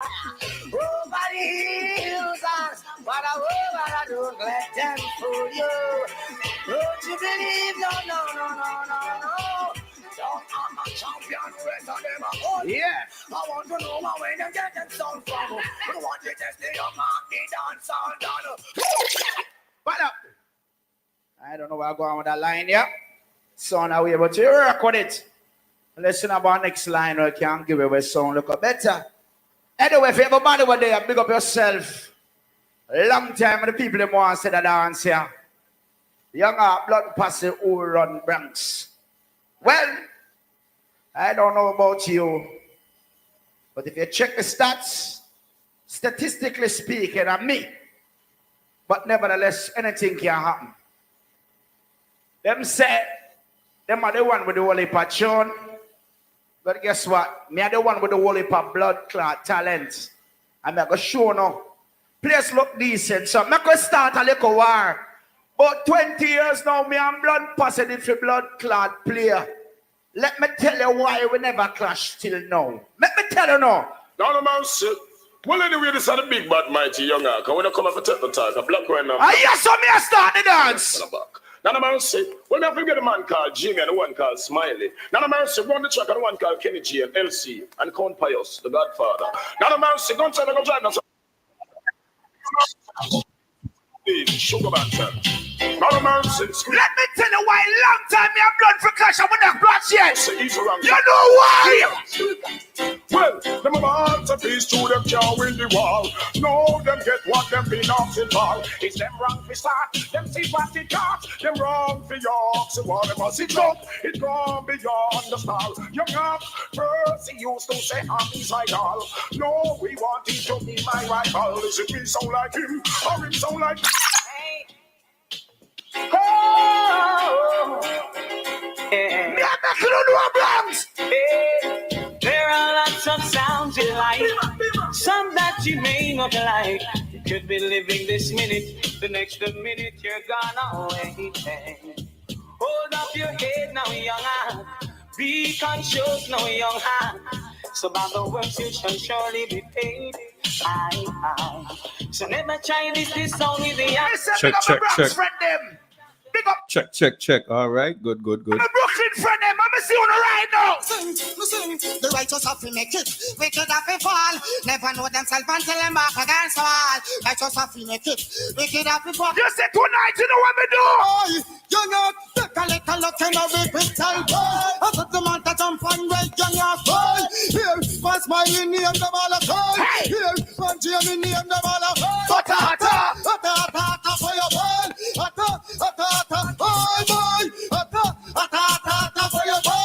Over the hills, but I don't let them fool you. Don't you believe? No. Don't I'm a champion, rest of them are good. Yeah. I want to know where they get them sound from. I want to test the young man, the dance all done. What up? I don't know where I'm going with that line, yeah? Sound away, but you record it. Listen about next line, or you can't give away sound look better. Anyway, if everybody were there, big up yourself. Long time the people them want to say the dance here. Young blood passing who run Bronx. Well, I don't know about you, but if you check the stats, statistically speaking, I'm me. But nevertheless, anything can happen. Them say, them are the one with the holy patron. But guess what? Me are the one with the whole heap of blood clot talent. I'm going to show now. Place look decent. So I'm going to start a little war. But 20 years now, me am blood positive for blood clot player. Let me tell you why we never clash till now. Let me tell you now. Now the man said, well anyway, this is the big bad mighty young because when I come up for take the talk, a black right now. Ah yes, so me I start the dance. Now the man said, well, I forget a man called Jimmy and the one called Smiley. Now the man said, run the track and the one called Kenny G and LC and Count Pius, the Godfather. Now the man said, go and try to go drive now. Sugar Banter. Now the man said, let me tell you why long time me have blood for clash and we not clash yet. You know why? Well, them about to piece through them can't win the war. No, them get what them been asking for. It's them wrong for start, them see what it got. Them wrong for yours, so whatever it up, it gone beyond the star. Young up, first he used to say I'm his idol. No, we want him to be my rival. Is it me sound like him, or him sound like There are lots of sounds you like, some that you may not like. You could be living this minute, the next minute you're gone away. Hold up your head now, young man. Be conscious now, young man. So by the works you shall surely be paid. So never try this song with the check. Check. All right, good. I'm a Brooklyn friend, them. I'm see on the right now. Listen, the righteous have to make it, wicked have to fall. Never know themselves until them back against the wall. Righteous have to make it, wicked have to fall. You say tonight, you know what we do? Oh, you know, take a little look in a big picture. I put the man to jump and break on your boy. Here, pass my name the ball of toy. Here, one Jamie name the ball of toy. Hata for your ball. Hata, for your ball.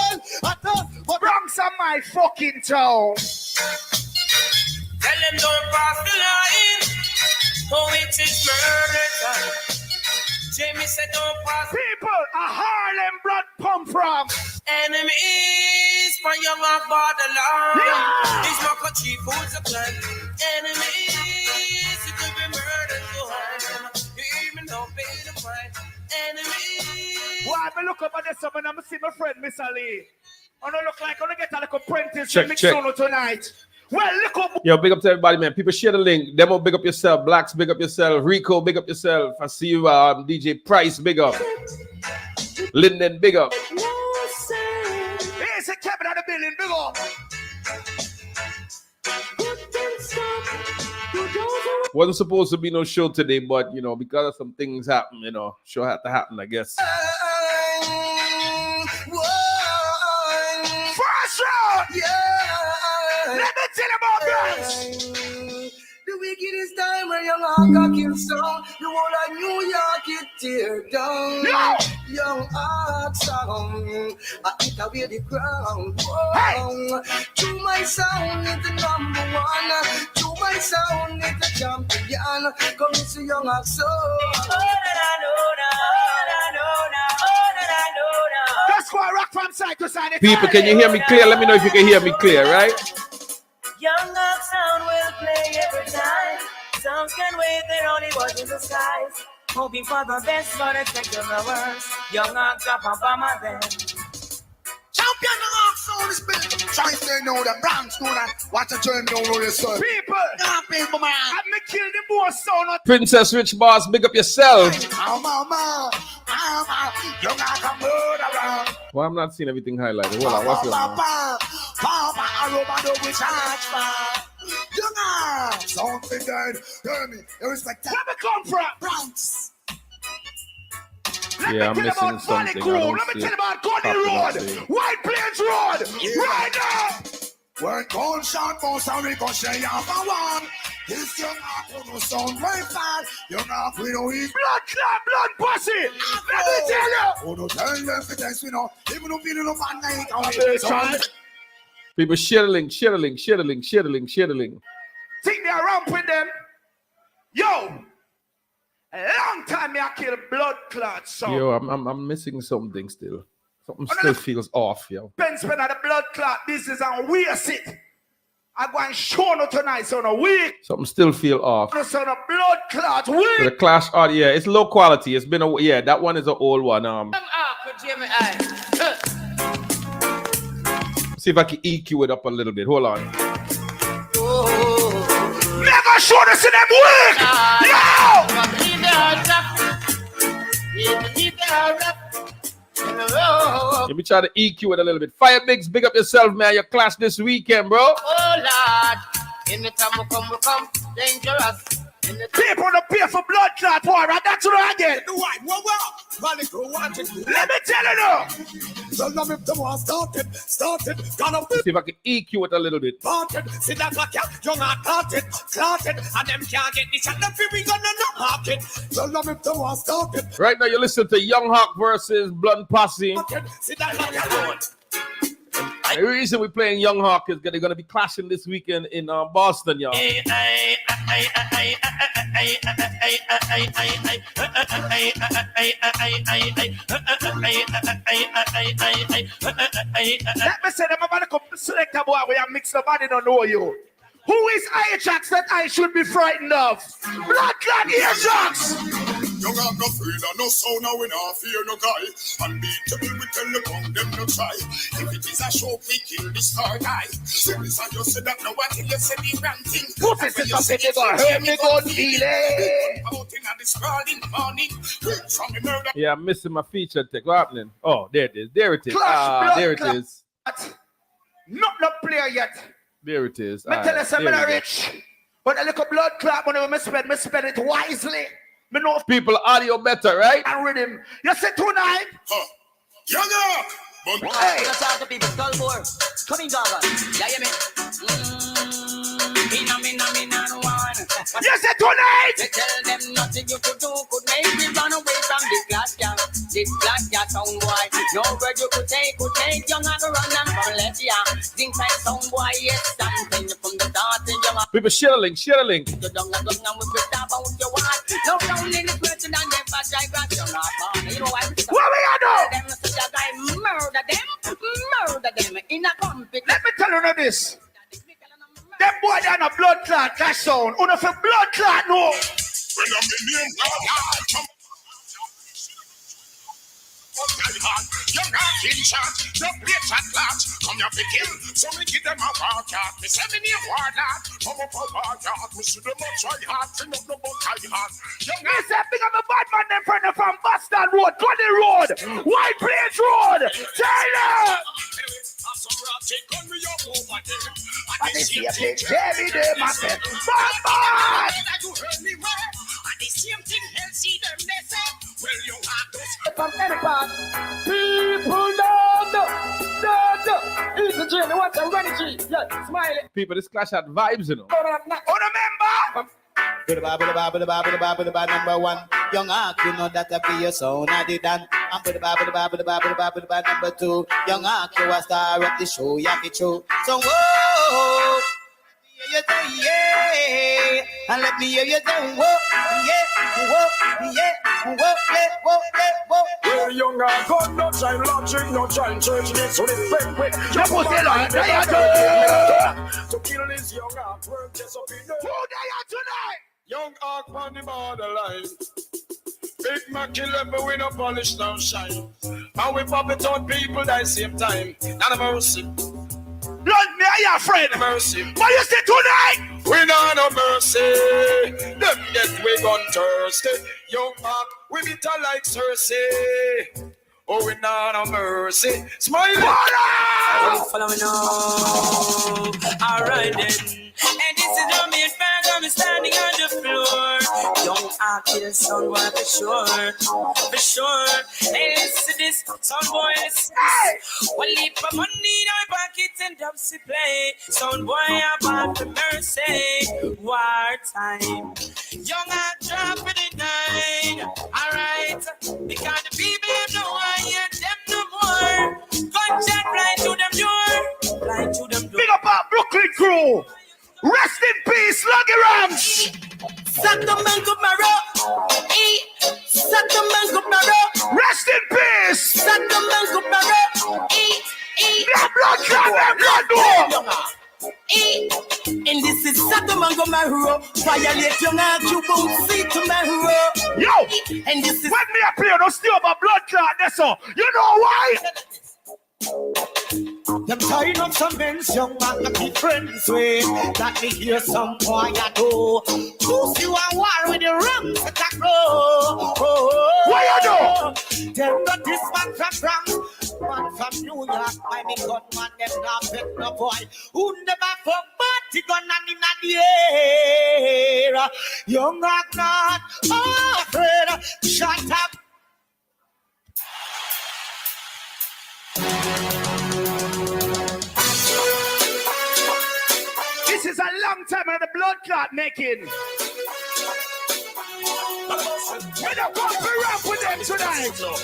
Bronx on my fucking toe. Tell them don't pass the line. Oh, it is murder time. Jamie said don't pass. People, a Harlem blood pump from enemies for young off borderline. Yeah. These Maka chief foods are plan. Enemies, it could be murder to harm. You even don't pay the price. Enemies. Why I look up at this and I'm see my friend Miss Ali. I don't look like I'm gonna get a little apprentice check. Solo tonight. Well, look up. Yo, big up to everybody, man. People share the link. Demo, big up yourself. Blacks, big up yourself. Rico, big up yourself. I see you, DJ Price, big up. Linden, big up. Here's a cabin at the building, big up. Wasn't supposed to be no show today, but you know, because of some things happen, you know, show had to happen, I guess. First round! Yeah! Let me tell you about Bronx! The wickedest time when young Arca kill sound, the whole of New York it tear down. No! Young Arc sound, I eat away the crown. Hey! To my sound, it's the number one. To my sound, it's the champion. Come and see young Arc sound. Just go rock from side to side. People, can you hear me clear? Let me know if you can hear me clear, right? Young Arc sound will play every time. Sounds can wait, they're only watching the skies. Hoping for the best, but expecting the worst. Young Arc drop a bomber then. Champion Arc sound. Try to stay know the Bronx, know that. Watch the turn down on yourself. People, People, man. I'm gonna kill the boss son. Princess Rich Boss, big up yourself. Mama. You got to murder around. Well, I'm not seeing everything highlighted. Hold on, what's going on? Papa, I don't know which charge, you know. Something good. Hear me. You respect that. Where we come from? Bronx. Yeah, I'm missing About Valley something. Crew. I don't Let me see tell you it. about Cody Copy Road, that thing. White Plains Road, right now. When gunshot goes and ricochet off a one. This young apple no sound very fast. Young apple no eat. Blood clot, blood pussy. Let me tell you. Oh, no tell them for thanks, we know. Even if you don't find night. People, share the link, share the link, share the link, share the link, share the link. Think they're around with them. Yo. A long time I kill blood clot son. Yo, I'm missing something still. Something still feels off, yo. Spend on the blood clot business and we are sick. I'm going to show no tonight on a week. Something still feel off. On a blood clot So week. the Clash art, yeah, it's low quality. It's been a that one is an old one. See if I can EQ it up a little bit. Hold on. Never show this in them week. Yo! Let me try to EQ it a little bit. Fire Bigs, big up yourself, man. Your clash this weekend, bro. Oh Lord, in the time we come, dangerous. People don't pay for blood clot war, and that's what I get. Valley Crew wanted. Let me tell you now. Tell them if the war started. Gonna be See if I can EQ it a little bit. parted. See that like young are clotted. And them can't get the shot. The we gonna not mark it. Tell them if the war started. Right now, you listen to Young Hawk versus Blunt Posse. See that like The reason we're playing Young Hawk is they're going to be clashing this weekend in Boston, y'all. Let me say them about to select a boy we have mixed up. I don't know you. Who is Ajax that I should be frightened of? Blood clot Ajax. Young have no fear, no sound, now we not fear no guy. Unbeatable, we tell the gun, them no try. If it is a show, we kill the star guy. Serious, and you say that no one till you say the wrong thing. Put it in the city, go hear me go feel it. Out in the scalding morning, wait from the murder. Yeah, I'm missing my feature tech. What's happening? Oh, there it is. There it is. Clash, There it blood is. Not the player yet. There it is. Me tell you something, there we go. rich. But a little blood clot when I spend it wisely. Me know if People, audio better, right? and rhythm. You say tonight? Younger! Hey. Let's talk to people, skull board. Coming dog. Yeah, you mean? Me no one. You say tonight? They tell them nothing you could do could make me run away from this glass gang. This glass gang sound boy. No word you could take young and run and from let ya. Think like sound boy, yes, something from the start in your People, share the link. Share the link. you don't know we put that about your wife. No down in the question and them fat I got you not. You know why? What we gonna do? Them such a guy murder them in a company. Let me tell you now this. Them boy they on a blood clot cash sound. Una for blood clot no. When I'm in name, God, you're not in shot, the bitch at large. Come here to kill, so we give them a war card. Me say me name Warlord, come up a war card. Me see them a try hard, sing up no more try hard. You're Me say big up the bad man them friend from Boston Road, Cody Road, White Plains Road, Taylor. And they see a big Jerry there, my friend. Bad man. The same thing, hell see them they say. Well, you have those. From any part, people don't. Easy Jimmy, what's a running G? Yeah, smiley. People, this clash had vibes, you know. Oh, Number one, young Ark, you know that I be your son, I did that. And number two, young Ark, you a star of the show, yeah, me true. So, whoa, you say, yeah, and let me hear you say, whoa, whoa. Well, younger, God, no time logic, no time change this. So this big quick, you put it on to kill this young Ark, work just up in there. Who they are tonight? Young Ark on the borderline. Big Mac kill them, but we no polish, no shine. And we pop it on people at the same time. Not a mercy. Blood me and your friend. Mercy. What you say tonight? We not no mercy. Them get we gun thirsty. Young Mark, we bitter like Cersei. Oh, we not no mercy. Smile. Follow me now. Alright then. And this is the main bag. I'm standing on the floor. Young Akil, son boy, for sure. For sure. Hey, listen to this. Son boy, listen to this. One leap of money in our pockets and dubs to play. Son boy, about the mercy. War time. Young Akil, drop for the night. Alright. Because the people have no idea them no more. Gunshot fly to them door. Fly to them door. Big up our Brooklyn crew. Rest in peace, Luggy Rams. Sacramento Marrow. Sacramento Marrow. Rest in peace. Sacramento Marrow. Their blood clot, their blood door. And this is Sacramento Marrow. Violate young and you won't see tomorrow. Yo, And this is when me a play, don't steal my blood clot, that's all. You know why? them tying up some men's young man to be friends with. That me hear some boy I do. Who's you and war with the rams that grow? What you do? Them got this man from France, man from New York. I me gun man them not bet no boy who never forgot the gun and in the air. Young are not afraid. Shut up. This is a long time of the blood clot making. We don't want to rap with them tonight. All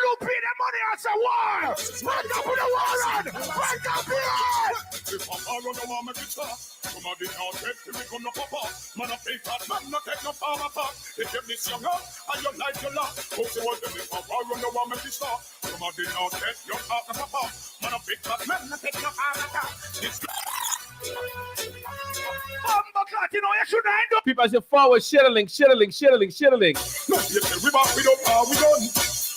who pay the money as a war. Wake up with the war on. Wake up here. If I'm around the war, make it stop. Somebody now take to me come no pop up. Man, I take that man, not take no farm apart. If you miss your love, and you like your love. Go see what them if I'm around the war, make it stop. Somebody now take your heart no pop up. Man, I take that man, not take no farm apart. You know, you should not do. People say forward, share the link, share the link, share the link, share the link. No, you say we back, we don't power, we done.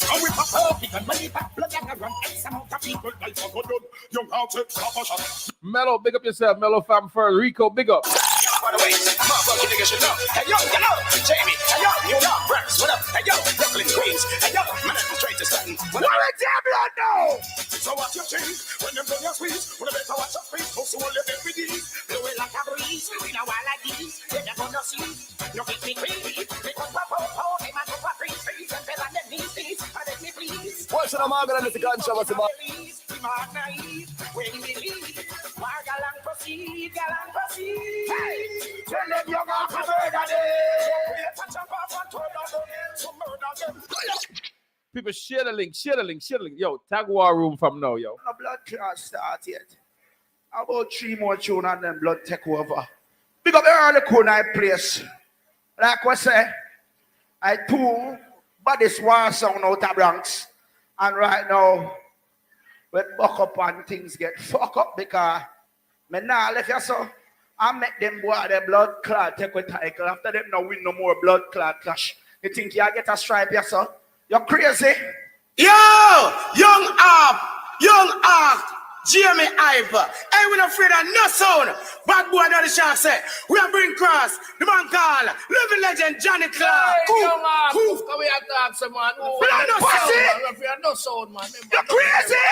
And we pop up, we can money back, blood and run. X amount of people like a good done. Young out to stop us. Mellow, big up yourself. Mellow fam first. Rico, big up. By the way, motherfucking niggas should know. Hey yo, Jamie. Hey yo, New York, Bronx, what up? Hey yo, Brooklyn, Queens. Hey yo, Manhattan, straight to Staten. What is that blood now? So what you think? When them done your squeeze, when they better watch your face, also all your every day. Blow it like a breeze, we know I like these. They're gonna see. You make me crazy. Because pop, they might go for free. And better than these things. And let me please. What's the matter with the gunshot? What's the matter? When we leave, galang proceed. Hey, tell them you're going to murder them. People share the link, share the link, share the link. Yo, tag War Room from now, yo. The blood clot start yet. About 3 more tunes and then blood take over. Big up the early corner place. Like we say, I pull bodies war sound out of Bronx. And right now, we buck up and things get fucked up because me now left you so. I make them boy the blood clot take with title. After them now win no more blood clot clash. You think you get a stripe here, so? You're crazy. Yo, young Ark, Jamie Ivor. Hey, we not afraid of no sound. Bad boy down the shark say, we are bring cross. The man called living legend Johnny Clark. Hey, young Ark, come here and talk some man. We are no pussy. We are afraid of no sound, man. You're crazy.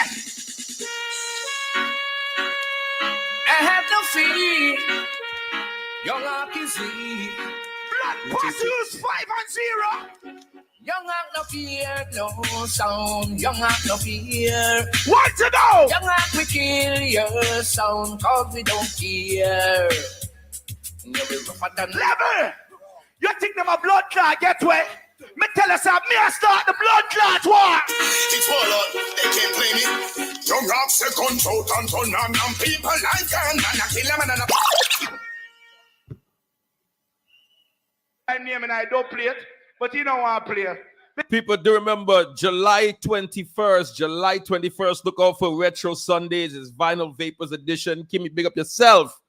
I have no fear. Young Ark is here. Blood pussy use 5 and 0. Young Ark no fear, no sound. Young Ark no fear. What to go? Young Ark we kill your sound, cause we don't care. You be rougher than Level. You think them a blood clot get way? Me tell us how me a start the blood clot war. It's all out, they can't play me. Young rock second out and turn on people like and I kill them and I name and I don't play it, but you don't want to play it. People do remember July 21st. July 21st. Look out for Retro Sundays. It's Vinyl Vapors edition. Kimmy, big up yourself.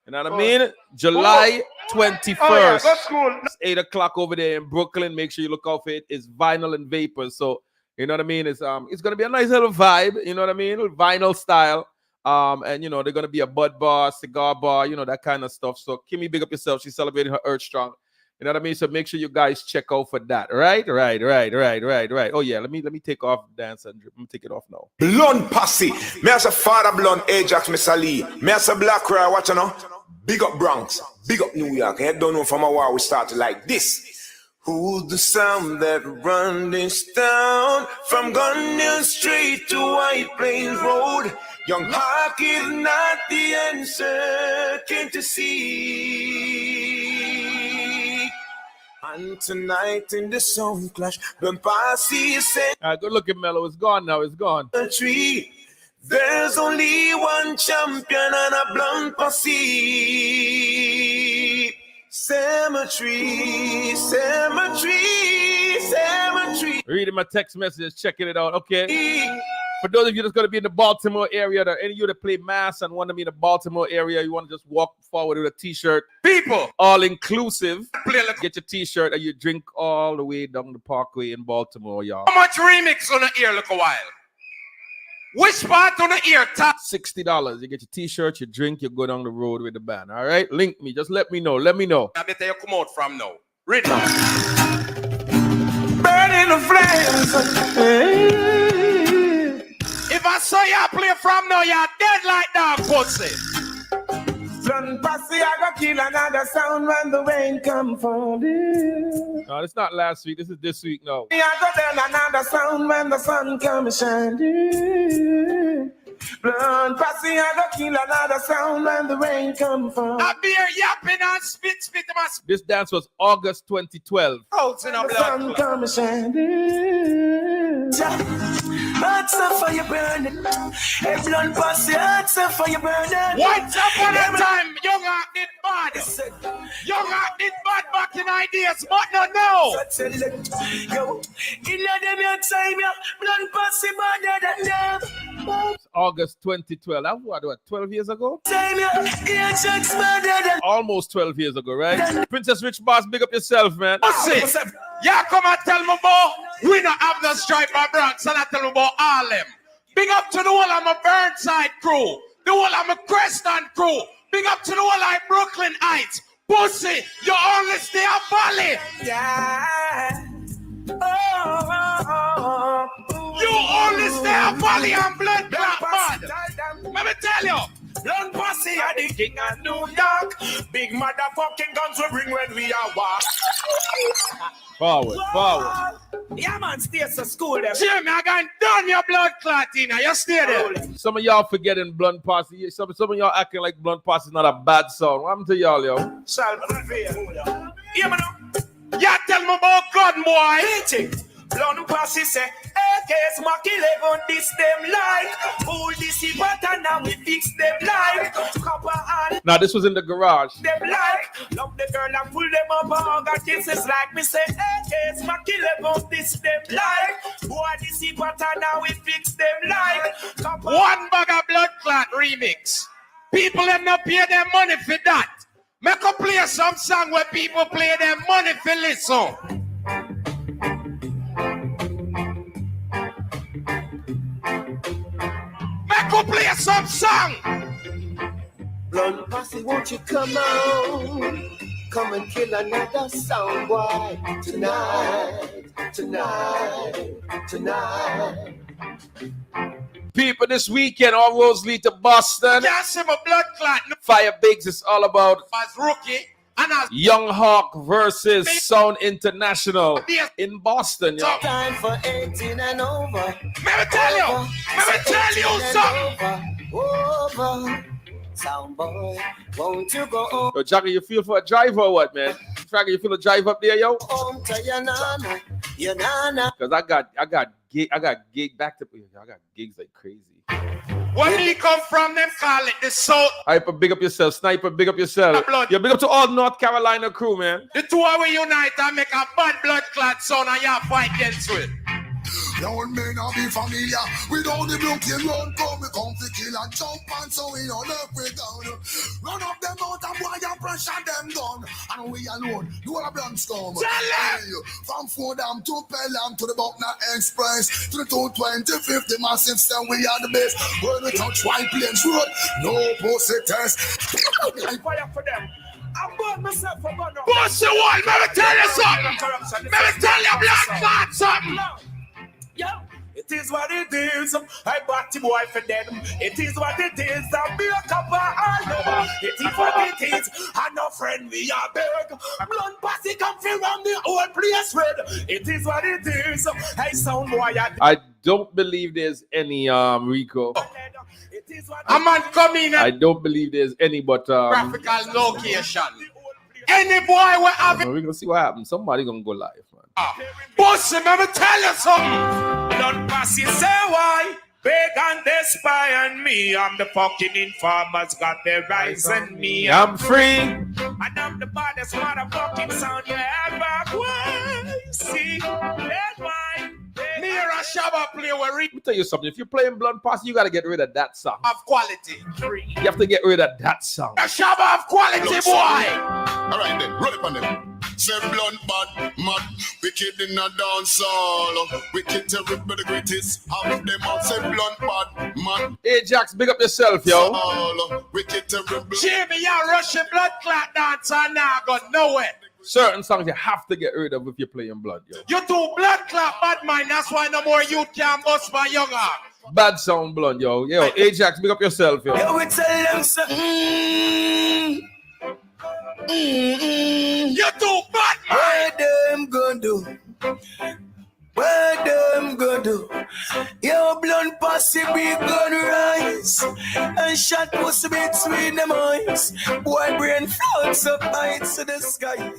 You know what I mean? July 21st. Oh, yeah, go school. It's 8 o'clock over there in Brooklyn. Make sure you look out for it. It's Vinyl and Vapors. So You know what I mean? It's gonna be a nice little vibe. You know what I mean? Vinyl style. And you know they're gonna be a bud bar, cigar bar, you know that kind of stuff. So Kimmy, big up yourself. She's celebrating her Earth Strong. You know what I mean? So make sure you guys check out for that. Right. Oh yeah. Let me take off dance and drip. Let me take it off now. Blunt Posse. Me as a father Blunt, Ajax, me Sally. Me as a Black Cry, watch you know. Big up Bronx, big up New York. I don't know from a while we started like this. Who's the sound that run this town from Gunneal Street to White Plains Road? Young Hawk is not the answer, can't you see? And tonight in the sound clash, Blunt Posse said, good looking Mellow. It's gone now. It's gone. There's only one champion and a Blunt Posse. Cemetery. Reading my text messages, checking it out. Okay. For those of you that's going to be in the Baltimore area, any of you that play Mass and want to be in the Baltimore area, you want to just walk forward with a t-shirt. People, all inclusive. Get your t-shirt and you drink all the way down the Parkway in Baltimore, y'all. how much remix on the ear? Look a while. Which part on the ear? Top $60. You get your t-shirt, you drink, you go down the road with the band. All right, link me. Just let me know. Let me know. I better you come out from now. Read it. Burning the flames. If I saw you play from now, you're dead like dog pussy. Blunt Posse, I go kill another sound when the rain come falling. No, it's not last week. This is this week. No. I go tell another sound when the sun comes shining. Blunt Posse, I go kill another sound when the rain come falling. I be here yapping and spit my This dance was August 2012. spouts in a The sun blood. comes shining. Hearts of fire burning. Hey, Blunt Posse, hearts of fire burning. Once upon a time, Young Hawk did bad. Young Hawk did bad back in ideas, but not now. Yo, in them time, Blunt Posse better than them. It's August 2012. That was what, 12 years ago? Time, Ajax better than Almost 12 years ago, right? Princess Rich Boss, big up yourself, man. Pussy, yeah, come and tell me about we don't have the stripe of Bronx, and I tell me about all them. Big up to the whole of my Burnside crew, the whole of my Creston crew. Big up to the whole of Brooklyn Heights. Pussy, you only stay a valley. yeah. You only stay a valley and blood clot bad. Let me tell you. Blunt Posse are the king of New York. Big motherfucking guns we bring when we are walk. Forward. Yeah, man, stay to school them. Jimmy, I got done your blood clot in. You stay there. Some of y'all forgetting Blunt Posse. Some of y'all acting like Blunt Posse is not a bad song. What happened to y'all, yo? Shall prevail. Yeah, man. You tell me about gun, boy. Blunt Posse say, AKs Mach 11, this them like. Pull this button now we fix them like. Copper and Now, this was in the garage. them like. Love the girl and pull them up and got kisses like me say, AKs Mach 11, this them like. Boy, this button now we fix them like. Copper One bag of blood clot remix. People them not pay them money for that. Make up play some song where people play them money for listen. Make up play some song. Blunt Posse, won't you come on? Come and kill another sound boy tonight. People, this weekend, all roads lead to Boston. Can't see my blood clot. No, Fire Bigs is all about as rookie and as Young Hawk versus Sound International in Boston, yo. Time for 18 and over. Let me tell you something. Over. Sound boy, won't you go home? Yo, Jackie, you feel for a drive or what, man? Fragger, you feel a drive up there, yo? Home to your nana. Because I got gig back to I got gigs like crazy. When he come from, them call it the South. Hyper, big up yourself. Sniper, big up yourself. Yeah, big up to all North Carolina crew, man. The two of we unite and make a bad blood clot sound and you fight against it. Young men are be familiar with all the broken road. Come to kill and jump and so we don't look we down. Run up them out and boy and pressure them done, and we alone. You wanna bring scum? From Fordham to Pelham to the Buckner Express to the 220-50 massive stand, we are the best. When we touch White Plains Road, no pussy test. I fire for them. I'm burn myself for gun. Pussy one, let me tell you something. Let me tell you black man something. Yeah. It is what it is. I bought the boy for them. It is what it is. I be a couple all over. It is what it is. And no friend we are big. Blunt posse come from the old place red. It is what it is. Hey, sound boy. I don't believe there's any Rico. A man come in I don't believe there's any but graphical location. Any boy will have it. we're gonna see what happens. Somebody gonna go live, man. Pussy, let me tell you something. Blunt posse say why? Big and they spy on me. I'm the fucking informers, got their rights on me. I'm free. And I'm the baddest motherfucking sound you ever will see. Let mine. Me or a Shabba play where Let me tell you something. If you're playing Blunt Posse, you gotta get rid of that song. of quality. You have to get rid of that song. A Shabba of quality, boy. Alright then, roll it on them. Say blunt bad, mad, wicked in a dance hall. Wicked terrible, the greatest of them all. Say blunt bad, mad. Hey, Jax, big up yourself, yo. All wicked terrible. Jimmy, you're Russian blood clot dancer now, got nowhere. Certain songs you have to get rid of if you're playing Blood, yo. You do blood clot bad mind, that's why no more youth can bust my younger. Bad sound Blood, yo. Yo, Ajax, big up yourself, yo. Yo, we tell them so. You do bad mind. What them gonna do? What them gonna do? Yo, blunt posse big gun rise and shot pussy bits with them eyes. Boy brain floats up heights to the sky.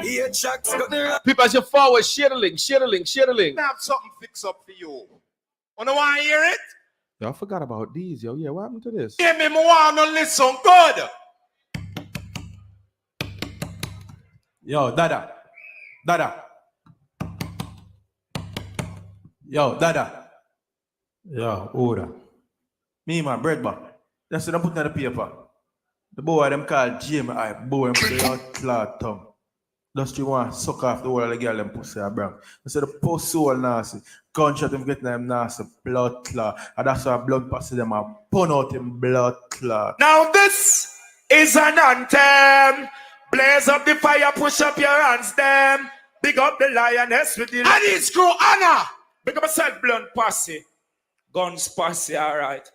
Here Chuck's gonna rise. People, as you forward, share the link, share the link, share the link. I have something fix up for you. Wanna want to hear it? Yo, I forgot about these, yo. Yeah, what happened to this? Give me more want to listen good. Yo, Dada. Yo, Dada. Yo, order. Me, man, bread bar. That's what I'm putting on the paper. The boy, them called Jamie, I boy, him with the outlaw tongue. Just you want to suck off the whole of the girl them pussy, I bring. They say the pussy all nasty. Gunshot him getting them nasty, blood clot. And that's why blood pussy them a pun out him blood clot. Now this is an anthem. Blaze up the fire, push up your hands, them. Big up the lioness with the... And it's crew Anna. Big up myself, blunt posse. Guns posse, alright.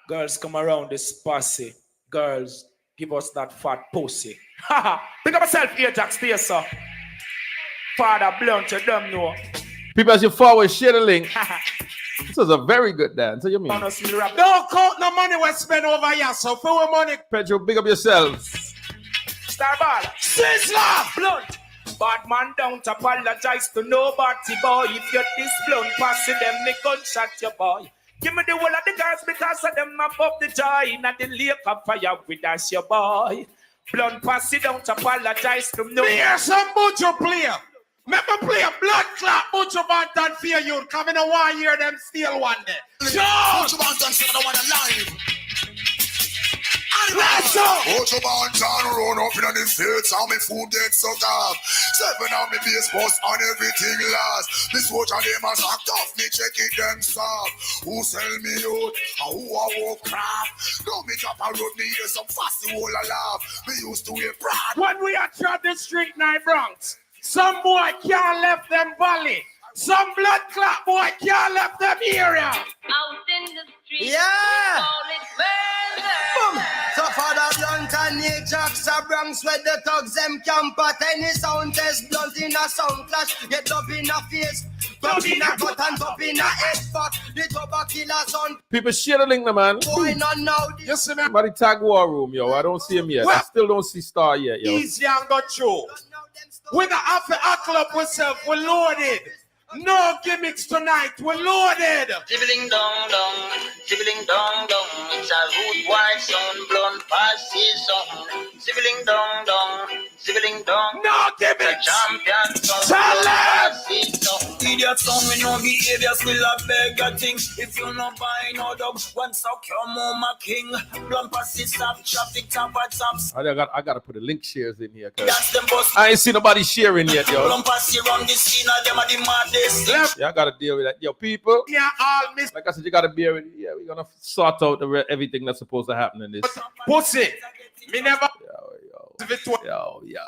Girls come around this posse. Girls, give us that fat pussy. Haha. Big up myself, Ajax Spacer. Father blunt, you don't know. People, as you forward, share the link. This is a very good dance. What do you mean? Don't count no money we spend over here, so for our money. Pedro, big up yourself. Starball. Sizzler. Blunt. Bad man don't apologize to nobody, boy. If you're this blunt, pass them, they gunshot your boy. Give me the whole of the girls because of them above the joy. Not the lake of fire with us, your boy. Blunt pass don't apologize to nobody. Here's some Bujo player. Make me play a blood clot Bujo Bantan for you. Come in a 1 year, them steal one day. Buju Bantan said I want to lie. Let's go! Buju Bantan run up in the streets and my food gets so tough. 7 on me base post and everything last. This watch and them as act off me check it them soft. Who sell me out and who I walk craft. Don't me drop a road me hear some fast the whole alive. Me used to wear Brad. When we are trod the street night Bronx, some boy can't left them valley. Some blood clot boy can't left them area. Out in the street, Yeah. all it well. Boom. So Father Blunt and Ajax a Bronx where the thugs them camp at any sound test. Blunt in a sound clash, get up in a face, up in a gut and up in a head back. The tobacco killer sound. People, share the link, now, man. Boy, not now. You see me? Somebody tag War Room, yo. I don't see him yet. I still don't see Star yet, yo. Easy and got through. We got half the huckle up ourselves. We're loaded. No gimmicks tonight. We're loaded. Sibling dong dong, sibling dong dong. It's a rude white sound, blunt posse song. Sibling dong dong, sibling dong. No The gimmicks. champion song, Tell them. posse song. In idiot song with no behavior, still a beggar thing. If you no buy no dog, once I come home a king. Blunt pass it, stop traffic, top at tops. I gotta put the link shares in here. I ain't seen nobody sharing yet, yo. Blunt pass it around the scene, and them are the maddest. Yeah, I gotta deal with that. Yo, people. Yeah, all miss. Like I said, you gotta bear with it. Yeah, we're gonna sort out everything that's supposed to happen in this. Pussy. Me never. Yo.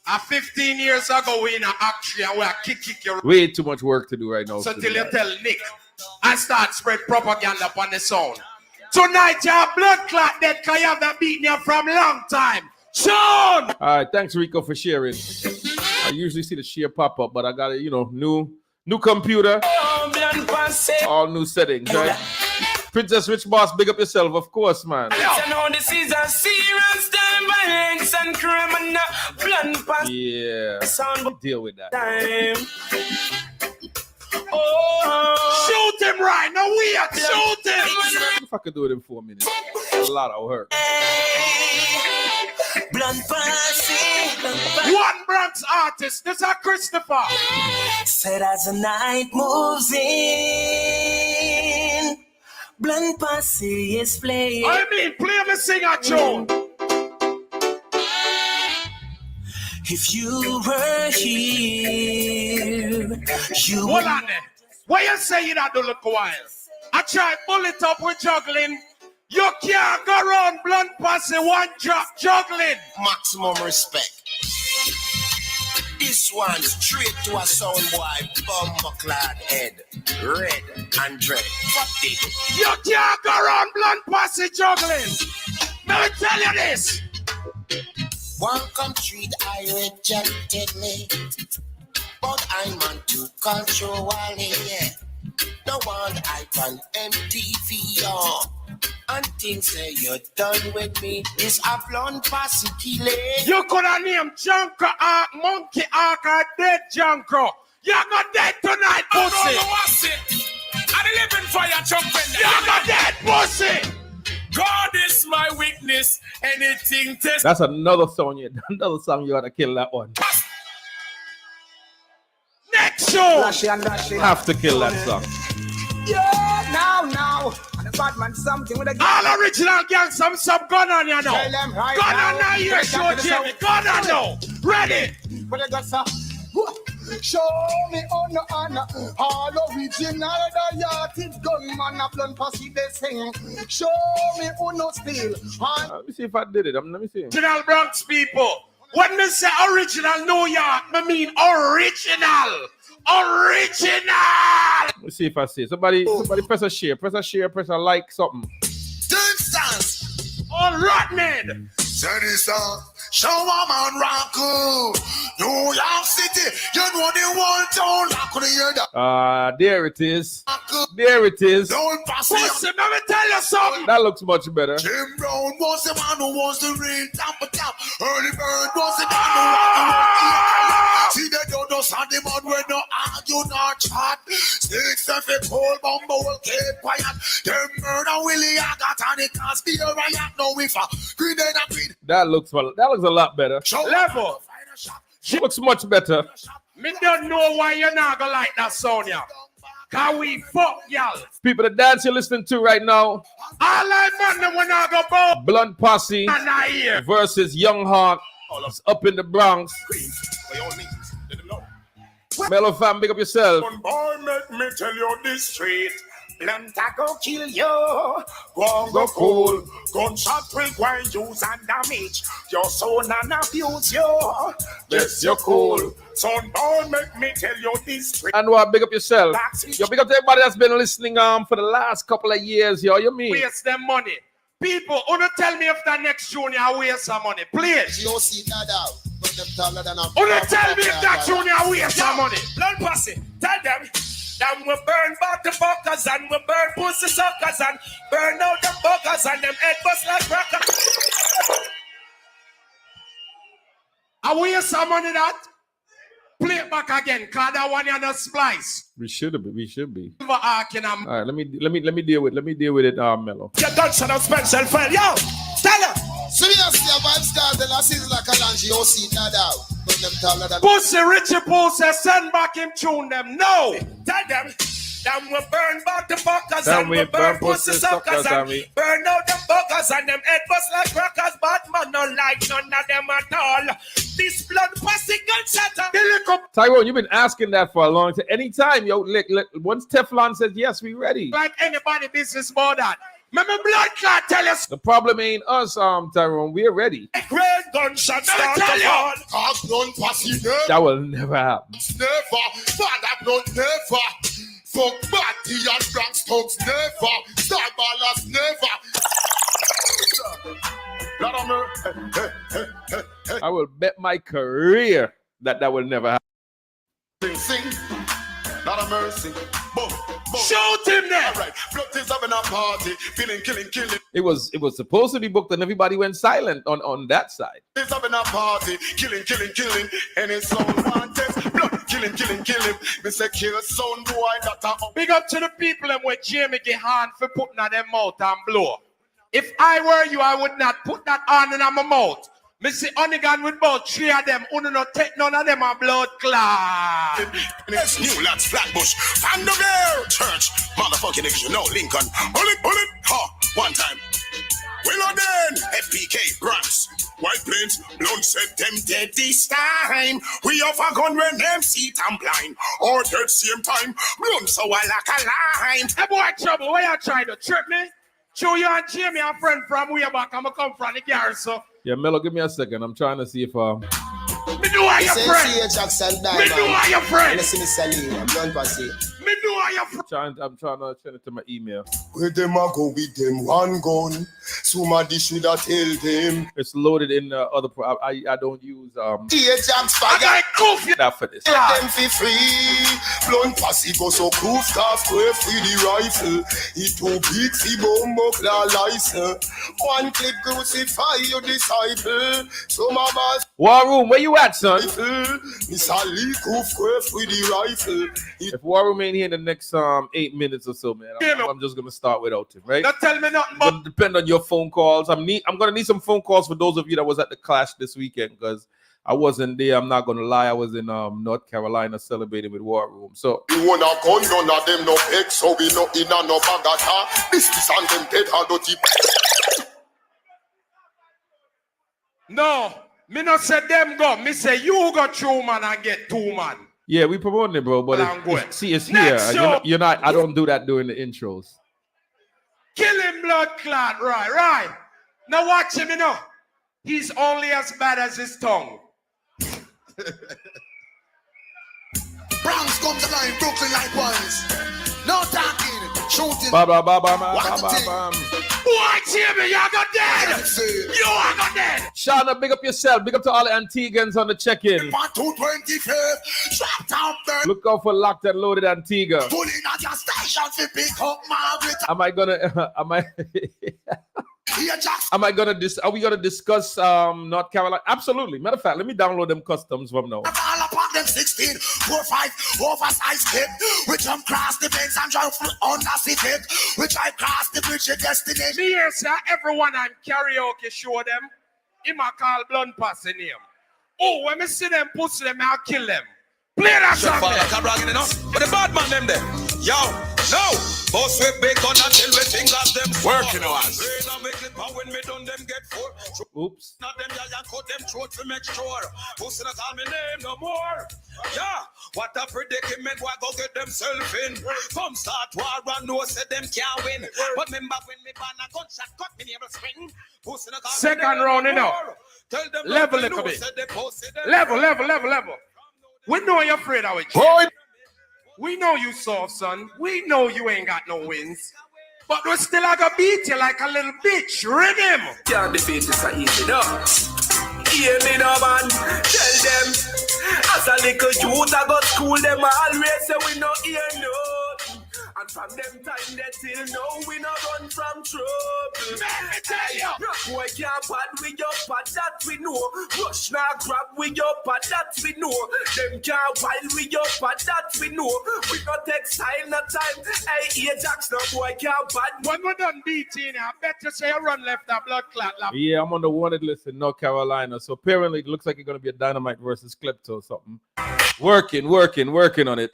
A 15 years ago, we in an action and we are kick you. Way too much work to do right now. So till you tell Nick and start spread propaganda upon the sound. Tonight, your blood clot dead because you have that beating you from long time. Sean! All right, thanks Rico for sharing. I usually see the share pop up, but I got a new computer, all new settings, right? Princess Rich Boss, big up yourself, of course, man. This is a serious time, violence and criminal blunt pass. Yeah, deal with that. Shoot him right now, we are shoot him. If I could do it in 4 minutes, a lot of work. Blunt passy. One Bronx artist, this is Christopher. Said as the night moves in, blunt passy is playing. I mean, play me sing a tune. If you were here, you hold on there. Why you say that do look a while? I try pull it up with juggling. You can't go around blunt passy one drop juggling. Maximum respect. This one straight to a sound boy, bumper-clad head, red and dread. Fuck it. You can't go around blunt passy juggling. Let me tell you this. One country I rejected me, but I'm on to control it. No one I can MTV on. And things say you're done with me. It's a blunt passy killing. You could have named Junker Ark, Monkey Ark, or Dead Junker. You're not dead tonight, pussy. I'm living for your jumping. You're not dead, pussy. God is my witness. Anything test. That's another song. Another song you ought to kill that one. Next show. Have to kill that song. Yeah, now. And the bad man something with a all original gang, some gun on you now. Right gun on now, here, show Jimmy. Gun on now. Ready. But I got some. Show me on all original the yachted gunman a blunt passy they sing. Show me no steal. Let me see if I did it. Let me see. Original Bronx people. When they say original New York, I mean original. Original. Let me see if I see it. Somebody press a share, press a like, something. Distance. All right, man. Show a man Raku, New York City, you know the whole town. I couldn't hear that. There it is. There it is. Don't pass me. Listen, let me tell you something. That looks much better. Jim Brown was the man who was the real top. Early Bird was the man who was the see they don't know Sunday man when no argue nor chat. Six of a cold bumble keep quiet. Them murder Willie Agat and it can't be a riot. No if a green and a green. That looks a lot better. Level. She looks much better. Me don't know why you're not gonna like that song, yeah. Can we fuck y'all? People, the dance you're listening to right now. All I man, we're not gonna go. Blunt Posse versus Young Hawk. Up in the Bronx. Mellow fam, big up yourself. Boy, make me tell you this street. Blunt I go kill you. Go cool. Gunshot will go and use and damage your son and abuse you. Yes, you're cool. Son, boy, make me tell you this street. And what, big up yourself. Yo, big up to everybody that's been listening for the last couple of years, yo. You mean? Waste them money. People, wanna tell me if the next junior waste some money, please. You don't see that out. Wanna tell me if that junior waste some money? Blunt passy. Tell them. That we burn bottle fuckers and we burn pussy suckers and burn out the fuckers and them head bust like rockers. I waste some money that. Play it back again, cause that one you no splice. We should be. All right, let me deal with it, Mellow. Your gunshot of Spencer fell, yo. Tell her. Serious see a vibe start, then I see like a lunch, you see that out. But them taller than Pussy, Richie Pussy, send back him tune them. No! Tell them. Them we burn back the fuckers Then and we we burn burn pussy pussy suckers suckers and and we burn out them fuckers and them head bust like crackers. Bad man don't like none of them at all. This blood pussy gunshot. Tyrone, you've been asking that for a long time. Anytime, yo, once Teflon says yes, we ready. Like anybody business more that. Remember blood clot tell us. The problem ain't us, Tyrone. We're ready. Great gunshot start to fall. Cause none pussy never. That will never happen. Never. Father blood never. Fuck body and Bronx thugs never. Star ballers never. I will bet my career that will never happen. Sing. Not a mercy. Boom. Shoot him there. All right. Blood is having a party. Killing. It was supposed to be booked and everybody went silent on that side. Is having a party. Killing. And it's so wanted. Blood. Killing. Me say kill sound boy that a Big up to the people and where Jamie get hand for putting on them mouth and blow. If I were you, I would not put that on in my mouth. Me see Onigan with about 3 of them. Uno not take none of them a blood clot. It's New Lads Flatbush. Vanderbilt Church. Motherfucking niggas, you know Lincoln. Bullet. Ha. One time. Willow Den. FPK. Bronx. White Plains. Blood said them dead this time. We have a gun when them see them blind. Or dead same time. Blood so I like a line. Hey boy, trouble. Why you trying to trip me? Show you and Jamie a friend from way back. I'm going to come from the garrison. Yeah, Mello, give me a second. I'm trying to see if Me do I your friend. Jackson Me do I your friend. Listen to Salim, don't pass it. Me do I your friend. I'm trying to send it to my email. Where them a go with them one gun? Somebody should have tell them. It's loaded in the other. I don't use Jacks fire. that for this. Let them feel free. Blunt passy go so proof calf crave free the rifle. It too big fi bombo claw license. One clip crucify your disciple. Some of us War Room, where you at, son? Miss Ali proof crave free the rifle. If War Room ain't here in the next 8 minutes or so, man, I'm just gonna start without him, right? Don't tell me nothing but gonna depend on your phone calls. I'm gonna need some phone calls for those of you that was at the clash this weekend, because I wasn't there. I'm not gonna lie. I was in North Carolina celebrating with War Room. So you wanna gun, none of them no ex, so we no in a no bagata. This and them dead hard dirty. No, me not say them go. Me say you go 2 man and get 2 man. Yeah, we promoting it, bro. But it's here. You're not. I don't do that during the intros. Kill him, blood clot. Right. Now watch him, you know. He's only as bad as his tongue. Bronx come to line, Brooklyn likewise. No talking, shooting. Bam. Watch him, you got dead. You are got dead. Shauna, big up yourself. Big up to all the Antiguans on the check-in. 225. Drop down there. Look out for Locked and Loaded Antigua. Pulling at your station to pick up Margaret. Are we gonna discuss North Carolina? Absolutely. Matter of fact, let me download them customs from now. All upon them 16, 4-5, oversized kid. We jump cross the bends and jump on the city. We try cross the bridge of destination. Me here, sir, everyone on karaoke show them. He might call blunt passing him. Oh, when me see them pussy them, I'll kill them. Play that song there. But the bad man them there. Yo, no. Boss with bacon until we fingers them. Working on us. When me done them get full. Oops. Not them yeah, cut them throat to make sure. Pussy not call me name no more. Yeah. What a predicament why go get themself in. Come start war and no say them can't win. But remember when me ban a gunshot cut me never swing. Pussy not call second me name round, no you know. more. Tell them Level a little bit. Level. We know you're afraid of it. Boy. We know you soft, son. We know you ain't got no wins. But we still gonna beat you like a little bitch. Rig him. Can't defeat this so easy, no. Hear me no man. Tell them. As a little youth I go school them always say we no hear no. And from them time that till now, we not run from trouble. Let me tell you. Rock boy can't pad we up, and that we know. Rush now grab we up, and that we know. Them can't wild we up, and that we know. We not take style, no time. Hey, Ajax, no boy can't pad. When we done beating, I bet you say a run left a blood clot. Yeah, I'm on the wanted list in North Carolina. So apparently it looks like it's going to be a Dynamite versus Klepto or something. Working on it.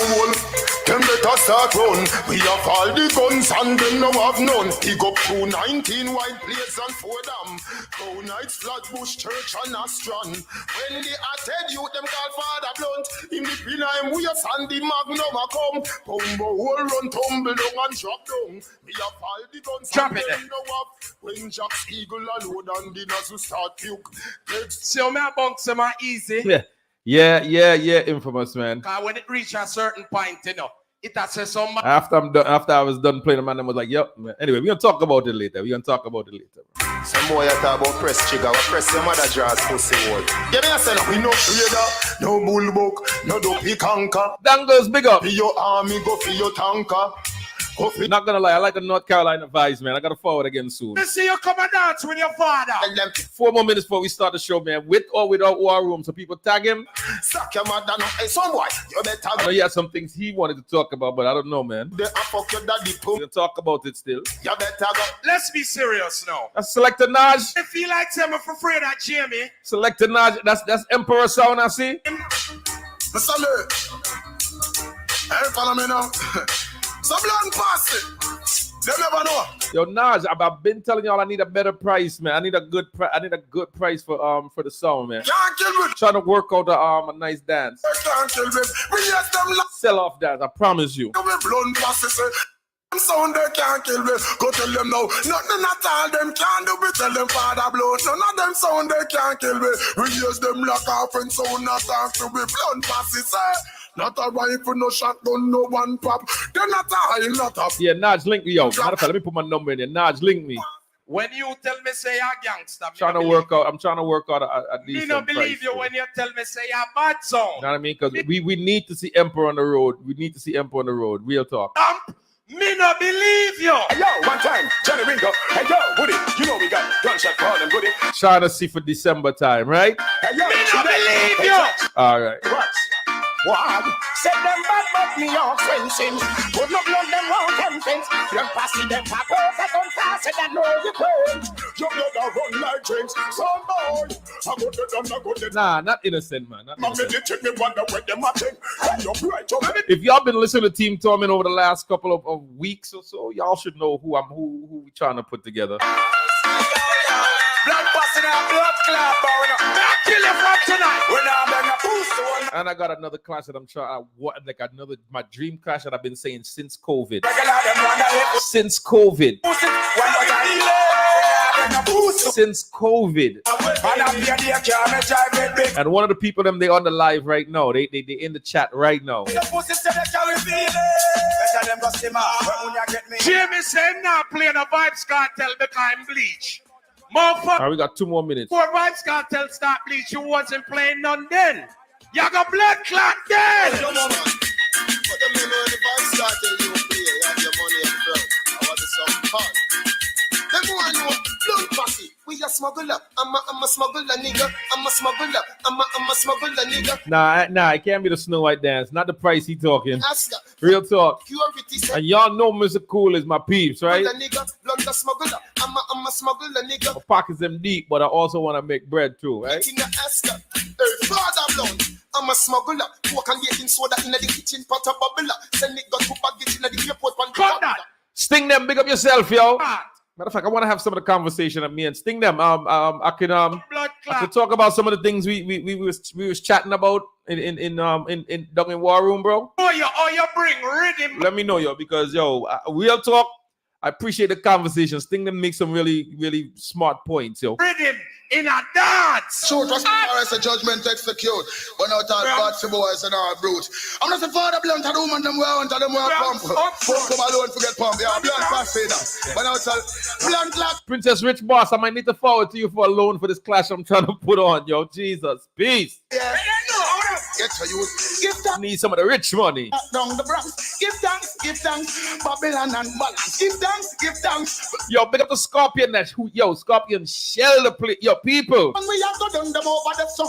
Them better start run. We have all the guns and them no have none. Pick up 219 white blades and 4 dam. Go nights Flatbush Church and Astron. When the attend you, them call Father Blunt. In the Pinheim we a Sandy Magnum a come. Tumble hole run, tumble down and drop down. We have all the guns drop and it them no have. When Jack's Eagle alone and the Nazu start puke. So me a bounce them easy. Yeah, infamous, man. Because when it reach a certain point, you know, it has said so much. After I was done playing, the man was like, yep, man. Anyway, we're going to talk about it later. Some boy talk about press trigger. What press your mother draws pussy hole. Give me a say, we no trader, no bullbuck, no dopey conquer. Dangles, big up. For your army, go for your tanker. Not gonna lie, I like the North Carolina vibes, man. I gotta forward again soon. Let's see you come and dance with your father. 4 more minutes before we start the show, man. With or without War Room, so people tag him. Suck your mother, no. Hey, some boy, you better. I know he had some things he wanted to talk about, but I don't know, man. Fuck your daddy poo. We're gonna talk about it still. You better go. Let's be serious now. That's Selector Naj. I feel like someone for free that Jamie. Selector Naj, that's Emperor sound, I see. Listen me. Hey, follow me now. Some long pass it. They never know. Yo, Naj, I've been telling y'all I need a better price, man. I need a good price for the sound, man. Can't kill me. Trying to work out a nice dance. Can't kill me. We let them sell off dance, I promise you. Blunt passes them sound they can't kill me. Go tell them now. Nothing at all them can do. We tell them Father Blunt. None of them sound they can't kill me. We use them lock off and sound not talk to me. Blunt passes not a rifle, no shotgun, no one pop. They're not a high, not a... Yeah, Naj, link me out. Matter of fact, let me put my number in there. Naj, link me. When you tell me say you're a gangster, I'm trying to work out a decent I don't believe you when you tell me say you're a bad song. You know what I mean? Because we need to see Emperor on the road. We need to see Emperor on the road. Real talk. Me no believe you. Hey, yo, one time, Johnny Ringo. Hey, yo, Woody, you know we got gunshot for them, Woody. Trying to see for December time, right? Hey, yo, me no believe you. All right. What? Set them back, but me off fencing. Put no blood, them won't fence. Them passing them pop out, that don't pass it, I know you can't. Your blood are run like drinks. Some boy, I go to them, I go to them. Nah, not innocent, man. Not innocent. Me wonder where them are taking. If y'all been listening to Team Torment over the last couple of weeks or so, y'all should know who we trying to put together. Blood passing out, blood clot, I'll kill you from tonight. We're now bring a boost. And I got another clash that I'm trying. My dream clash that I've been saying since COVID. Since COVID. Since COVID. And one of the people they on the live right now. They in the chat right now. Jamie said now playing a Vibes Cartel because I'm bleach. All right, we got 2 more minutes. Before Vibes Cartel start bleach, you wasn't playing none then. You got blood clot then. But the Vibes Cartel you play, you have your money and flow. I want the song fun. Them one know blood posse. We a smuggler. I'm a smuggler, nigga. I'm a smuggler. I'm a smuggler, nigga. Nah, it can't be the Snow White dance. Not the price he talking. Real talk. And y'all know Mr. Cool is my peeps, right? I'm a smuggler, nigga. My pockets them deep, but I also want to make bread too, right? I'm a smuggler. Who can get in soda in the kitchen pot of bubble. Send it got to baggage in the airport. Sting them, big up yourself, yo. Matter of fact, I want to have some of the conversation of me and Sting them. I could talk about some of the things we was chatting about in down in War Room, bro. You bring rhythm. Let me know, yo, because real talk. I appreciate the conversation. Sting them make some really, really smart points, yo. Rhythm in a dance. Shoot, trust me, as a judgment execute. When out all bad for boys and all brute. I'm not a father blunt to the woman them well and to them well pump. Come alone, forget pump. Yeah, blunt pass that. When out all blunt like Princess Rich Boss, I might need to forward to you for a loan for this clash I'm trying to put on, yo. Jesus, peace. Yeah. Get to use. Give thanks. Need some of the rich money. Down the Bronx. Give thanks. Babylon and balance. Give thanks. Yo, big up the Scorpion. Yo, Scorpion, shell the place. Yo, people. And we have to done them over the sun.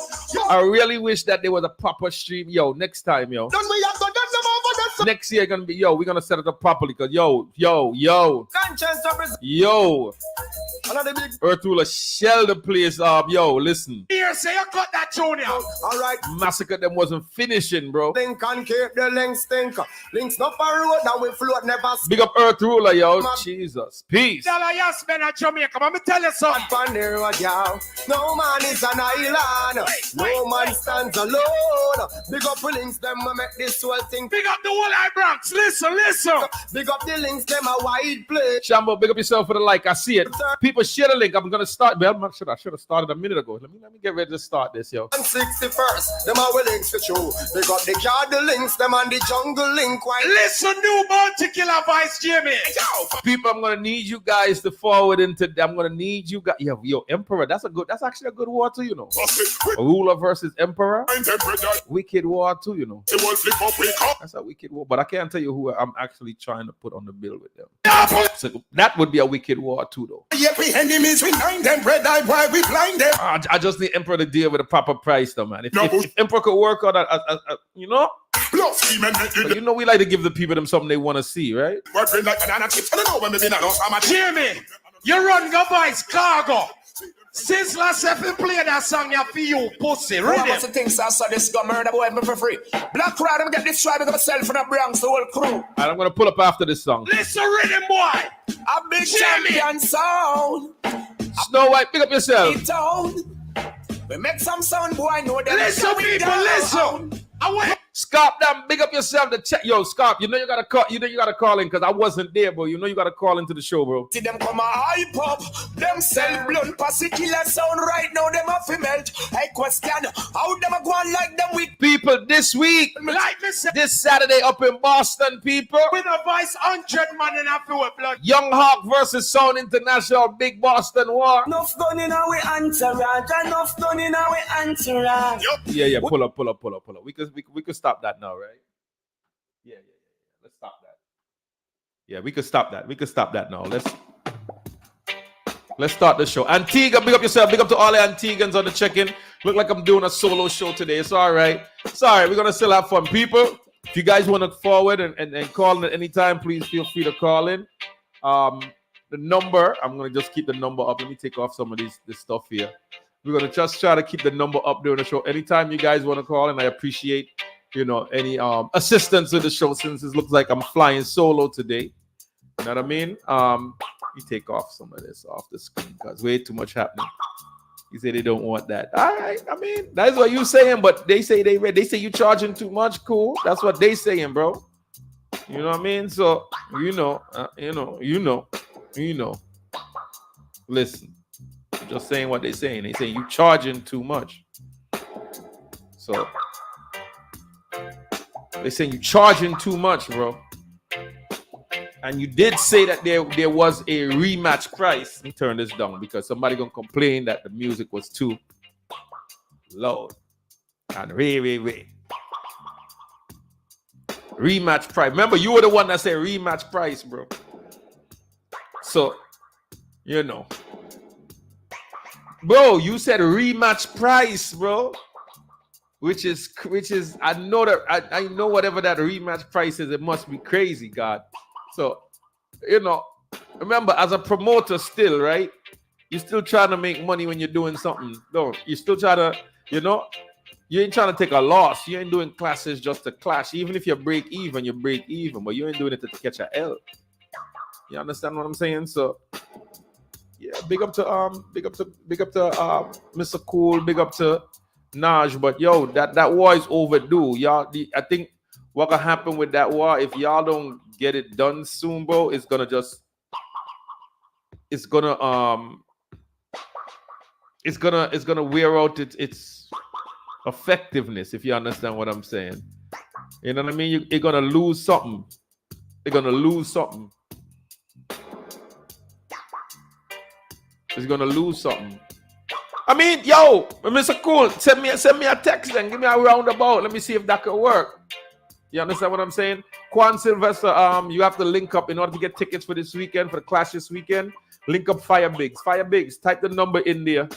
I really wish that there was a proper stream. Yo, next time, yo. Then we have to done them over the sun. Next year gonna be, yo, we're gonna set it up properly. Cause yo. Earth Ruler, shell the place up. Yo, listen. Here, say you cut that tune out. All right. Massacre them wasn't finishing, bro. Think and keep the links think. Links not for road that we float never. Big up Earth Ruler, yo. Jesus. Peace. Tell you spend at Jamaica. Let me tell you something. No man is an island. No man stands alone. Big up the links, them we make this whole thing. Big up the whole I Bronx. Listen. Big up the links, them a wide play. Shambo, big up yourself for the like. I see it. People share the link. I'm gonna start. Well, I should have started a minute ago. Let me get ready to start this, yo. And 61st, them are links for true. They got the garden links, them and the jungle link. Listen, new Bounty Killer Vice Jimmy. People, I'm gonna need you guys to forward into. I'm gonna need you guys. Yo, Emperor. That's actually a good war too, you know. Ruler versus Emperor. Wicked war too, you know. That's a wicked war. But I can't tell you who I'm actually trying to put on the bill with them. So that would be a wicked war too, though. Enemies, we nine them, red eye, why we blind them. I just need Emperor to deal with a proper price, though, man. If Emperor could work on that, you know. But you know, we like to give the people them something they want to see, right? Jimmy, you run go Vice Cargo. Sizzler said we play that song here for you, pussy. Read it. What's the things I saw this got murder boy for free? Black Crowd, I'm get this tribe of myself from the Bronx, the whole crew. And I'm gonna pull up after this song. Listen, rhythm boy. A big champion sound. Snow White, pick up yourself. We make some sound boy know that. Listen, people, listen. Scarp, them, big up yourself. Yo, Scarp, you know you gotta call. You know you gotta call in because I wasn't there, bro. You know you gotta call into the show, bro. See them come a hype up. Them sell blunt pussy killer sound right now. Them a melt. I question how them a go on like them weak people this week. Like me say, this Saturday up in Boston, people. With a Vice 100 man in a few blood. Young Hawk versus Sound International, Big Boston War. Enough gun in our entourage. Enough gun in our entourage. Yeah. Pull up. We could stop that now, right? Yeah. Let's stop that. Yeah, we could stop that now. Let's start the show. Antigua, big up yourself. Big up to all the Antigans on the check-in. Look like I'm doing a solo show today. It's all right. We're gonna still have fun, people. If you guys want to forward and call in at any time, please feel free to call in. The number, I'm gonna just keep the number up. Let me take off some of this stuff here. We're gonna just try to keep the number up during the show. Anytime you guys want to call in, I appreciate any assistance with the show, since it looks like I'm flying solo today. You know what I mean? You take off some of this off the screen because way too much happening. You say they don't want that. All right, I mean, that's what you saying, but they say they say you charging too much. Cool. That's what they saying, bro. You know what I mean? So you know. Listen, just saying what they're saying. They say you charging too much. So they saying you charging too much, bro. And you did say that there was a rematch price. Let me turn this down because somebody gonna complain that the music was too loud. And rematch price. Remember, you were the one that said rematch price, bro. So, bro, you said rematch price, bro. Which is I know that I know whatever that rematch price is, it must be crazy, God. So, remember, as a promoter still, right? You're still trying to make money when you're doing something. No, you're still trying to, you ain't trying to take a loss. You ain't doing classes just to clash. Even if you break even, you break even, but you ain't doing it to catch a L. You understand what I'm saying? So, yeah, big up to Mr. Cool, big up to Naj, but yo, that war is overdue. Y'all, I think what gonna happen with that war, if y'all don't get it done soon, bro, it's gonna wear out its effectiveness, if you understand what I'm saying. You know what I mean? You're gonna lose something. It's gonna lose something. I mean, yo, Mr. Cool, send me a text then. Give me a roundabout. Let me see if that could work. You understand what I'm saying? Quan Sylvester, you have to link up in order to get tickets for this weekend, for the clash this weekend. Link up Fire Bigs. Fire Bigs, type the number in there.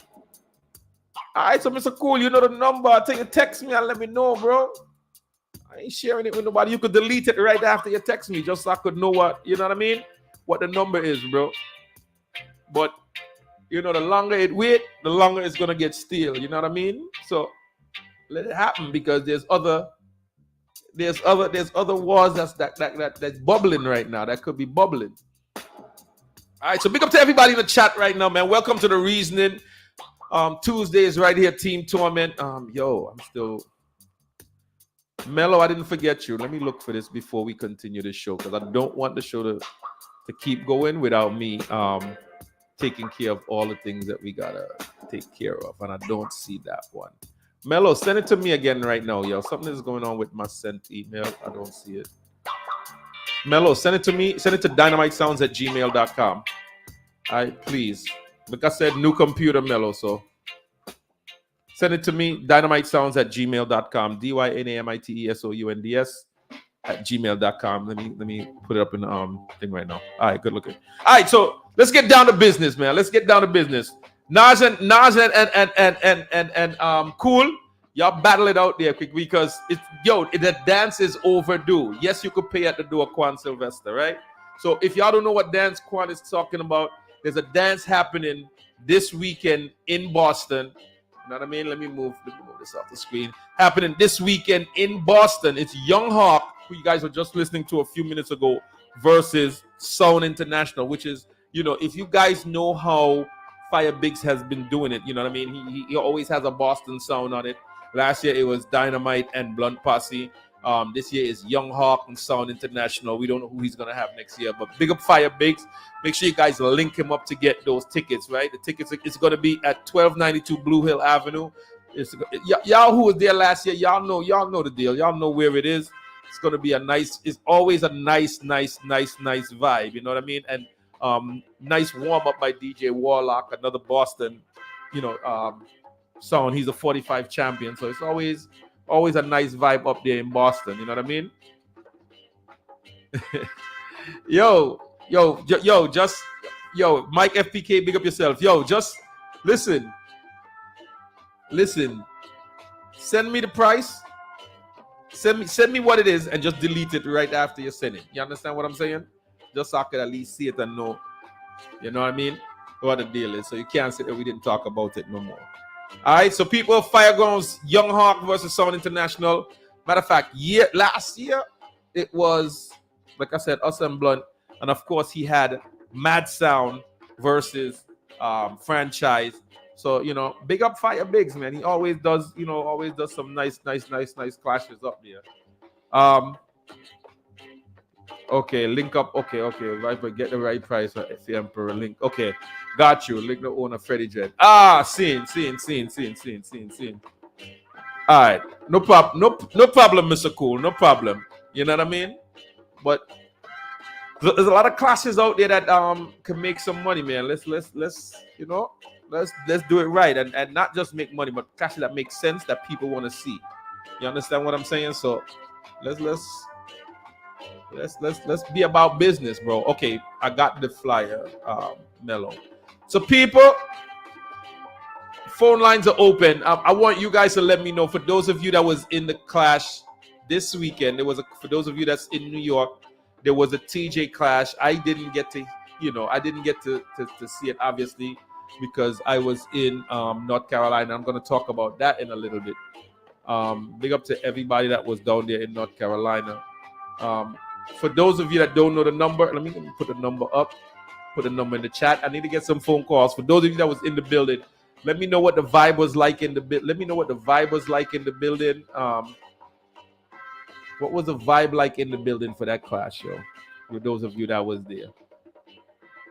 All right, so Mr. Cool, you know the number. I tell you, text me and let me know, bro. I ain't sharing it with nobody. You could delete it right after you text me, just so I could know what, you know what I mean? What the number is, bro. But you know, the longer it wait, the longer it's gonna get stale. You know what I mean? So let it happen because there's other wars that's bubbling right now. That could be bubbling. All right, so big up to everybody in the chat right now, man. Welcome to the Reasoning. Tuesdays right here, Team Torment. Yo, I'm still Mellow. I didn't forget you. Let me look for this before we continue the show because I don't want the show to keep going without me taking care of all the things that we gotta take care of, and I don't see that one. Mello, send it to me again right now, yo. Something is going on with my sent email. I don't see it. Mello, send it to me. Send it to dynamitesounds@gmail.com. All right, please. Like I said, new computer, Mello. So send it to me. Dynamitesounds@gmail.com. DYNAMITESOUNDS@gmail.com. Let me put it up in the thing right now. All right, good looking. All right, so let's get down to business, man. Let's get down to business. Nas and Cool, y'all battle it out there quick because the dance is overdue. Yes, you could pay at the door, Quan Sylvester, right? So if y'all don't know what dance Quan is talking about, there's a dance happening this weekend in Boston. You know what I mean? Let me move this off the screen. Happening this weekend in Boston. It's Young Hawk, who you guys were just listening to a few minutes ago, versus Sound International, which is, you know, if you guys know how Fire Biggs has been doing it, you know what I mean? He always has a Boston sound on it. Last year it was Dynamite and Blunt Posse. This year is Young Hawk and Sound International. We don't know who he's gonna have next year, but big up Fire Biggs. Make sure you guys link him up to get those tickets, right? The tickets, it's gonna be at 1292 Blue Hill Avenue. Y'all who was there last year, y'all know the deal. Y'all know where it is. It's gonna be it's always a nice vibe. You know what I mean? And nice warm up by DJ Warlock, another Boston, sound. He's a 45 champion, so it's always a nice vibe up there in Boston. You know what I mean? Yo, Mike FPK, big up yourself. Yo, just listen. Send me the price. Send me what it is, and just delete it right after you send it. You understand what I'm saying? Just so I could at least see it and know. You know what I mean? What the deal is. So you can't say that we didn't talk about it no more. All right, so people, Firegrounds, Young Hawk versus Sound International. Matter of fact, last year, it was, like I said, us and Blunt. And of course, he had Mad Sound versus Franchise. So, big up Fire Biggs, man. He always does, some nice clashes up there. Okay, link up. Okay. Right, but get the right price for the Emperor link. Okay, got you. Link the owner, Freddie Jet. Seen. All right, no problem, Mr. Cool, no problem. You know what I mean? But there's a lot of classes out there that can make some money, man. Let's do it right and not just make money, but classes that make sense that people want to see. You understand what I'm saying? So let's be about business, bro. Okay, I got the flyer, Mello. So people, phone lines are open. I want you guys to let me know. For those of you that was in the clash this weekend, for those of you that's in New York, there was a TJ clash. I didn't get to see it, obviously, because I was in North Carolina. I'm going to talk about that in a little bit. Big up to everybody that was down there in North Carolina. For those of you that don't know the number, let me put the number up, put the number in the chat. I need to get some phone calls. For those of you that was in the building, let me know what the vibe was like in the building. What was the vibe like in the building for that clash, yo? For those of you that was there,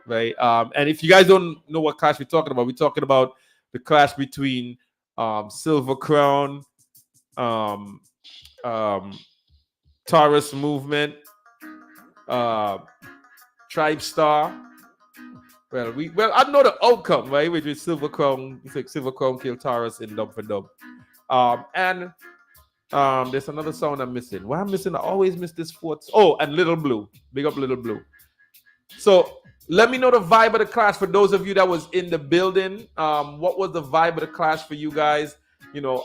right? And if you guys don't know what clash we're talking about the clash between Silver Crown, Tarrus Movement, Tribe Star, Well, I know the outcome, right? Which is Silver Crown killed Tarrus in Dub for Dub. And there's another sound I'm missing. Why I'm missing? I always miss this fourth. Oh, and Little Blue. Big up Little Blue. So let me know the vibe of the clash for those of you that was in the building. What was the vibe of the clash for you guys? You know,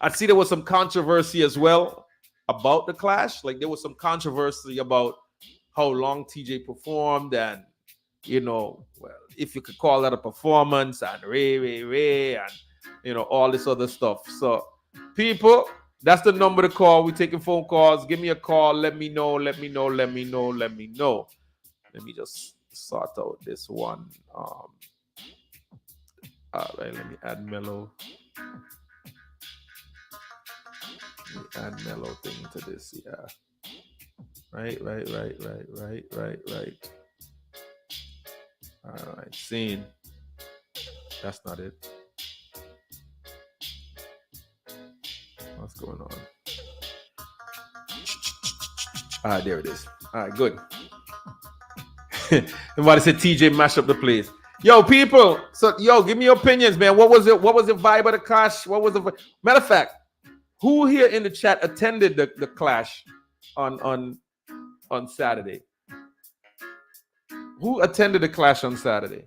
I see there was some controversy as well about the clash. Like there was some controversy about how long TJ performed and, you know, well, if you could call that a performance and Ray, and, you know, all this other stuff. So people, that's the number to call. We're taking phone calls. Give me a call. Let me know. Let me just sort out this one. All right, let me add mellow. Add mellow thing to this, yeah. Right. All right, scene. That's not it. What's going on? All right, there it is. All right, good. Everybody said TJ mashed up the place. Yo, people. So, give me your opinions, man. What was it? What was the vibe of the clash? What was the matter of fact? Who here in the chat attended the clash on Saturday? Who attended the clash on Saturday?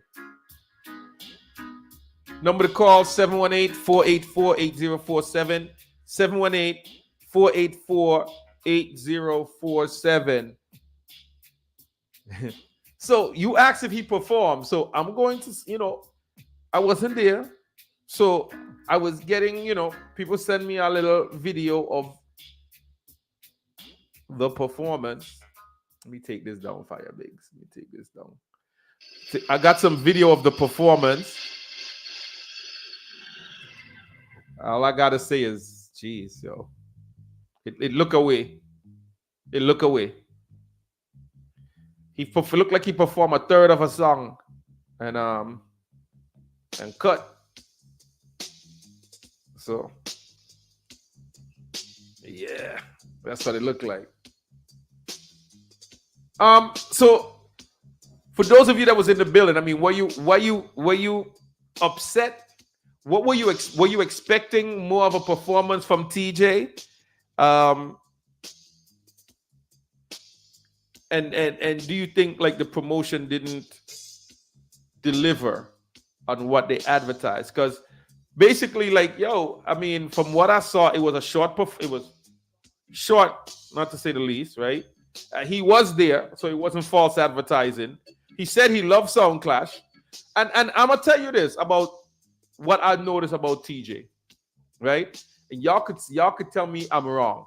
Number to call 718-484-8047. 718-484-8047. So you asked if he performed. So I'm going to, I wasn't there. So I was getting, people send me a little video of the performance. Let me take this down, Fire Bigs. Let me take this down. I got some video of the performance. All I got to say is, geez, yo. It look away. It look away. He looked like he performed a third of a song and cut. So, yeah, that's what it looked like. So for those of you that was in the building, I mean, were you upset? What were you expecting more of a performance from TJ? And do you think like the promotion didn't deliver on what they advertised? Because basically, like, I mean, from what I saw, it was short, not to say the least, right? He was there, so it wasn't false advertising. He said he loved Sound Clash. And I'm going to tell you this about what I noticed about TJ, right? And y'all could tell me I'm wrong,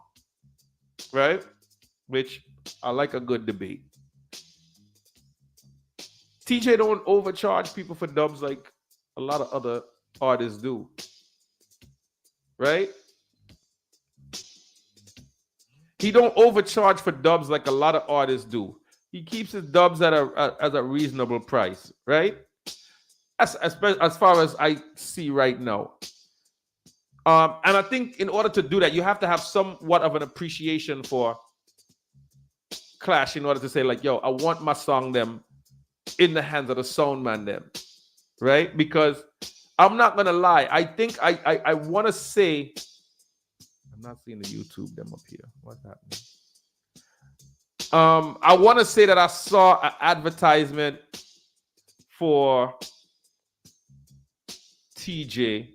right? Which I like a good debate. TJ don't overcharge people for dubs like a lot of other artists do, right? He don't overcharge for dubs like a lot of artists do. He keeps his dubs at a reasonable price, right? As far as I see right now. And I think in order to do that, you have to have somewhat of an appreciation for Clash in order to say, like, I want my song them in the hands of the sound man them, right? Because I'm not gonna lie, I think I want to say, I'm not seeing the YouTube them up here. What's happening? I want to say that I saw an advertisement for TJ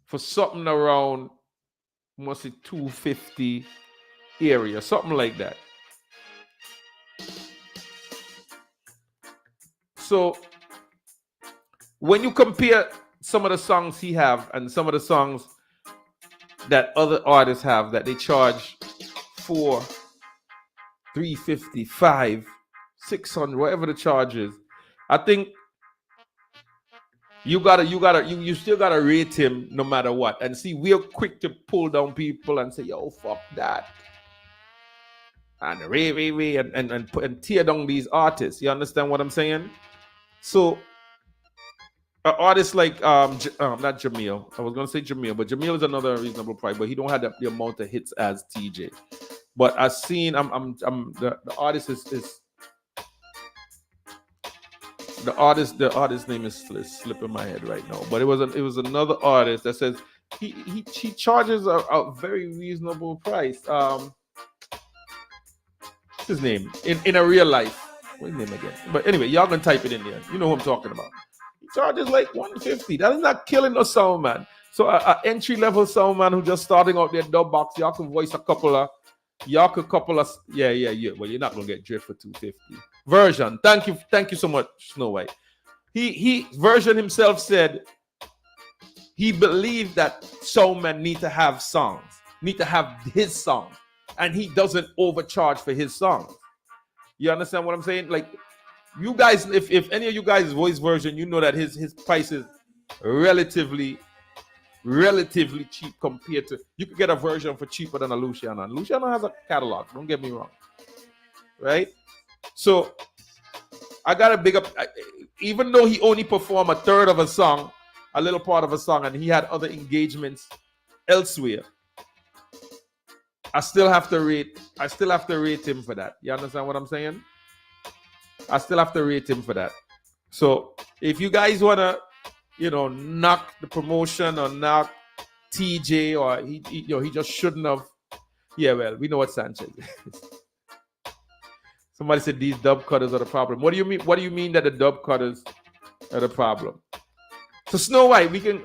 for something around, must be 250 area, something like that. So when you compare some of the songs he have and some of the songs that other artists have that they charge for 350, 500, 600, whatever the charge is, I think you still gotta rate him no matter what. And see, we're quick to pull down people and say, fuck that. And Ray, and tear down these artists. You understand what I'm saying? So an artist like not Jamil. I was gonna say Jamil, but Jamil is another reasonable price, but he don't have the amount of hits as TJ. But I've seen the artist is the artist name is slipping my head right now. But it was another artist that says he charges a very reasonable price. What's his name in a real life? What's his name again? But anyway, y'all can type it in there. You know who I'm talking about. He charges like $150. That is not killing no sound man. So a entry level sound man who just starting out their dub box, y'all can voice a couple of. Yeah. Well, you're not gonna get drift for $250. Version. Thank you so much, Snow White. He Version himself said he believed that soundmen need to have songs, need to have his song, and he doesn't overcharge for his songs. You understand what I'm saying? Like, you guys, if any of you guys voice Version, you know that his price is relatively cheap compared to, you could get a version for cheaper than a Luciano. And Luciano has a catalog, don't get me wrong, right? So I gotta big up, even though he only performed a third of a song, a little part of a song, and he had other engagements elsewhere, I still have to rate him for that. You understand what I'm saying? I still have to rate him for that. So if you guys wanna, knock the promotion or knock TJ, or he just shouldn't have. Yeah, well, we know what Sanchez is. Somebody said these dub cutters are the problem. What do you mean? What do you mean that the dub cutters are the problem? So Snow White, we can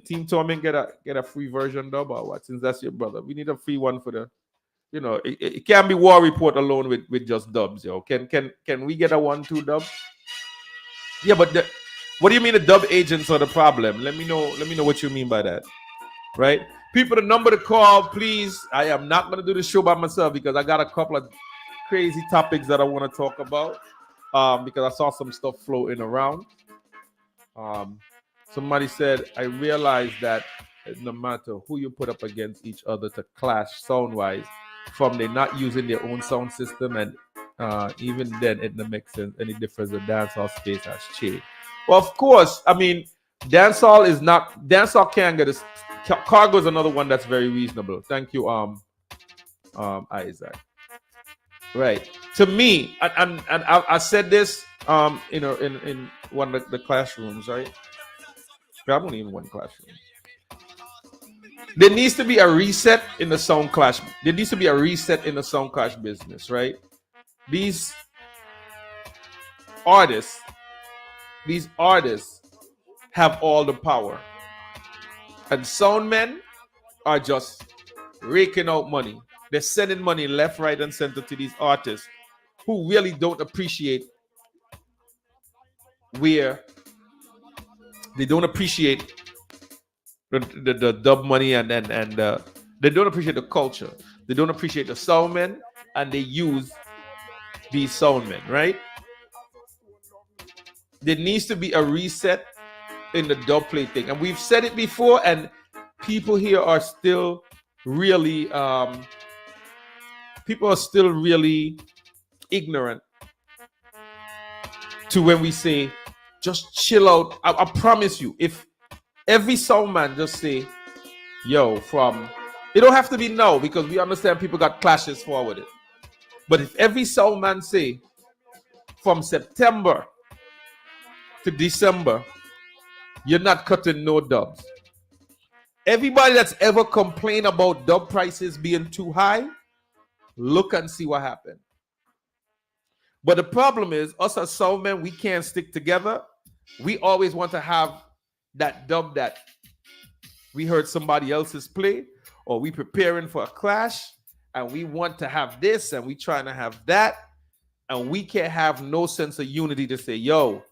Team Torment get a free version dub or what? Since that's your brother, we need a free one for the. It can't be Warr Report alone with just dubs, yo. Can we get a 1-2 dub? Yeah, but what do you mean the dub agents are the problem? Let me know what you mean by that. Right? People, the number to call, please. I am not going to do the show by myself because I got a couple of crazy topics that I want to talk about. Because I saw some stuff floating around. Somebody said, I realized that no matter who you put up against each other to clash sound-wise, from they're not using their own sound system, and even then it doesn't make sense any difference. The dancehall space has changed. Well, of course, I mean, dancehall can't get this. Cargo is another one that's very reasonable. Thank you, Isaac. Right. To me, and I said this, in one of the classrooms, right? I'm only in one classroom. There needs to be a reset in the sound clash. There needs to be a reset in the sound clash business, right? These artists have all the power, and sound men are just raking out money. They're sending money left, right, and center to these artists who really don't appreciate the dub money, and they don't appreciate the culture. They don't appreciate the sound men, and they use these sound men, right? There needs to be a reset in the dub play thing. And we've said it before, and people here are still really ignorant to when we say, just chill out. I promise you, if every sound man just say, yo, it don't have to be now, because we understand people got clashes forward it. But if every sound man say, from September to December, you're not cutting no dubs. Everybody that's ever complained about dub prices being too high, look and see what happened. But the problem is, us as sound men, we can't stick together. We always want to have that dub that we heard somebody else's play, or we preparing for a clash, and we want to have this, and we trying to have that, and we can't have no sense of unity to say, yo,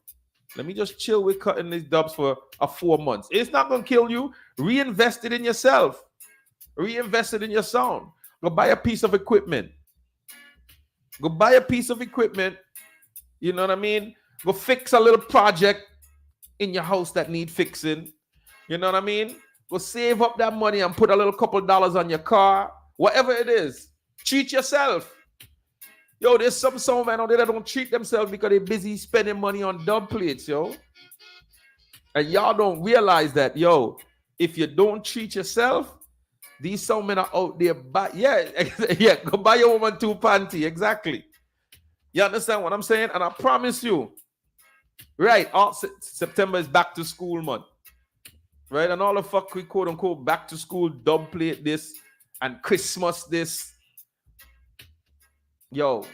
let me just chill with cutting these dubs for 4 months. It's not going to kill you. Reinvest it in yourself. Reinvest it in your sound. Go buy a piece of equipment. You know what I mean? Go fix a little project in your house that need fixing. You know what I mean? Go save up that money and put a little couple dollars on your car. Whatever it is. Treat yourself. Yo, there's some sound men out there that don't treat themselves because they're busy spending money on dub plates, yo. And y'all don't realize that, yo, if you don't treat yourself, these sound men are out there. Go buy your woman 2 panty. Exactly. You understand what I'm saying? And I promise you, Right, all September is back to school month. Right, and all the fuck we quote unquote back to school dub plate this and Christmas this. Yo,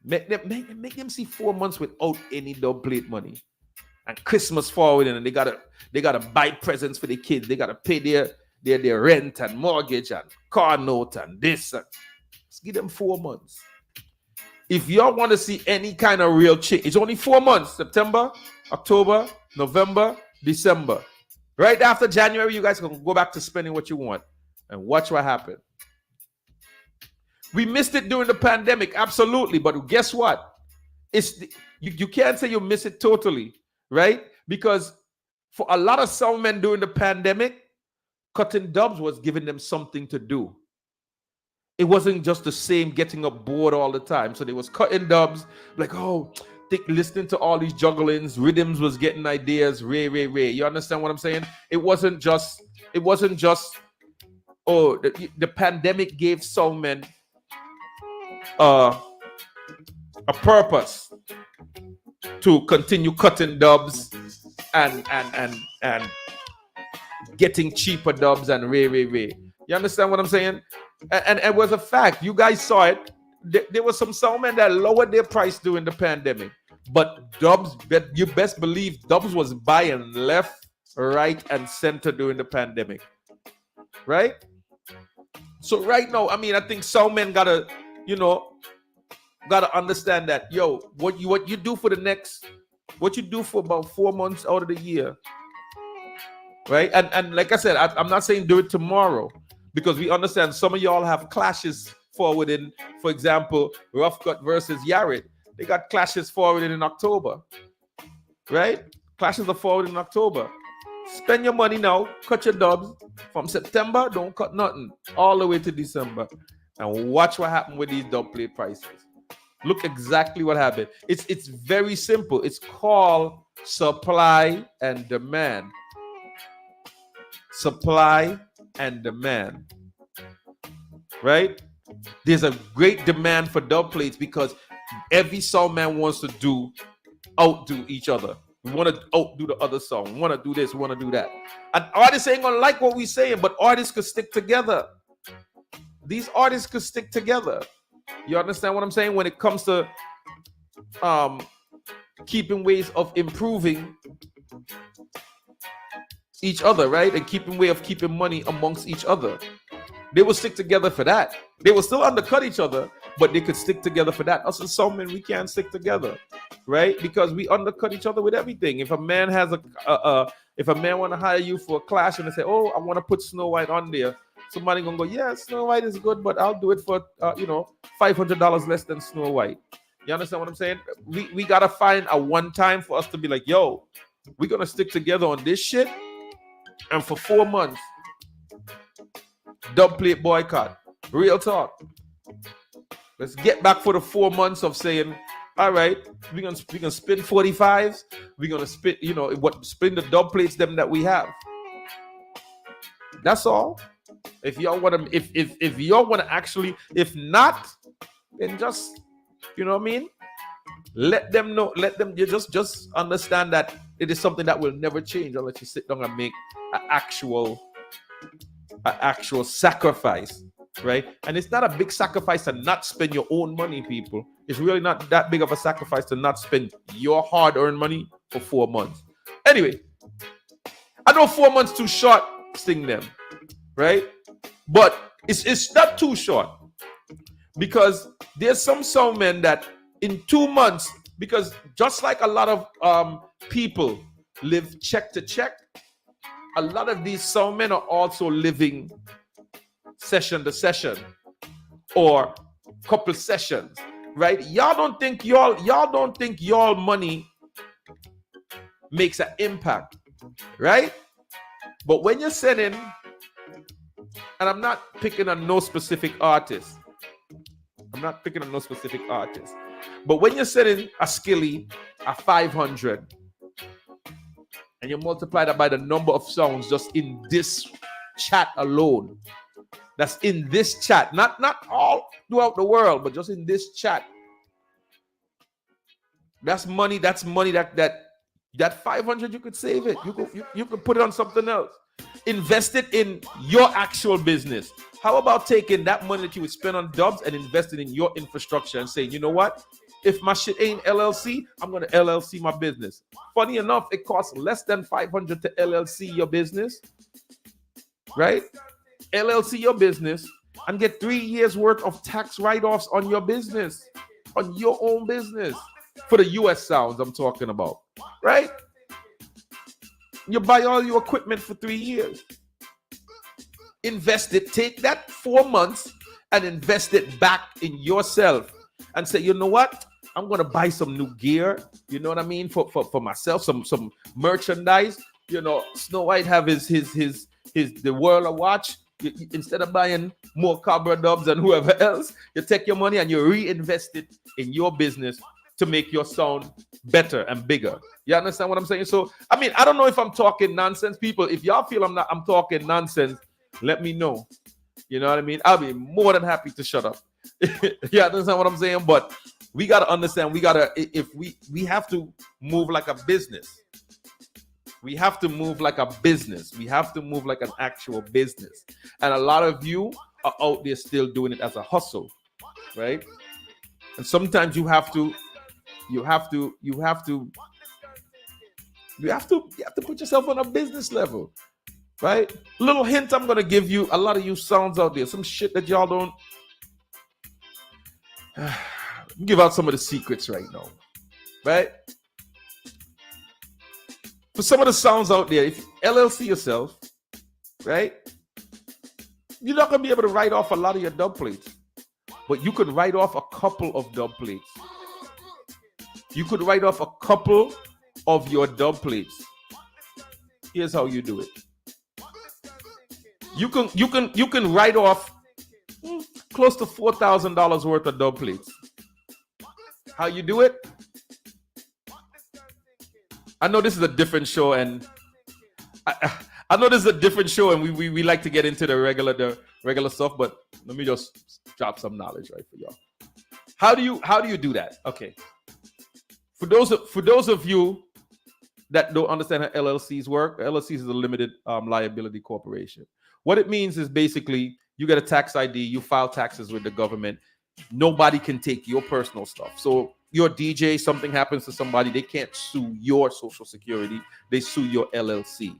make them see 4 months without any dub plate money. And Christmas forward, and they gotta buy presents for the kids. They gotta pay their rent and mortgage and car note and this. Let's give them 4 months. If y'all want to see any kind of real change, it's only 4 months: September, October, November, December. Right after January, you guys can go back to spending what you want and watch what happened. We missed it during the pandemic, absolutely. But guess what? You can't say you miss it totally, right? Because for a lot of sound men during the pandemic, cutting dubs was giving them something to do. It wasn't just the same getting up bored all the time. So they was cutting dubs, like, listening to all these jugglings, rhythms was getting ideas, Ray. You understand what I'm saying? It wasn't just, the pandemic gave sound men a purpose to continue cutting dubs and getting cheaper dubs and Ray. You understand what I'm saying? And it was a fact. You guys saw it. There was some soundmen that lowered their price during the pandemic. But dubs, you best believe dubs was buying left, right, and center during the pandemic. Right? So right now, I think soundmen gotta understand that, what you do for about 4 months out of the year. Right? And like I said, I'm not saying do it tomorrow, because we understand some of y'all have clashes forward in, for example, Rough Cut versus Yarit. They got clashes forward in October. Right? Clashes are forward in October. Spend your money now, cut your dubs. From September, don't cut nothing. All the way to December. And watch what happened with these dub plate prices. Look exactly what happened. It's very simple. It's called supply and demand. Supply and demand. Right? There's a great demand for dub plates because every sound man wants to outdo each other. We want to outdo the other song. We want to do this. We want to do that. And artists ain't going to like what we're saying, but artists could stick together. These artists could stick together. You understand what I'm saying? When it comes to keeping ways of improving each other, right? And keeping way of keeping money amongst each other. They will stick together for that. They will still undercut each other, but they could stick together for that. Us as some men, we can't stick together, right? Because we undercut each other with everything. If a man has if a man want to hire you for a clash and they say, "Oh, I want to put Snow White on there," somebody gonna go, "Yeah, Snow White is good, but I'll do it for $500 less than Snow White." You understand what I'm saying? We gotta find a one time for us to be like, "Yo, we're gonna stick together on this shit," and for 4 months. Dub plate boycott. Real talk. Let's get back for the 4 months of saying, all right, we're gonna spin 45s. We're gonna spin, spin the dub plates them that we have. That's all. If y'all wanna, if y'all wanna actually, if not, then just, let them know. Let them just understand that it is something that will never change unless you sit down and make an actual sacrifice, right? And it's not a big sacrifice to not spend your own money, people. It's really not that big of a sacrifice to not spend your hard-earned money for 4 months. Anyway, I know 4 months too short, sting them, right? But it's not too short because there's some sound men that in 2 months, because just like a lot of people live check to check, a lot of these sound men are also living session to session or couple sessions, right? Y'all don't think y'all money makes an impact, right? But when you're sending, and I'm not picking on no specific artist, but when you're sending a skilly a 500 and you multiply that by the number of songs just in this chat alone, that's in this chat, not all throughout the world, but just in this chat, That's money that 500 you could save it. You could put it on something else. Invest it in your actual business. How about taking that money that you would spend on dubs and invest it in your infrastructure and saying, you know what? If my shit ain't LLC, I'm going to LLC my business. Funny enough, it costs less than 500 to LLC your business, right? LLC your business and get 3 years worth of tax write-offs on your business, on your own business. For the US sounds I'm talking about, right? You buy all your equipment for 3 years. Invest it. Take that 4 months and invest it back in yourself and say, you know what? I'm going to buy some new gear. You know what I mean? For myself, some merchandise. You know, Snow White have his the Warr watch. Instead of buying more Cobra dubs and whoever else, you take your money and you reinvest it in your business to make your sound better and bigger. You understand what I'm saying? So, I mean, I don't know if I'm talking nonsense, people. If y'all feel I'm talking nonsense, let me know. You know what I mean? I'll be more than happy to shut up. You understand what I'm saying? But we got to understand, we have to move like a business. We have to move like a business. We have to move like an actual business. And a lot of you are out there still doing it as a hustle, right? And sometimes you have to put yourself on a business level, right? Little hint I'm gonna give you, a lot of you sounds out there, some shit that y'all don't give out some of the secrets right now, right? For some of the sounds out there, if you LLC yourself, right, you're not gonna be able to write off a lot of your dub plates, but you could write off a couple of dub plates. You could write off a couple of your dub plates. Here's how you do it. You can write off close to $4,000 worth of dub plates. How you do it? I know this is a different show, and I know this is a different show, and we like to get into the regular stuff, but let me just drop some knowledge right for y'all. How do you do that? Okay. For those of you that don't understand how LLCs work, LLCs is a limited liability corporation. What it means is basically you get a tax ID, you file taxes with the government. Nobody can take your personal stuff. So your DJ, something happens to somebody, they can't sue your Social Security. They sue your LLC.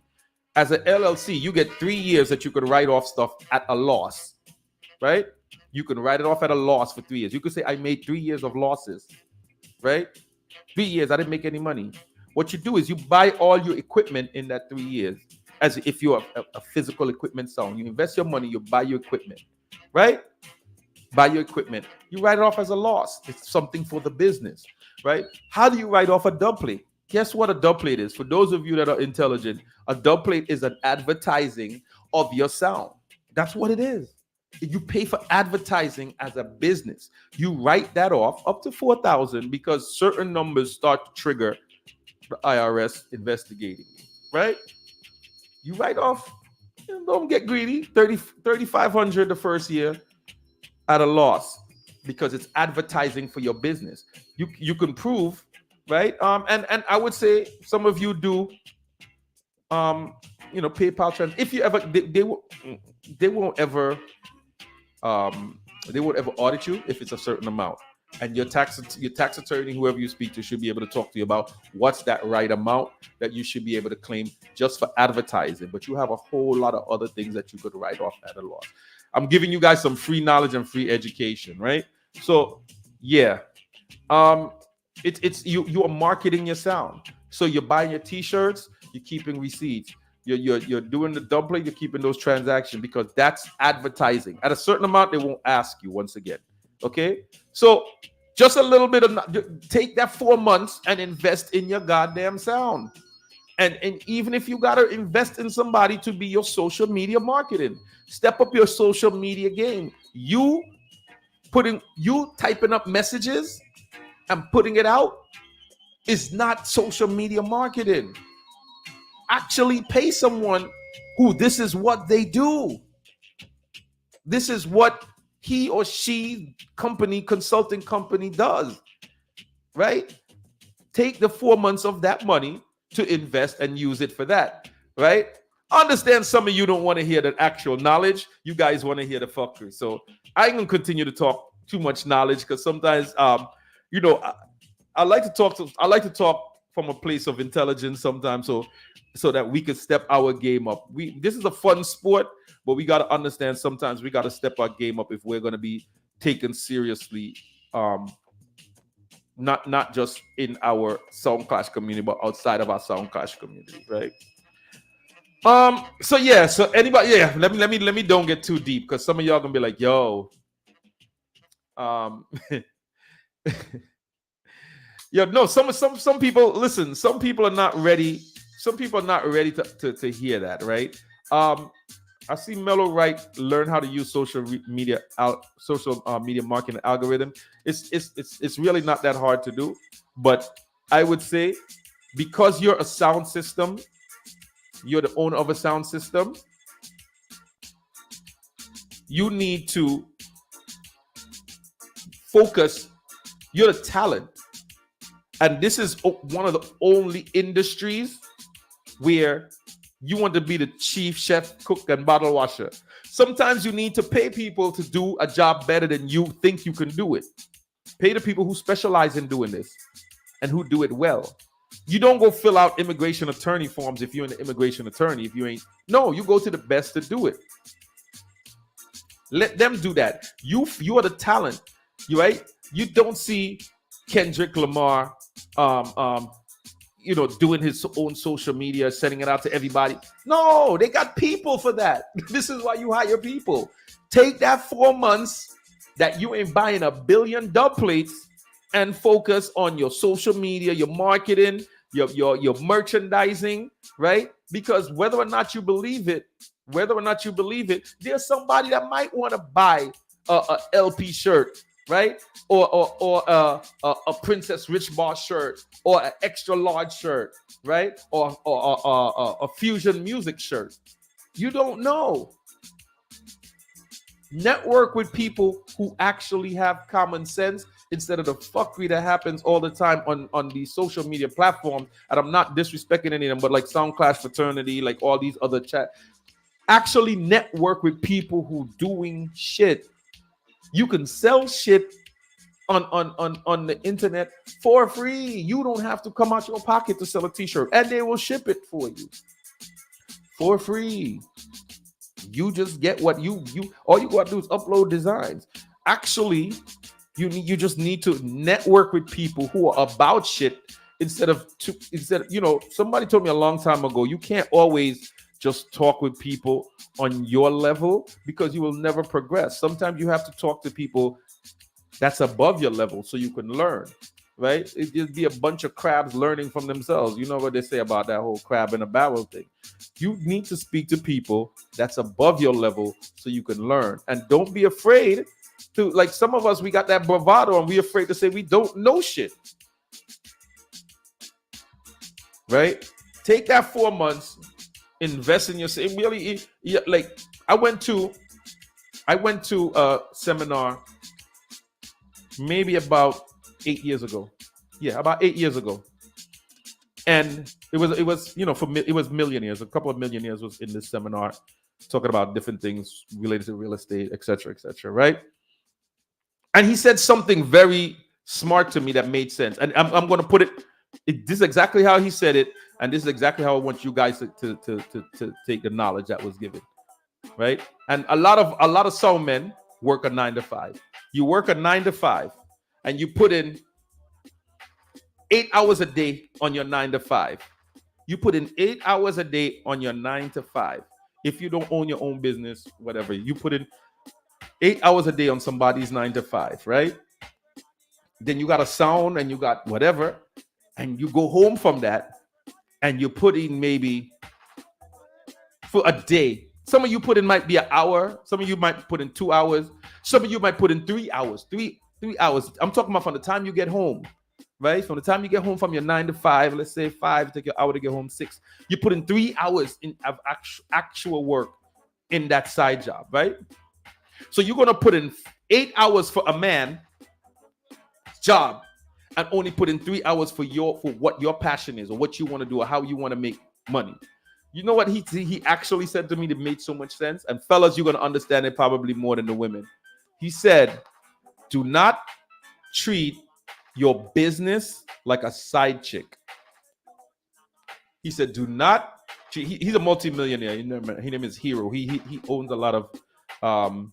As an LLC, you get 3 years that you could write off stuff at a loss, right? You can write it off at a loss for 3 years. You could say, I made 3 years of losses, right? 3 years, I didn't make any money. What you do is you buy all your equipment in that 3 years. As if you're a physical equipment sound, you invest your money, you buy your equipment, right? Buy your equipment. You write it off as a loss. It's something for the business, right? How do you write off a dub plate? Guess what a dub plate is? For those of you that are intelligent, a dub plate is an advertising of your sound. That's what it is. You pay for advertising as a business. You write that off up to $4,000 because certain numbers start to trigger the IRS investigating, right? You write off, don't get greedy, $3,500 the first year at a loss because it's advertising for your business. You can prove, right? And I would say some of you do, PayPal trans. If you ever, they won't ever audit you if it's a certain amount. And your tax attorney, whoever you speak to, should be able to talk to you about what's that right amount that you should be able to claim just for advertising. But you have a whole lot of other things that you could write off at a loss. I'm giving you guys some free knowledge and free education, right? So yeah, you are marketing your sound. So you're buying your t-shirts, you're keeping receipts. You're doing the dub plate, you're keeping those transactions because that's advertising. At a certain amount, they won't ask you once again. Okay, so just a little bit of take that 4 months and invest in your goddamn sound, and even if you gotta invest in somebody to be your social media marketing, step up your social media game. You typing up messages and putting it out is not social media marketing. Actually pay someone who this is what they do. This is what he or she consulting company does, right? take the 4 months of that money to invest and use it for that, right? Understand some of you don't want to hear the actual knowledge. You guys want to hear the fuckery. So I ain't gonna continue to talk too much knowledge because sometimes, you know, I like to talk from a place of intelligence sometimes, so that we can step our game up. This is a fun sport, but we got to understand sometimes we got to step our game up if we're going to be taken seriously, not just in our Sound Clash community, but outside of our Sound Clash community, right? So anybody, let me don't get too deep because some of y'all gonna be like, yo, yeah, no, some people, listen, some people are not ready. Some people are not ready to hear that, right? I see Mellow Wright learn how to use social media marketing algorithm. It's really not that hard to do, but I would say because you're a sound system, you're the owner of a sound system, you need to focus. You're the talent. And this is one of the only industries where you want to be the chief chef, cook, and bottle washer. Sometimes you need to pay people to do a job better than you think you can do it. Pay the people who specialize in doing this and who do it well. You don't go fill out immigration attorney forms if you're an immigration attorney. If you ain't, no, you go to the best to do it. Let them do that. You are the talent, right? You don't see Kendrick Lamar, doing his own social media, sending it out to everybody. No, they got people for that. This is why you hire people. Take that 4 months that you ain't buying a billion dub plates and focus on your social media, your marketing, your merchandising, right? Because whether or not you believe it, there's somebody that might want to buy a LP shirt, right? Or a Princess Rich Boss shirt, or an extra large shirt, right? Or a fusion music shirt. You don't know. Network with people who actually have common sense instead of the fuckery that happens all the time on these social media platforms. And I'm not disrespecting any of them, but like Sound Clash Fraternity, like all these other chat. Actually network with people who doing shit. You can sell shit on the internet for free. You don't have to come out your pocket to sell a t-shirt, and they will ship it for you for free. You just get what you all you gotta do is upload designs. Actually, you just need to network with people who are about shit instead of somebody told me a long time ago, you can't always just talk with people on your level because you will never progress. Sometimes you have to talk to people that's above your level so you can learn, right? It'd be a bunch of crabs learning from themselves. You know what they say about that whole crab in a barrel thing. You need to speak to people that's above your level so you can learn. And don't be afraid to, like some of us, we got that bravado and we're afraid to say we don't know shit, right? Take that 4 months, invest in yourself. Really, like I went to a seminar maybe about 8 years ago. Yeah, about 8 years ago. And it was millionaires. A couple of millionaires was in this seminar talking about different things related to real estate, etc., right? And he said something very smart to me that made sense. And I'm going to put it, this is exactly how he said it, and this is exactly how I want you guys to take the knowledge that was given, right? And a lot of sound men work a 9 to 5. You work a 9 to 5, and you put in 8 hours a day on your 9 to 5. You put in 8 hours a day on your 9 to 5. If you don't own your own business, whatever, you put in 8 hours a day on somebody's 9 to 5, right? Then you got a sound and you got whatever, and you go home from that, and you put in maybe for a day. Some of you put in might be an hour. Some of you might put in 2 hours. Some of you might put in 3 hours. Three hours. I'm talking about from the time you get home, right? From the time you get home from your 9 to 5, let's say 5, take your hour to get home, 6. You put in 3 hours of actual work in that side job, right? So you're going to put in 8 hours for a man job, and only put in 3 hours for what your passion is or what you want to do or how you want to make money. You know what he actually said to me that made so much sense? And fellas, you're going to understand it probably more than the women. He said, do not treat your business like a side chick. He said, do not. He's a multimillionaire. His name is Hero. He owns a lot of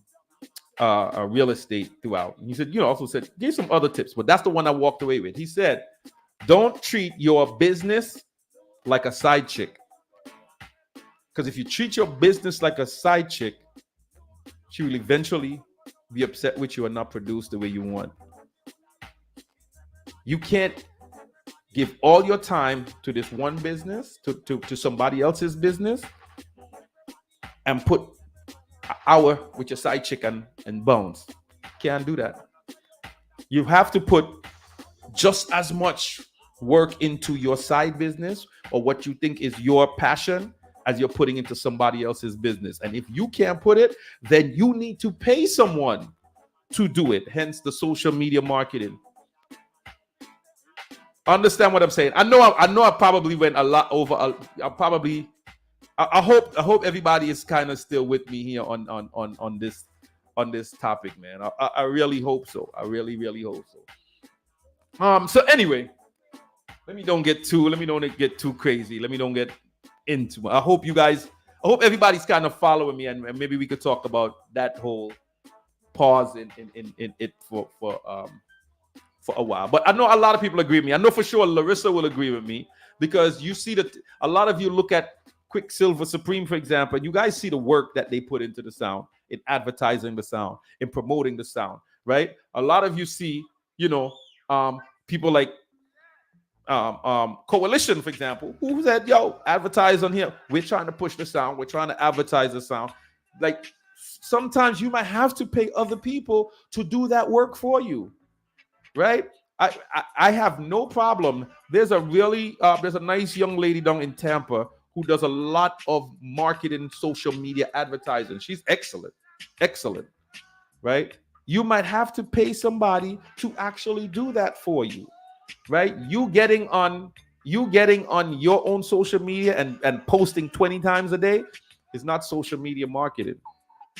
real estate throughout. And he said, also said, gave some other tips, but that's the one I walked away with. He said, don't treat your business like a side chick. Because if you treat your business like a side chick, she will eventually be upset with you and not produce the way you want. You can't give all your time to this one business, to somebody else's business, and put an hour with your side chick and bounce. Can't do that. You have to put just as much work into your side business or what you think is your passion as you're putting into somebody else's business. And if you can't put it, then you need to pay someone to do it. Hence the social media marketing. Understand what I'm saying? I know I probably went a lot over. I hope everybody is kind of still with me here on this topic, man. I really hope so. I really hope so. So anyway, let me don't get too crazy. Let me don't get into it. I hope everybody's kind of following me, and maybe we could talk about that whole pause in it for a while. But I know a lot of people agree with me. I know for sure Larissa will agree with me, because you see that a lot of you look at Quicksilver Supreme, for example, and you guys see the work that they put into the sound, in advertising the sound, in promoting the sound, right? A lot of you see, people like Coalition, for example, who said, yo, advertise on here. We're trying to push the sound. We're trying to advertise the sound. Like, sometimes you might have to pay other people to do that work for you, right? I have no problem. There's a nice young lady down in Tampa who does a lot of marketing, social media advertising. She's excellent, right? You might have to pay somebody to actually do that for you, right? You getting on your own social media and posting 20 times a day is not social media marketing.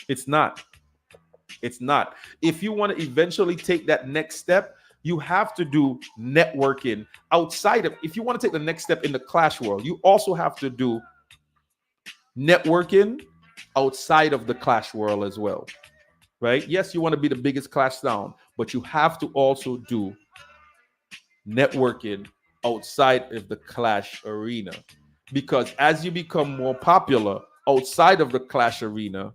It's not. If you want to eventually take that next step, you have to do networking outside of. If you want to take the next step in the Clash world, you also have to do networking outside of the Clash world as well, right? Yes, you want to be the biggest Clash sound, but you have to also do networking outside of the Clash arena, because as you become more popular outside of the Clash arena,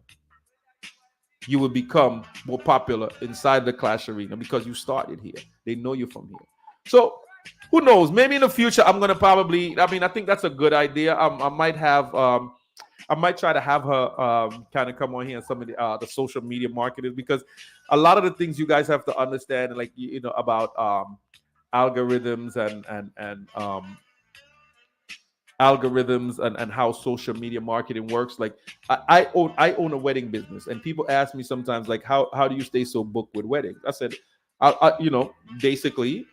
you will become more popular inside the Clash arena because you started here. They know you from here. So who knows? Maybe in the future, I'm going to I think that's a good idea. I might try to have her kind of come on here and some of the social media marketers, because a lot of the things you guys have to understand, like, about algorithms and how social media marketing works. Like, I own a wedding business, and people ask me sometimes, like, how do you stay so booked with weddings? I said, basically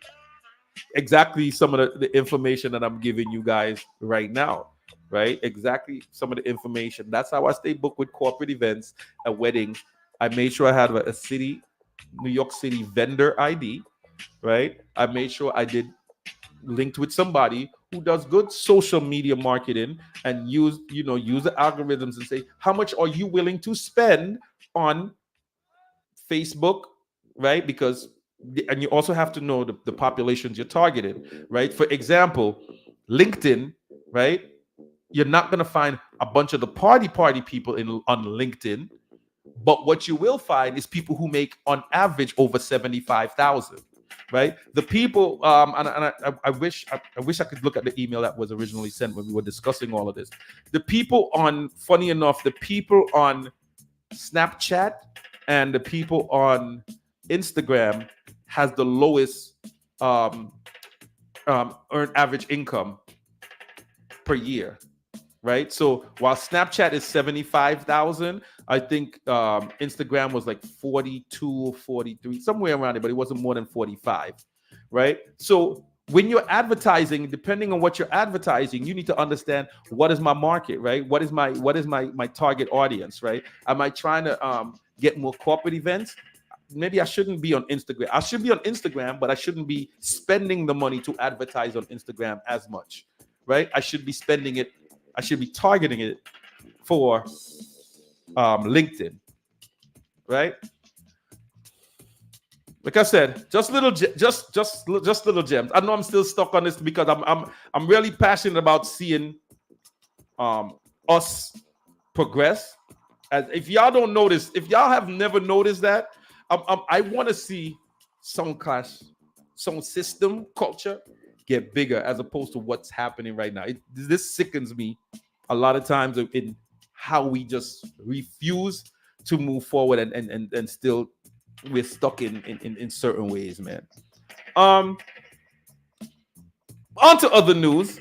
exactly some of the information that I'm giving you guys right now, right? Exactly some of the information. That's how I stay booked with corporate events and weddings. I made sure I had a New York City vendor ID, right? I made sure I did linked with somebody who does good social media marketing and use the algorithms and say, how much are you willing to spend on Facebook, right? And you also have to know the populations you're targeted, right? For example, LinkedIn, right? You're not going to find a bunch of the party people on LinkedIn, but what you will find is people who make on average over 75,000. Right, the people, I wish I could look at the email that was originally sent when we were discussing all of this. The people on Snapchat and the people on Instagram has the lowest earned average income per year. Right, so while Snapchat is 75,000, I think Instagram was like 42 or 43, somewhere around it, but it wasn't more than 45. right? So when you're advertising, depending on what you're advertising, you need to understand what is my market, right? What is my target audience, right? Am I trying to get more corporate events? Maybe I shouldn't be on Instagram. I should be on Instagram, but I shouldn't be spending the money to advertise on Instagram as much, right? I should be spending it. I should be targeting it for LinkedIn, right? Like I said, just little gems. I know I'm still stuck on this because I'm really passionate about seeing us progress. As if y'all don't notice, if y'all have never noticed that, I want to see sound clash, sound system culture get bigger as opposed to what's happening right now. This sickens me a lot of times in how we just refuse to move forward and still we're stuck in certain ways, man. On to other news.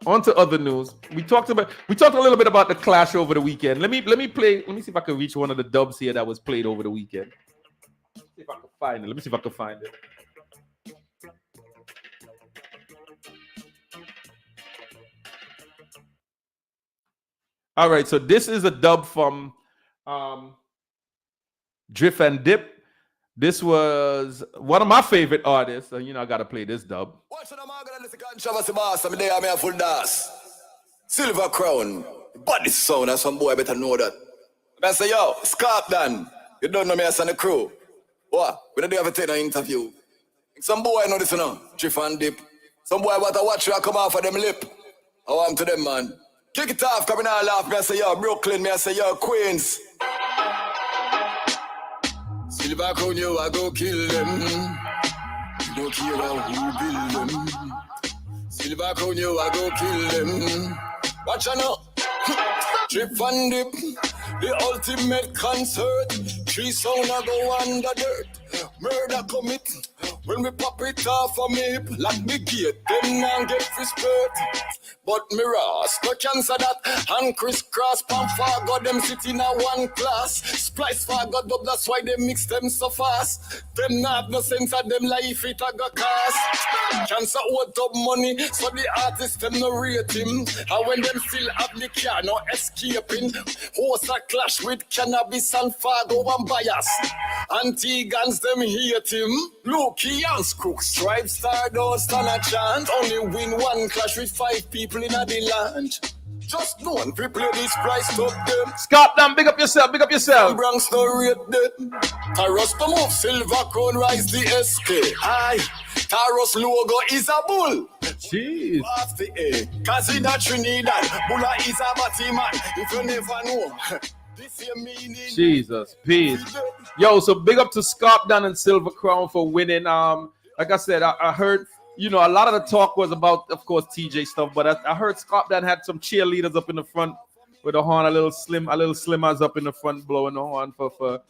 We talked a little bit about the clash over the weekend. Let me see if I can reach one of the dubs here that was played over the weekend. See if I can find it. Let me see if I can find it. All right, so this is a dub from Drift and Dip. This was one of my favorite artists. So, I got to play this dub. Silver Crown, body sound, and some boy better know that. I say, yo, Scarp Dan, you don't know me as on the crew. What? We don't have to take an interview. Some boy know this, Drift and Dip. Some boy want to watch you come off of them lip. I want to them, man. Kick it off, come in and laugh. Me I say, yo, Brooklyn. Me I say, yo, Queens. Silver Crown, you, I go kill them. You don't care who build them. Silver Crown, you, I go kill them. Watch out now. Drip and Dip, the ultimate concert. 3 sound I go under dirt. Murder commit. When we pop it off of me hip, like big gate, them now get free skirt. But me Ross, no chance of that. And crisscross, pan Fargo, them sit in a one class. Splice Fargo dub, that's why they mix them so fast. Them not have no sense of them life, it a go cost. Chance of what up money, so the artists them no rate him. And when them still have the car, no escaping. Horse a clash with cannabis and Fargo and bias. Anti-guns them hate him. Loki and Crook, Stripe Star don't stand a chance. Only win one clash with 5 people in the land. Just no one play this price up them. Scott down, big up yourself. Bronx no rate them. Tarrus to move, Silver Crown rise the SK. Aye, Tarrus logo is a bull. Jeez. Off the A, cause in a Trinidad, Bulla is a batty man. If you never know. Jesus, peace. Yo, so big up to Scott Dunn and Silver Crown for winning. Like I said, I heard, a lot of the talk was about, of course, TJ stuff, but I heard Scott Dunn had some cheerleaders up in the front with a horn, a little slimmers up in the front blowing the horn for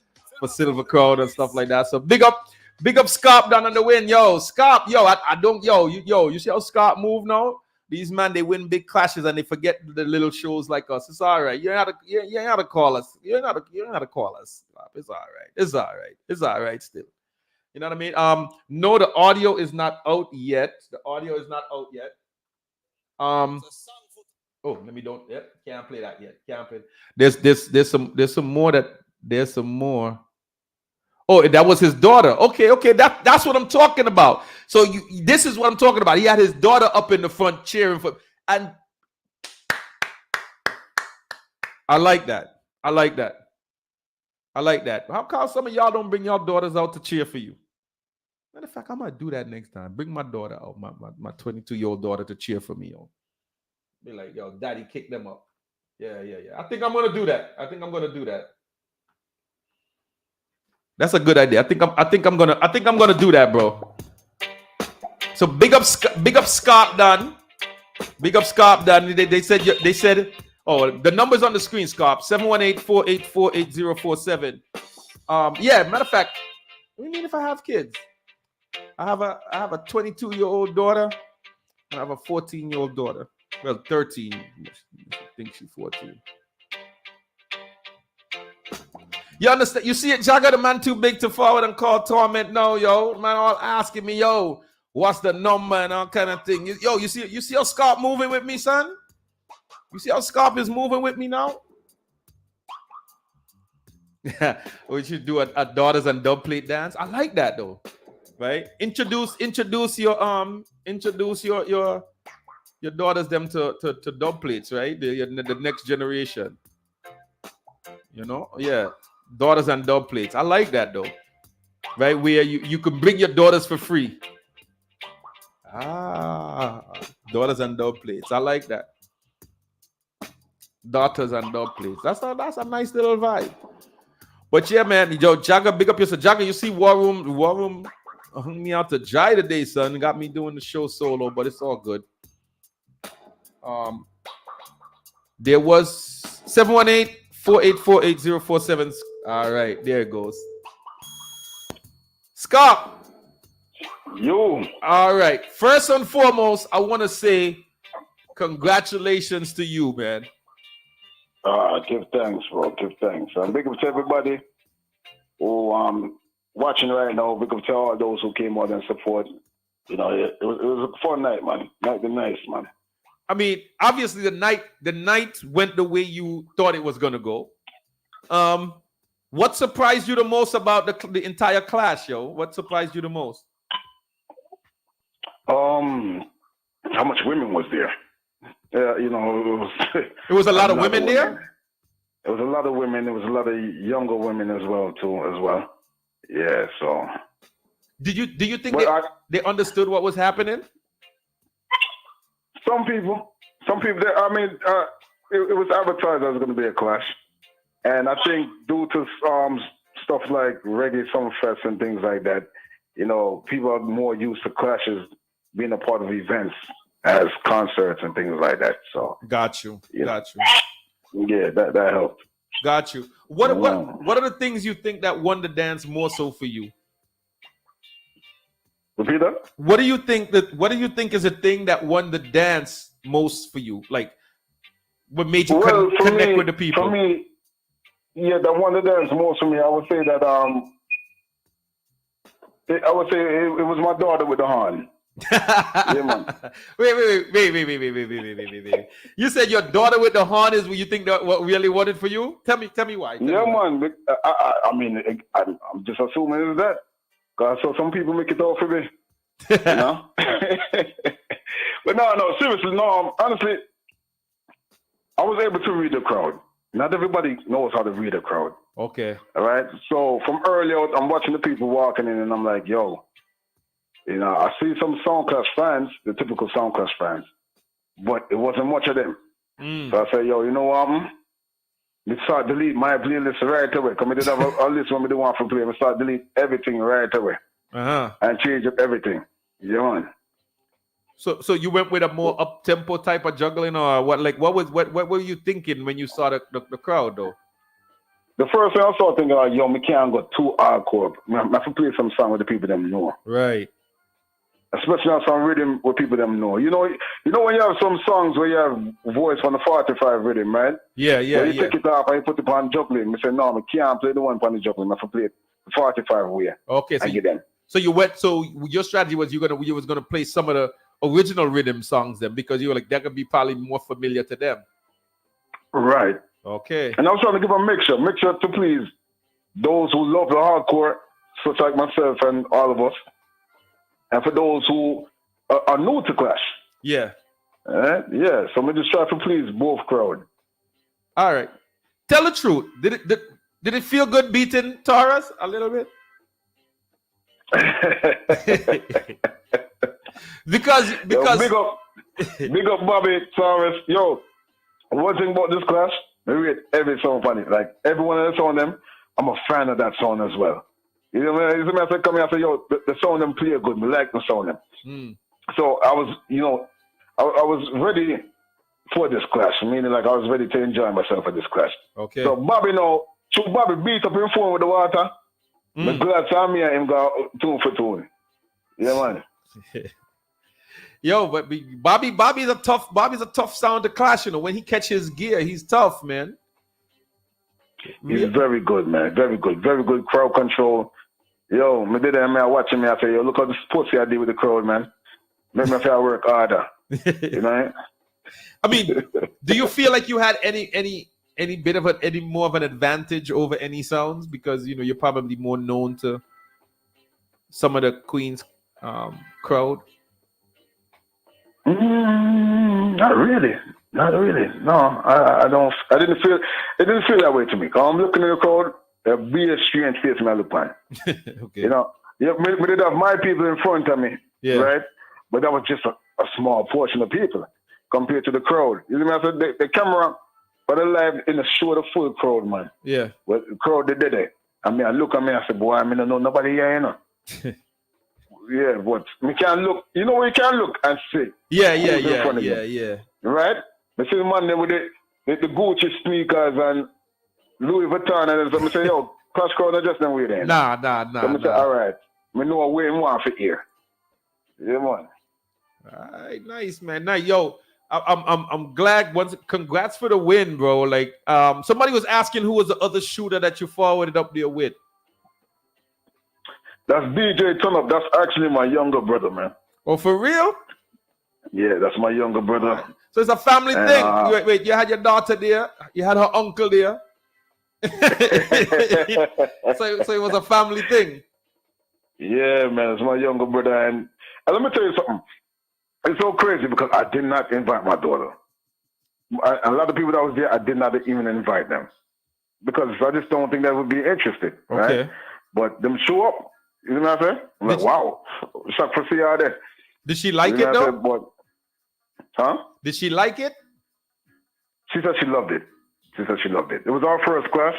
Silver Crown and stuff like that. So big up Scott Dunn on the win. Yo, Scott, you see how Scott move now? These men, they win big clashes and they forget the little shows like us. It's all right. You ain't have to call us. You ain't have to call us. It's all right. It's all right still. You know what I mean? No, the audio is not out yet. Oh, let me don't. Yep, can't play that yet. Can't play. There's some more. Oh, that was his daughter. Okay. That's what I'm talking about. So this is what I'm talking about. He had his daughter up in the front cheering for, and I like that. How come some of y'all don't bring your daughters out to cheer for you? Matter of fact, I might do that next time. Bring my daughter out, my 22-year-old daughter to cheer for me. Yo. Be like, yo, daddy, kick them up. Yeah. I think I'm gonna do that. That's a good idea. I think I'm gonna do that, bro. So big up Scott Dunn. They said. Oh, the number's on the screen, Scarp. 718-484-8047. Yeah. Matter of fact, what do you mean if I have kids? I have a 22-year-old daughter. And I have a 14-year-old daughter. Well, 13. I think she's 14. You understand? You see it, Jagger, the man too big to forward and call Torment. No, yo. Man all asking me, yo, what's the number and all kind of thing. Yo, you see how Scarp moving with me, son? You see how Scarp is moving with me now? Yeah, we should do a daughters and dub plate dance. I like that though, right? Introduce your daughters them to dub plates, right? The next generation. You know, yeah, daughters and dub plates. I like that though, right? Where you can bring your daughters for free. Daughters and dub plates. I like that. Daughters and dub plates. That's a nice little vibe. But yeah, man, yo, Jagger, big up yourself. Jagger, you see War Room hung me out to dry today, son. Got me doing the show solo, but it's all good. There was 718-484-8047. All right, there it goes. Scott. You. All right. First and foremost, I want to say congratulations to you, man. Give thanks, bro. Give thanks. Big up to everybody who watching right now. Big up to all those who came out and support. You know, it was a fun night, man. Night the nice, man. I mean, obviously the night went the way you thought it was gonna go. What surprised you the most about the entire clash, yo? What surprised you the most? How much women was there? You know, it was a lot of women there. It was a lot of women. There was a lot of younger women as well. Yeah. So. Do you think they understood what was happening? Some people. I mean, it was advertised as going to be a clash, and I think due to stuff like reggae summerfest and things like that, you know, people are more used to clashes being a part of events as concerts and things like that. So got you. Yeah, that helped. Got you. What are the things you think that won the dance more so for you? Repeat that. What do you think is the thing that won the dance most for you? Like, what made you connect with the people? For me, yeah, that won the dance most for me. I would say that it was my daughter with the horn. Yeah, man. Wait. You said your daughter with the horn is what you think that what really wanted for you? Tell me why. Man. I mean, I'm just assuming it's that. Cause I saw some people make it all for me. You know? But no, seriously, no. Honestly, I was able to read the crowd. Not everybody knows how to read a crowd. Okay. All right. So from early out, I'm watching the people walking in, and I'm like, yo. You know, I see some Soundclash fans, the typical Soundclash fans, but it wasn't much of them. So I said, yo, you know what? Let's start delete my playlist right away. Come, I did have a list when we do want to play. We start delete everything right away and change up everything. You know. So you went with a more up tempo type of juggling, or what? Like what were you thinking when you saw the crowd though? The first thing I started thinking, yo, me can't go too hardcore. I have to play some song with the people them know. Right. Especially on some rhythm where people them know. You know when you have some songs where you have voice on the 45 rhythm, right? Yeah. Where you pick it up and you put it on juggling. You say, no, I can't play the one on the juggling. I have to play it 45 way. Okay, so you went. So your strategy was you was gonna play some of the original rhythm songs then, because you were like that could be probably more familiar to them. Right. Okay. And I was trying to give a mixture to please those who love the hardcore, such like myself and all of us. And for those who are new to Clash. Yeah. Yeah. So I'm just trying to please both crowd. All right. Tell the truth. Did it feel good beating Tarrus a little bit? because yo, big up Bobby Tarrus. Yo, one thing about this Clash, we read every song funny. Like every one of the song them, I'm a fan of that song as well. You know what I mean? I said, come here, I said, yo, the song them play good. We like the song them. So I was, I was ready for this Clash. Meaning like I was ready to enjoy myself at this Clash. Okay. So Bobby Bobby beat up him phone with the water. I'm glad Sammy and him got tune for tune. Yeah, man. Yo, but Bobby's a tough sound to clash. When he catches gear, he's tough, man. He's very good, man. Very good crowd control. Yo, me did that, man, watching me. I say, yo, look how this pussy I did with the crowd, man. Make me feel I work harder. You know? I mean, do you feel like you had any more of an advantage over any sounds because you know you're probably more known to some of the Queen's crowd? Not really. No, I don't. I didn't feel. It didn't feel that way to me. Cause I'm looking at the crowd. There'll be a strange face when I look on. Okay. You know, we did have my people in front of me, right? But that was just a small portion of people compared to the crowd. You know what I said? The camera, but I live in the show the full crowd, man. Yeah. Well, the crowd, they did it. I mean, I look at me, I said, boy, I mean, I know nobody here, you know. Yeah, but we can look. You know, we can look and see. Yeah. Right? But see the man there with the Gucci sneakers and Louis Vuitton, and then say, yo, Clash crowd not just them way there. Nah. So I say, all right, we know what we want for here. Yeah, man. All right, nice, man. Now, yo, I'm glad. Congrats for the win, bro. Like, somebody was asking who was the other shooter that you forwarded up there with. That's DJ Turn Up. That's actually my younger brother, man. Oh, for real? Yeah, that's my younger brother. So it's a family thing. Wait, you had your daughter there. You had her uncle there. so it was a family thing. Yeah, man, it's my younger brother. And let me tell you something. It's so crazy because I did not invite my daughter. A lot of people that was there, I did not even invite them. Because I just don't think they would be interested. Okay. Right? But them show up. You know what I'm saying? I'm like, wow. Shocked for see her there. Did she like it though? Huh? Did she like it? She said she loved it. It was our first class.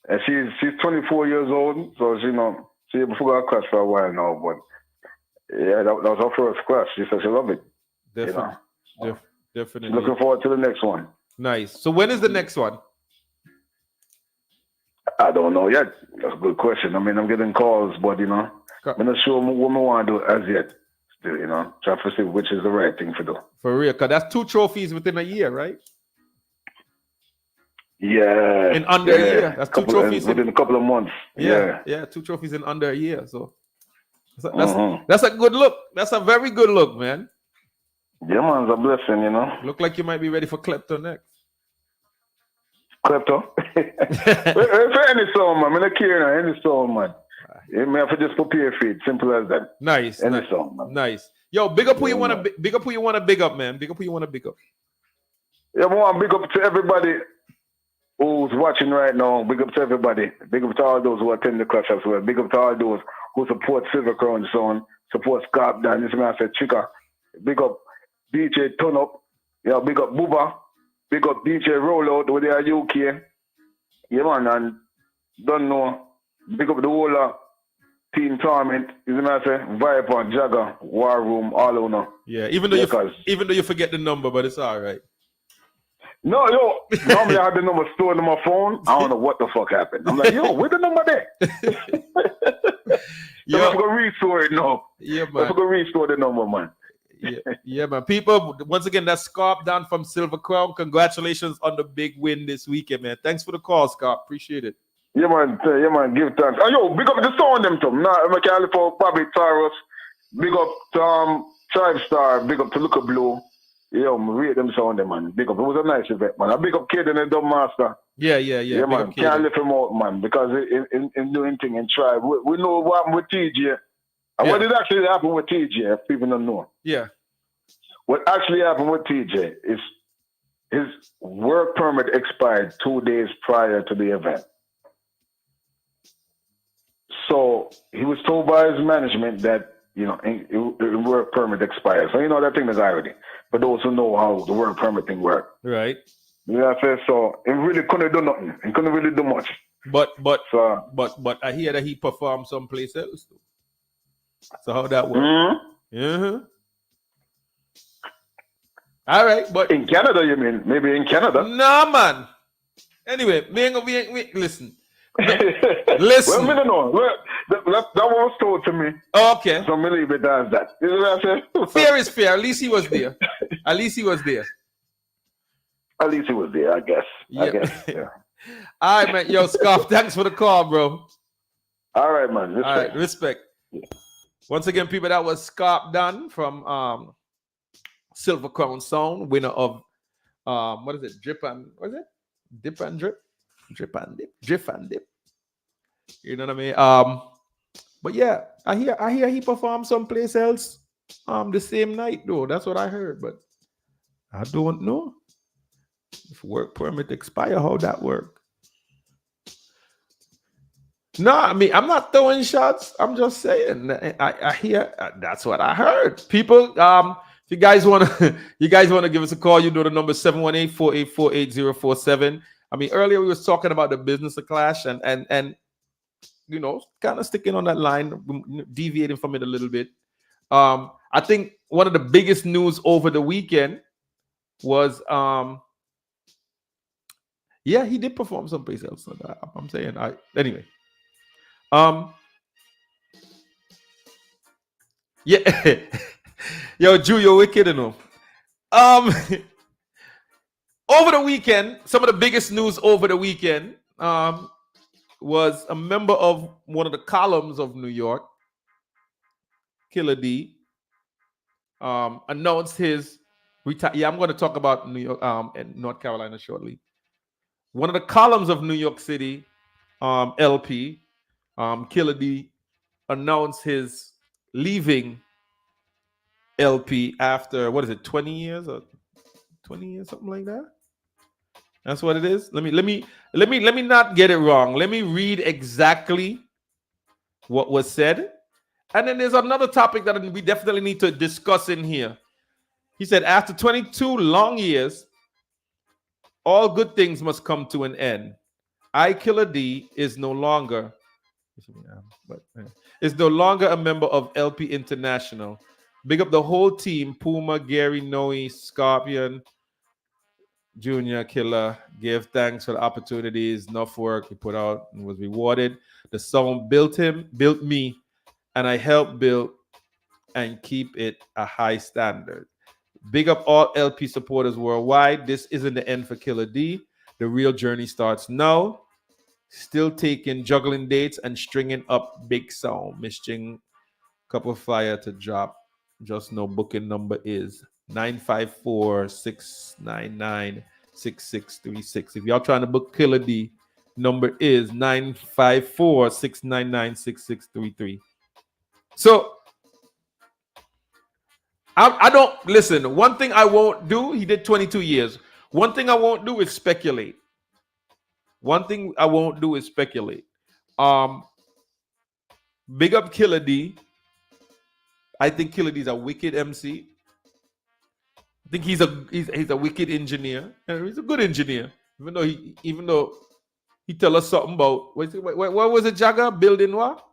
And she's 24 years old. So, you know, she forgot our class for a while now. But yeah, that was her first class. She said she loved it. Definitely. You know? Definitely. Looking forward to the next one. Nice. So when is the next one? I don't know yet. That's a good question. I mean, I'm getting calls, but, you know, I'm not sure what I want to do as yet. Still, you know, try to see which is the right thing to do. For real, because that's 2 trophies within a year, right? Yeah. In under a year. That's 2 trophies. Within a couple of months. Yeah, 2 trophies in under a year. So that's a good look. That's a very good look, man. Yeah, man, it's a blessing, you know. Look like you might be ready for Klepto next. Klepto? For any song, man. I'm not caring any song, man. I have to just prepare for it. Simple as that. Nice. Any song, man. Nice. Yo, big up who you want to big up who you want to big up, man. Big up who you want to big up. Yeah, I want to big up to everybody who's watching right now. Big up to everybody. Big up to all those who attend the class as well. Big up to all those who support Silver Crown Zone, support Scarp Dan. This man said Chica. Big up DJ Turn Up. Yeah, big up Booba. Big up DJ Rollout with their UK. Yeah, man, and don't know. Big up the whole Team Torment. You know what I say? Viper, Jagger, War Room, all over. Yeah, even though you forget the number, but it's all right. No, normally I had the number stored in my phone. I don't know what the fuck happened. I'm like, yo, where's the number there? So I'm going to restore it now. Yeah, man. I'm going to restore the number, man. Yeah, man. People, once again, that's Scarp down from Silver Crown. Congratulations on the big win this weekend, man. Thanks for the call, Scarp. Appreciate it. Yeah, man. Give thanks. Oh, yo, big up the sound them, Tom. Nah, I'm a for Bobby Tarrus. Big up to Tribe Star. Big up to Luca Blue. Yo, rate them sound them, man. Big up. It was a nice event, man. I big up Kid and the Dumb Master. Yeah. Yeah, man. Can't lift him out, man, because in doing thing in Tribe. We know what happened with TJ. And what did actually happen with TJ, if people don't know? Yeah. What actually happened with TJ is his work permit expired 2 days prior to the event. So he was told by his management that, you know, the work permit expired. So, you know, that thing is already. For those who know how the work permit thing works. Right. You know what I say? So he really couldn't do nothing. He couldn't really do much. But I hear that he performed someplace else too. So how that works? Mm-hmm. All right, but in Canada, you mean? Maybe in Canada? Nah, man. Anyway, we listen. Listen. Well, no. That was told to me. Oh, okay. So I leave it as that. You know what I'm saying? Fair is fair. At least he was there. At least he was there. At least he was there, I guess. Yeah. Yeah. All right, man. Yo, Scarf, thanks for the call, bro. All right, man. All right, respect. Once again, people, that was Scarp Dunn from Silver Crown Sound, winner of what is it? Drip and Dip and Drip? Drip and Dip. Drip and Dip. You know what I mean? But yeah, I hear he performed someplace else the same night though. That's what I heard, but I don't know if work permit expire, how that work. No, I mean, I'm not throwing shots. I'm just saying. I hear that's what I heard. People, if you guys want to give us a call, you know the number 718-484-8047. I mean, earlier we was talking about the business of Clash and you know, kind of sticking on that line, deviating from it a little bit. I think one of the biggest news over the weekend was yeah, he did perform someplace else. So I'm saying anyway. Yeah. Yo, Drew, you're wicked enough. Over the weekend, some of the biggest news over the weekend was a member of one of the columns of New York, Killer D, announced his retire. Yeah, I'm going to talk about New York and North Carolina shortly. One of the columns of New York City, LP, Killer D, announced his leaving LP after 20 years or 20 years, something like that. That's what it is. Let me not get it wrong. Let me read exactly what was said. And then there's another topic that we definitely need to discuss in here. He said, after 22 long years, all good things must come to an end. Killer D is no longer a member of LP International. Big up the whole team: Puma, Gary, Noe, Scorpion, Junior, Killer. Give thanks for the opportunities. Enough work he put out and was rewarded. The song built me, and I helped build and keep it a high standard. Big up all LP supporters worldwide. This isn't the end for Killer D. The real journey starts now. Still taking juggling dates and stringing up big sound. Missing couple flyer to drop. Just know booking number is 954-699-6636. If y'all trying to book Killer D, number is 954-699-6633. So I don't listen. One thing I won't do, he did 22 years. One thing I won't do is speculate. Big up Killer D. I think Killer D is a wicked MC. I think he's a wicked engineer. And he's a good engineer. Even though he tell us something about what was it, Jagger? Building what?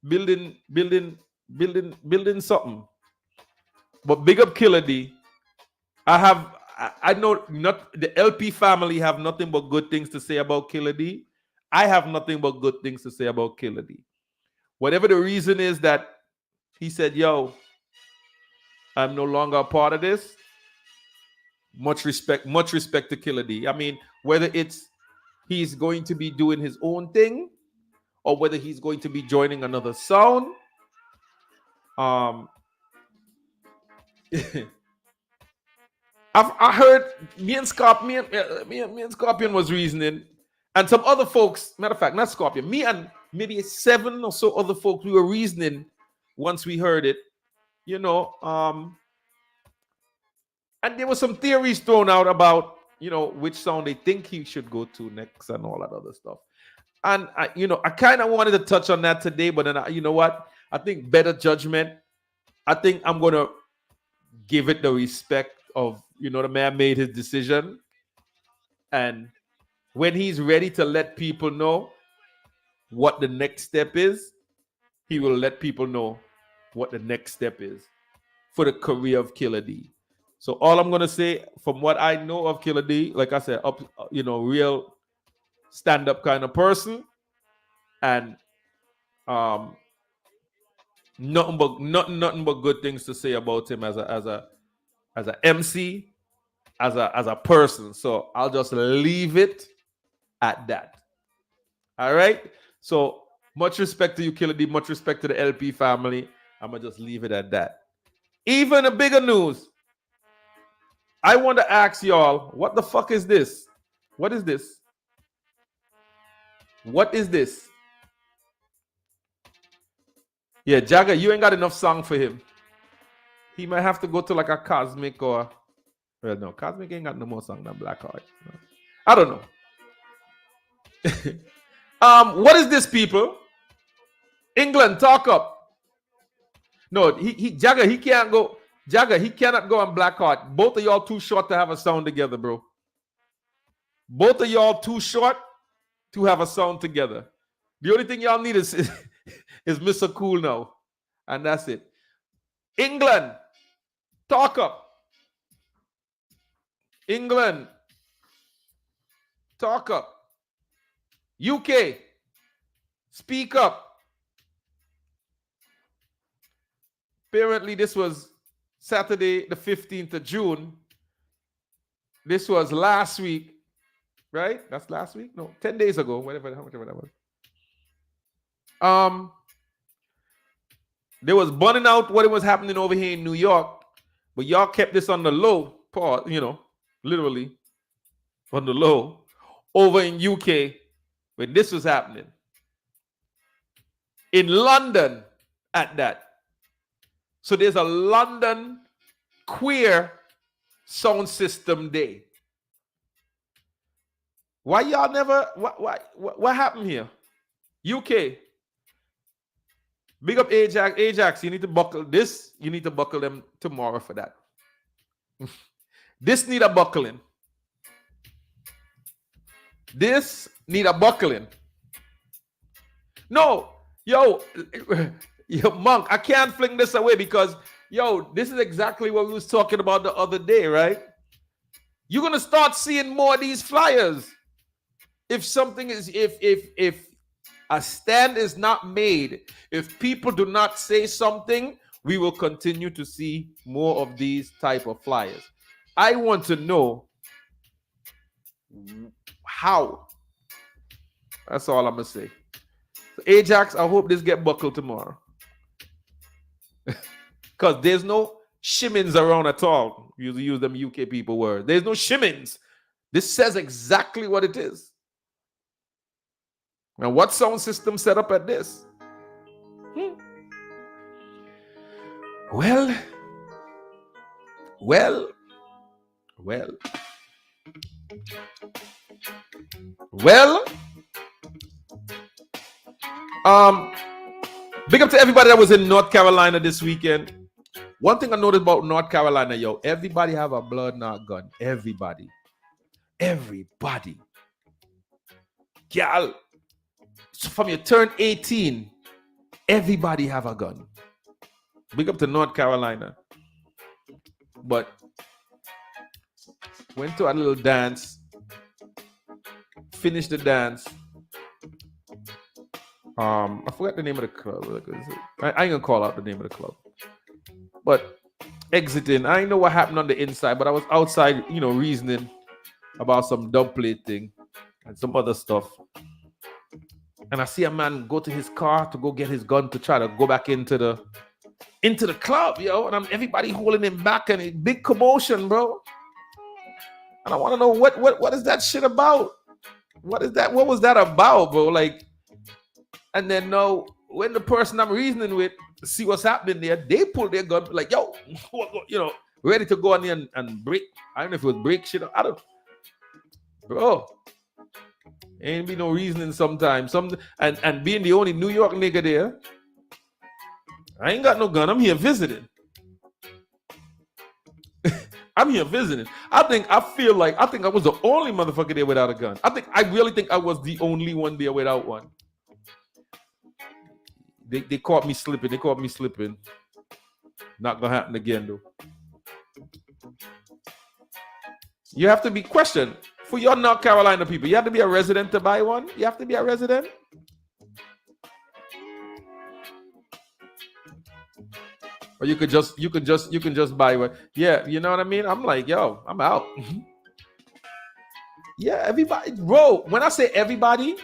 Building something. But big up Killer D. I know not the LP family have nothing but good things to say about Killer D. I have nothing but good things to say about Killer D. Whatever the reason is that he said, yo, I'm no longer a part of this. Much respect to Killer D. I mean, whether it's he's going to be doing his own thing or whether he's going to be joining another sound. I heard me and Scorpion was reasoning, and some other folks, matter of fact, not Scorpion, me and maybe 7 or so other folks, we were reasoning once we heard it, you know, and there were some theories thrown out about, you know, which sound they think he should go to next and all that other stuff. And I kind of wanted to touch on that today, but then you know what? I think better judgment. I think I'm gonna give it the respect of, you know, the man made his decision, and when he's ready to let people know what the next step is, he will let people know what the next step is for the career of Killer D. So all I'm gonna say, from what I know of Killer D, like I said, real stand-up kind of person, and nothing but good things to say about him as a MC, as a person. So I'll just leave it at that. All right. So Much respect to you, Killer D. Much respect to the LP family. I'm going to just leave it at that. Even a bigger news. I want to ask y'all, what the fuck is this? What is this? What is this? Yeah, Jagger, you ain't got enough song for him. He might have to go to like a Cosmic or... Well, no, Cosmic ain't got no more song than Blackheart. No. I don't know. What is this, people? England, talk up. No, Jagger, he can't go. Jagger, he cannot go on Blackheart. Both of y'all too short to have a sound together, bro. Both of y'all too short to have a sound together. The only thing y'all need is Mr. Cool now. And that's it. England, talk up. England, talk up. UK, speak up. Apparently, this was Saturday, the 15th of June. This was last week, right? That's last week? No, 10 days ago, whatever, how much ever that was. They was burning out what was happening over here in New York, but y'all kept this on the low, part, literally on the low, over in UK when this was happening. In London at that. So there's a London queer sound system day. Why y'all never, what happened here? UK. Big up Ajax. Ajax, you need to buckle this. You need to buckle them tomorrow for that. This need a buckling. This need a buckling. No, yo, Monk, I can't fling this away because, this is exactly what we was talking about the other day, right? You're going to start seeing more of these flyers. If something is, if a stand is not made, if people do not say something, we will continue to see more of these type of flyers. I want to know how. That's all I'm going to say. So Ajax, I hope this get buckled tomorrow. Because there's no shimmins around at all. You use them UK people words. There's no shimmins. This says exactly what it is. Now, what sound system set up at this? Well. Big up to everybody that was in North Carolina this weekend. One thing I noticed about North Carolina, everybody have a blood knot gun. Everybody. Girl, so from you turn 18, everybody have a gun. Big up to North Carolina. But went to a little dance, finished the dance. I forgot the name of the club. I ain't gonna call out the name of the club. But exiting, I didn't know what happened on the inside, but I was outside, reasoning about some dub plate thing and some other stuff. And I see a man go to his car to go get his gun to try to go back into the club, and everybody holding him back and a big commotion, bro. And I want to know what is that shit about? What was that about, bro? Like, and then when the person I'm reasoning with see what's happening there, they pull their gun like, ready to go on there and break. I don't know if it was break shit. I don't, bro. Ain't be no reasoning sometimes. And being the only New York nigga there, I ain't got no gun. I'm here visiting. I'm here visiting. I think I was the only motherfucker there without a gun. I really think I was the only one there without one. They caught me slipping. Not gonna happen again though. You have to be questioned. For your North Carolina people, you have to be a resident to buy one. You have to be a resident. Or you can just buy one. Yeah, you know what I mean? I'm like, I'm out. Yeah, everybody, bro. When I say everybody,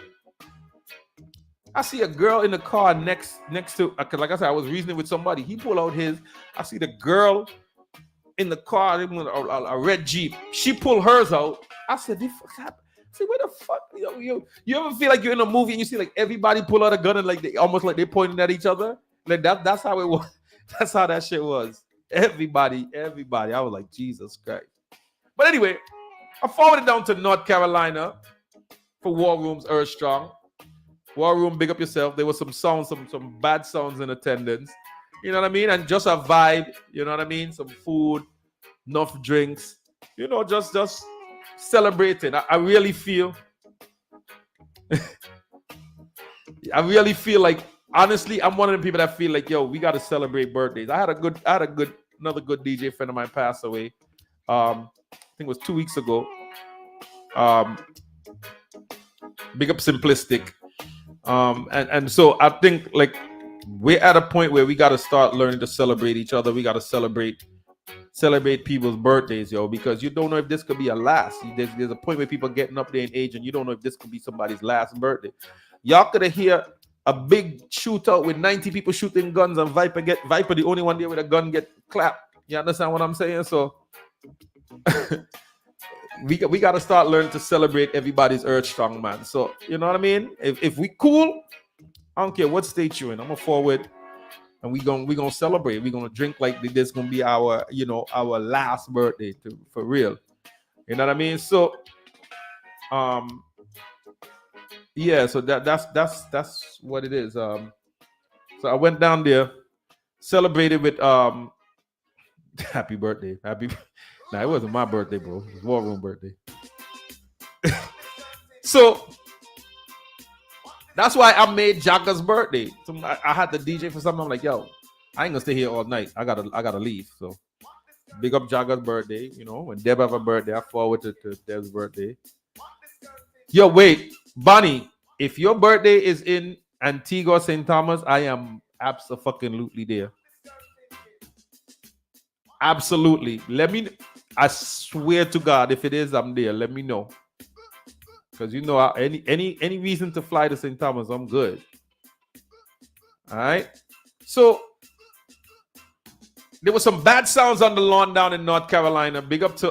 I see a girl in the car next to, because like I said, I was reasoning with somebody. He pulled out his. I see the girl in the car, a red Jeep. She pulled hers out. I said, "The fuck happened?" I said, "Where the fuck? You ever feel like you're in a movie and you see like everybody pull out a gun and like they almost like they're pointing at each other? Like that's how it was. That's how that shit was. Everybody. I was like, Jesus Christ. But anyway, I forwarded down to North Carolina for War Room's Earth Strong. War Room, big up yourself. There was some sounds, some bad sounds in attendance. You know what I mean? And just a vibe. You know what I mean? Some food, enough drinks. You know, just celebrating. I really feel. I really feel like, honestly, I'm one of the people that feel like, yo, we got to celebrate birthdays. I had another good DJ friend of mine pass away. I think it was 2 weeks ago. Big up Simplistic. And so I think like we're at a point where we got to start learning to celebrate each other. We got to celebrate people's birthdays, yo, because you don't know if this could be a last. There's a point where people getting up there in age and you don't know if this could be somebody's last birthday. Y'all could hear a big shootout with 90 people shooting guns and Viper the only one there with a gun get clapped. You understand what I'm saying? So we got to start learning to celebrate everybody's Earth Strong, man. So you know what I mean? If we cool, I don't care what state you're in. I'm gonna forward, and we gonna celebrate. We're gonna drink like this gonna be our last birthday for real. You know what I mean? So yeah. So that's what it is. So I went down there, celebrated with happy birthday, Nah, it wasn't my birthday, bro. It was War Room birthday. So that's why I made Jaga's birthday. So I had the DJ for something. I'm like, yo, I ain't gonna stay here all night. I gotta leave. So big up Jaga's birthday. You know, when Deb have a birthday, I forward to Deb's birthday. Yo, wait, Bonnie, if your birthday is in Antigua, St. Thomas, I am absolutely there. Absolutely. I swear to God, if it is, I'm there. Let me know. Because you know, any reason to fly to St. Thomas, I'm good. All right. So there was some bad sounds on the lawn down in North Carolina. Big up to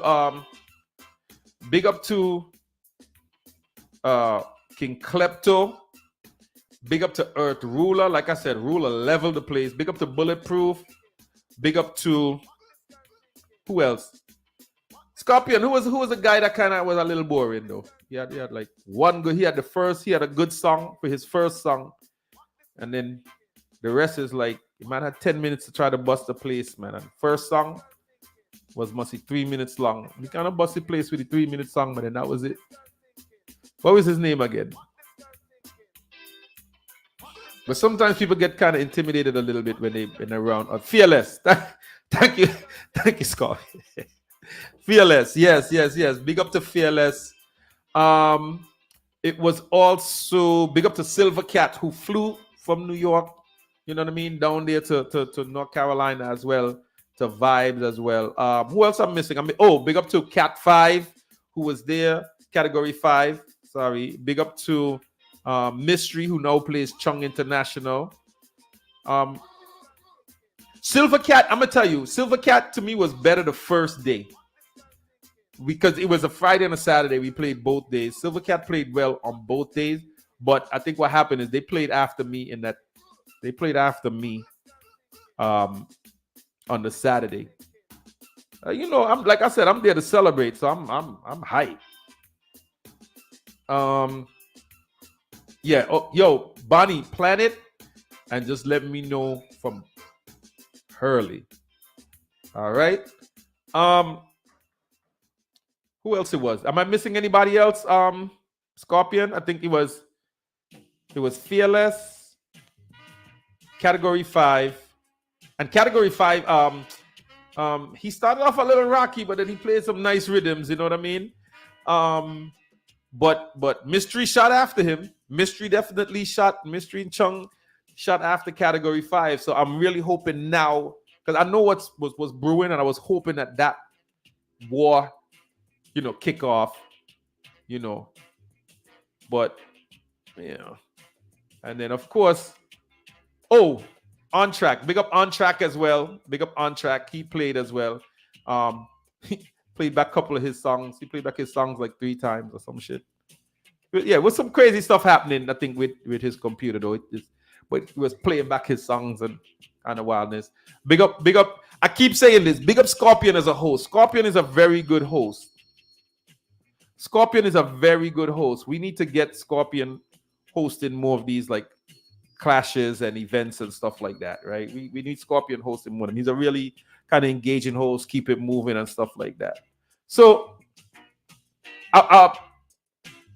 King Klepto. Big up to Earth Ruler. Like I said, Ruler leveled the place. Big up to Bulletproof. Big up to who else? Scorpion. Who was the guy that kind of was a little boring though? He had like one good. He had a good song for his first song, and then the rest is like, man had 10 minutes to try to bust the place, man. And first song was must be 3 minutes long. He kind of bust the place with the 3-minute song, but then that was it. What was his name again? But sometimes people get kind of intimidated a little bit when they're around. Fearless. Thank you, Scott. Fearless. Yes. Big up to Fearless. It was also big up to Silver Cat, who flew from New York, you know what I mean, down there to North Carolina as well, to Vibes as well. Who else I'm missing? Big up to Cat 5, who was there, Category 5. Sorry. Big up to Mystery, who now plays Chung International. Silver Cat, I'm gonna tell you, Silver Cat to me was better the first day because it was a Friday and a Saturday. We played both days. Silver Cat played well on both days, but I think what happened is they played after me on the Saturday. I'm like I said, I'm there to celebrate, so I'm hyped. Yeah. Oh, yo, Bonnie, plan it and just let me know from Hurley. All right. Who else it was? Am I missing anybody else? Scorpion. I think it was Fearless, Category 5, and Category 5. He started off a little rocky, but then he played some nice rhythms. You know what I mean? But Mystery shot after him. Mystery definitely shot. Mystery and Chung shot after Category 5. So I'm really hoping now, because I know what was brewing, and I was hoping that war, kick off, but And then, of course, On Track. Big up On Track as well. Big up On Track. He played as well. He played back a couple of his songs. He played back his songs like 3 times or some shit. But yeah, with some crazy stuff happening, I think, with his computer, though. But he was playing back his songs and kind of wildness. Big up. I keep saying this. Big up Scorpion as a host. Scorpion is a very good host. We need to get Scorpion hosting more of these like clashes and events and stuff like that, right? We need Scorpion hosting more. He's a really kind of engaging host, keep it moving and stuff like that. So,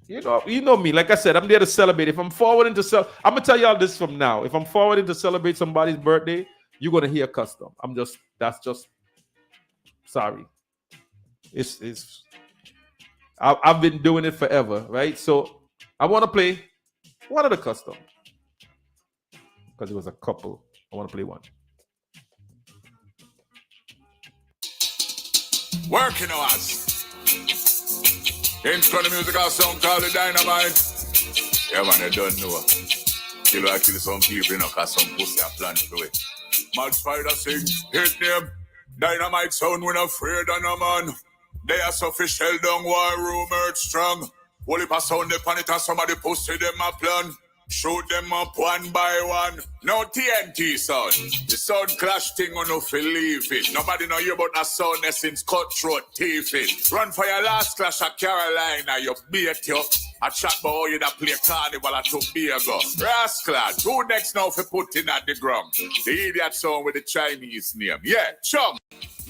you know me. Like I said, I'm there to celebrate. If I'm forwarding to I'm gonna tell y'all this from now. If I'm forwarding to celebrate somebody's birthday, you're gonna hear custom. That's just sorry. I've been doing it forever, right? So I want to play one of the custom because it was a couple. I want to play one. Working hours. Intro the musical song called the Dynamite. Yeah, man, you don't know. Kill some people, you know, cause some pussy are planned to it. Mad Spider sing, hit name. Dynamite sound, we're not afraid of no man. They are so fish held down, war room, earth strong. Only pass on the planet and somebody pussy them a plan. Shoot them up one by one. No TNT sound. The sound clash thing on no believe it. Nobody know you about that sound since cutthroat teeth it. Run for your last clash at Carolina, you beat you. I chat about you that play carnival at Tobago. Rascal, who next now for putting at the ground? The idiot song with the Chinese name. Yeah, chum.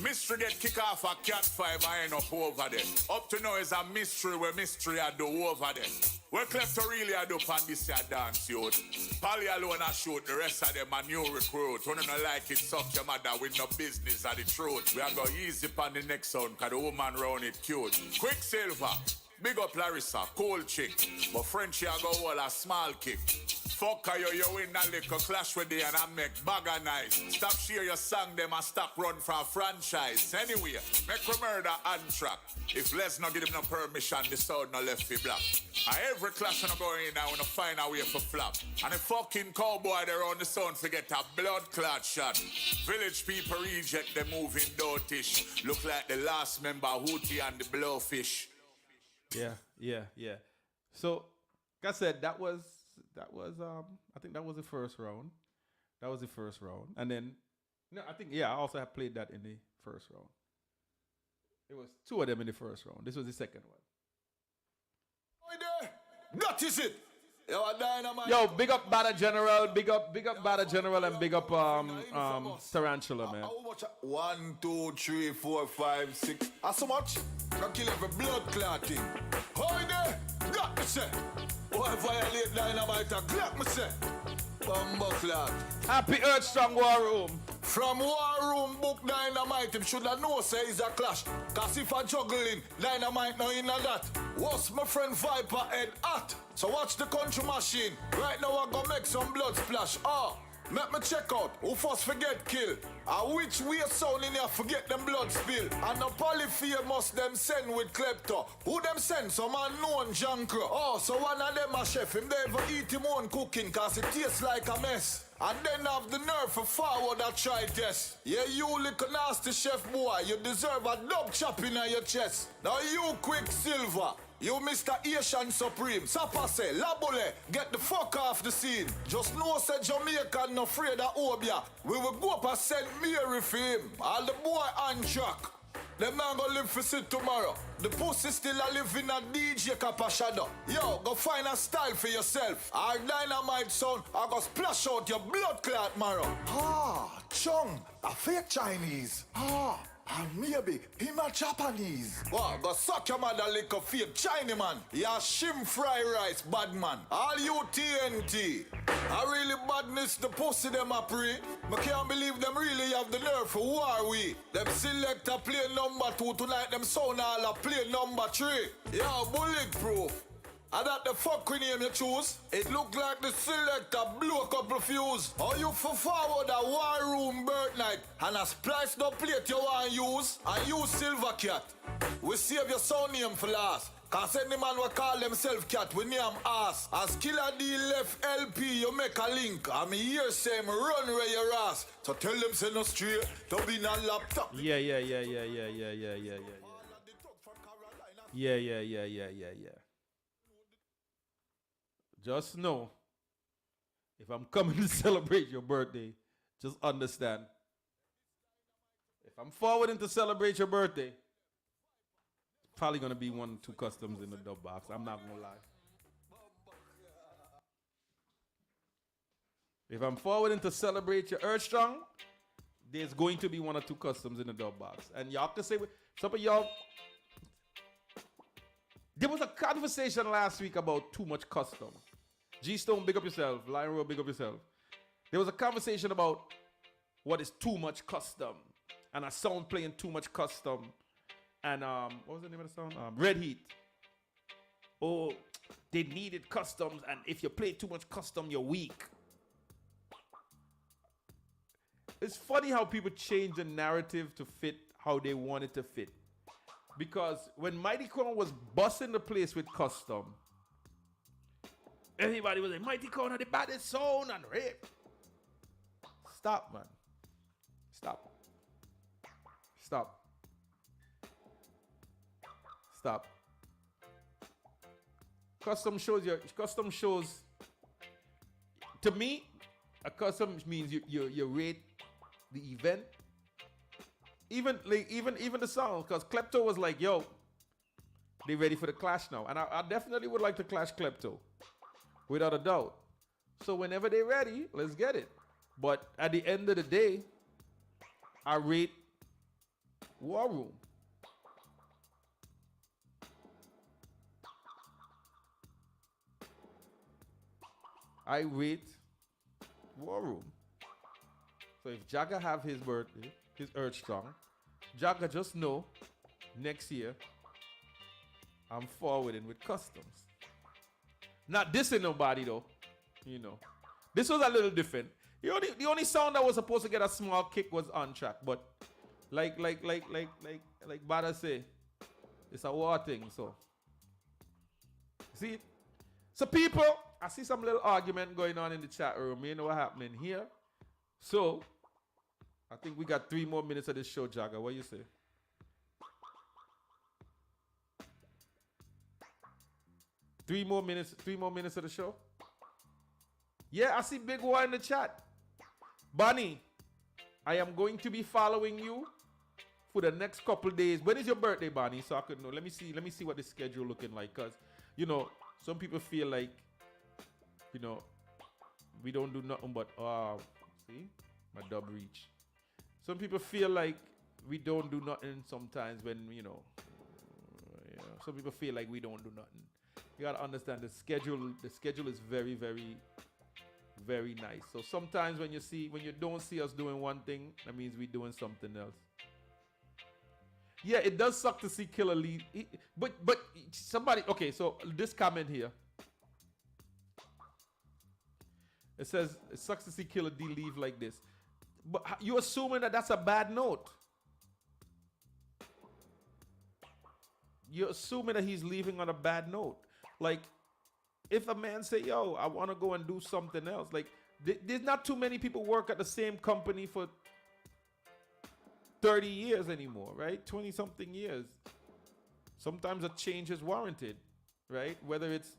Mystery get kick off a Cat 5 I end up over there. Up to now is a mystery where mystery I do over there. Where Klepto really I do on this year dance youth. Polly alone I shoot, the rest of them a new recruit. When you don't like it, suck your mother with no business of the truth. We are go easy on the next sound, cause the woman round it cute. Quicksilver, big up Larissa, cool chick. But Frenchie I go all a small kick. Fuck you win that little clash with you and I make bagger nice. Stop share your song them and stop run from a franchise. Anyway, make we murder on track. If Les not give them no permission, the sound no left fi black. And every clash no go in now wanna find a way for flap. And the fucking cowboy there on the sound forget a blood clot shot. Village people reject them moving dotish. Look like the last member Hootie and the Blowfish. Yeah. So, like I said, that was I think that was the first round. And then I also have played that in the first round. It was 2 of them in the first round. This was the second one. That is it. Yo, big up Bada General, big up Bada General, and big up Tarantula, man. 1, 2, 3, 4, 5, 6. How so much? I kill every blood clotting. How there? Got me say. Why violate Dynamite a Glock me say? Bumbo clot. Happy Earth Strong War Room. From War Room book Dynamite, him shoulda know say it's a clash. Cause if I juggling, Dynamite no in a that. What's my friend Viper head at? So watch the country machine. Right now I go make some blood splash. Let me check out who first forget kill. Which way sound in here forget them blood spill. And the polyphemus them send with Klepto. Who them send? Some unknown junker. So one of them a chef. Him never eat him own cooking cause it tastes like a mess. And then have the nerve for forward that try test. Yeah, you little nasty chef boy. You deserve a dub chop in your chest. Now you Quicksilver. You Mr. Asian Supreme, Sapa say, Labole, get the fuck off the scene. Just know say Jamaican no afraid of Obia. We will go up and send Mary for him. All the boy on track. Them not gonna live for sit tomorrow. The pussy still a live in a DJ Kappa shadow. Yo, go find a style for yourself. Our Dynamite sound, I go splash out your blood clot marrow. Chung, a fake Chinese. And maybe him a Japanese. What? Go suck your mother like a fake China man. Ya shim fry rice, bad man. All you TNT. I really badness the pussy them a pre. I can't believe them really have the nerve for war we. Them select a play number 2 tonight, them sound all a play number 3. Yo, bulletproof. And that the fucking name you choose? It look like the selector blew a couple fuse. Or you for forward a War Room bird night and a splice no plate you want use and use Silver Cat. We save your sound name for last. Cause any man will call themself cat, we name ass. As Killer D left LP, you make a link. I'm here saying run where your ass. So tell them say no straight, don't be no laptop. Yeah. Just know, if I'm coming to celebrate your birthday, just understand. If I'm forwarding to celebrate your birthday, it's probably gonna be 1 or 2 customs in the dub box. I'm not gonna lie. If I'm forwarding to celebrate your Earth Strong, there's going to be 1 or 2 customs in the dub box. And y'all can say, some of y'all, there was a conversation last week about too much custom. G-Stone, big up yourself. Lion Road, big up yourself. There was a conversation about what is too much custom. And a sound playing too much custom. And what was the name of the song? Red Heat. Oh, they needed customs, and if you play too much custom, you're weak. It's funny how people change the narrative to fit how they want it to fit. Because when Mighty Crown was busting the place with custom, everybody was like, Mighty Crown had the baddest sound and rip. Stop, man. Stop. Custom shows, to me, a custom means you rate the event. Even the song, because Klepto was like, yo, they ready for the clash now. And I definitely would like to clash Klepto, without a doubt. So whenever they're ready, let's get it. But at the end of the day, I rate War Room. I rate War Room. So if Jagga have his birthday, his Earth Strong, Jagga just know next year I'm forwarding with customs. Not dissing nobody though, you know. This was a little different. The only sound that was supposed to get a small kick was on track, but like Bada say, it's a war thing. So see, so people, I see some little argument going on in the chat room. You know what happening here? So I think we got 3 more minutes of this show, Jagga. What you say? Three more minutes of the show? Yeah, I see Big War in the chat. Bonnie, I am going to be following you for the next couple days. When is your birthday, Bonnie? So I could know. Let me see what the schedule looking like. Because, you know, some people feel like, you know, we don't do nothing but, see? My dub reach. Some people feel like we don't do nothing sometimes when, you know, some people feel like we don't do nothing. You gotta understand the schedule is very, very, very nice. So sometimes when you don't see us doing one thing, that means we're doing something else. Yeah, it does suck to see Killer leave. But somebody, okay, so this comment here. It says, it sucks to see Killer D leave like this. But you're assuming that that's a bad note. You're assuming that he's leaving on a bad note. Like, if a man say, yo, I want to go and do something else. Like, there's not too many people work at the same company for 30 years anymore, right? 20-something years. Sometimes a change is warranted, right? Whether it's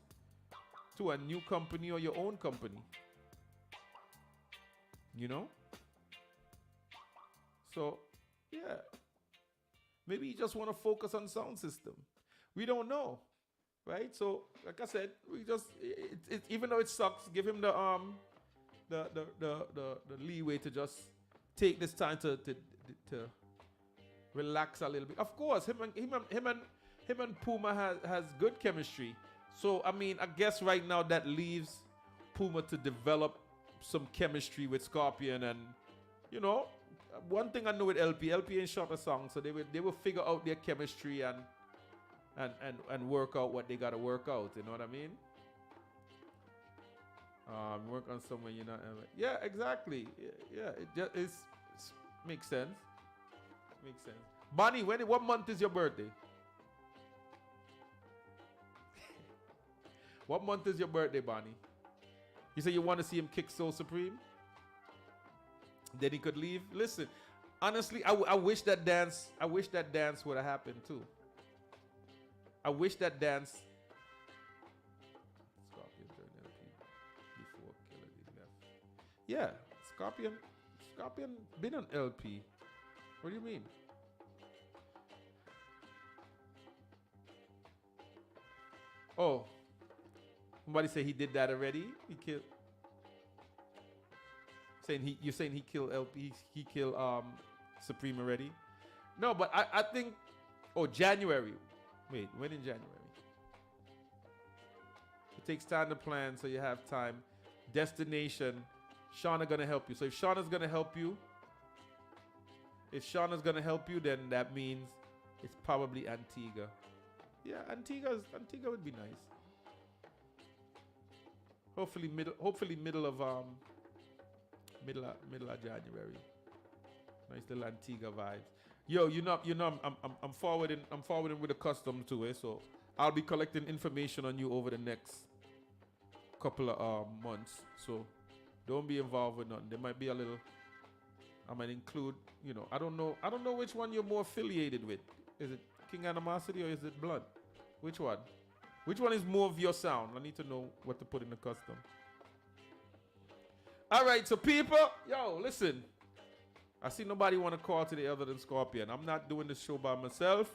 to a new company or your own company. You know? So, yeah. Maybe you just want to focus on sound system. We don't know, right? So, like I said, we just even though it sucks, give him the leeway to just take this time to relax a little bit. Of course, him and Puma has good chemistry. So, I mean, I guess right now that leaves Puma to develop some chemistry with Scorpion, and you know. One thing I know with LP ain't short a song, so they will figure out their chemistry and work out what they gotta work out. You know what I mean? Work on somewhere, you know. Yeah, exactly. Yeah, it makes sense. Makes sense. Bonnie, what month is your birthday? What month is your birthday, Bonnie? You say you want to see him kick Soul Supreme? Then he could leave. Listen, honestly, I wish that dance. I wish that dance would have happened too. I wish that dance. Scorpion joined LP before Killer D left. Yeah, Scorpion been on LP. What do you mean? Oh, somebody say he did that already. He killed. You're saying he killed LP. He killed Supreme already. No, but I think. Oh, January. Wait, when in January? It takes time to plan, so you have time. Destination. Shauna gonna help you. So if Shauna's gonna help you, then that means it's probably Antigua. Yeah, Antigua would be nice. Hopefully middle of January. Nice little Antigua vibes. Yo, you know I'm forwarding with the custom to it, so I'll be collecting information on you over the next couple of months. So don't be involved with nothing. There might be a little. I might include, I don't know which one you're more affiliated with. Is it King Animosity or is it Blood? Which one? Which one is more of your sound? I need to know what to put in the custom. All right, so people, yo, listen. I see nobody want to call today other than Scorpion. I'm not doing this show by myself.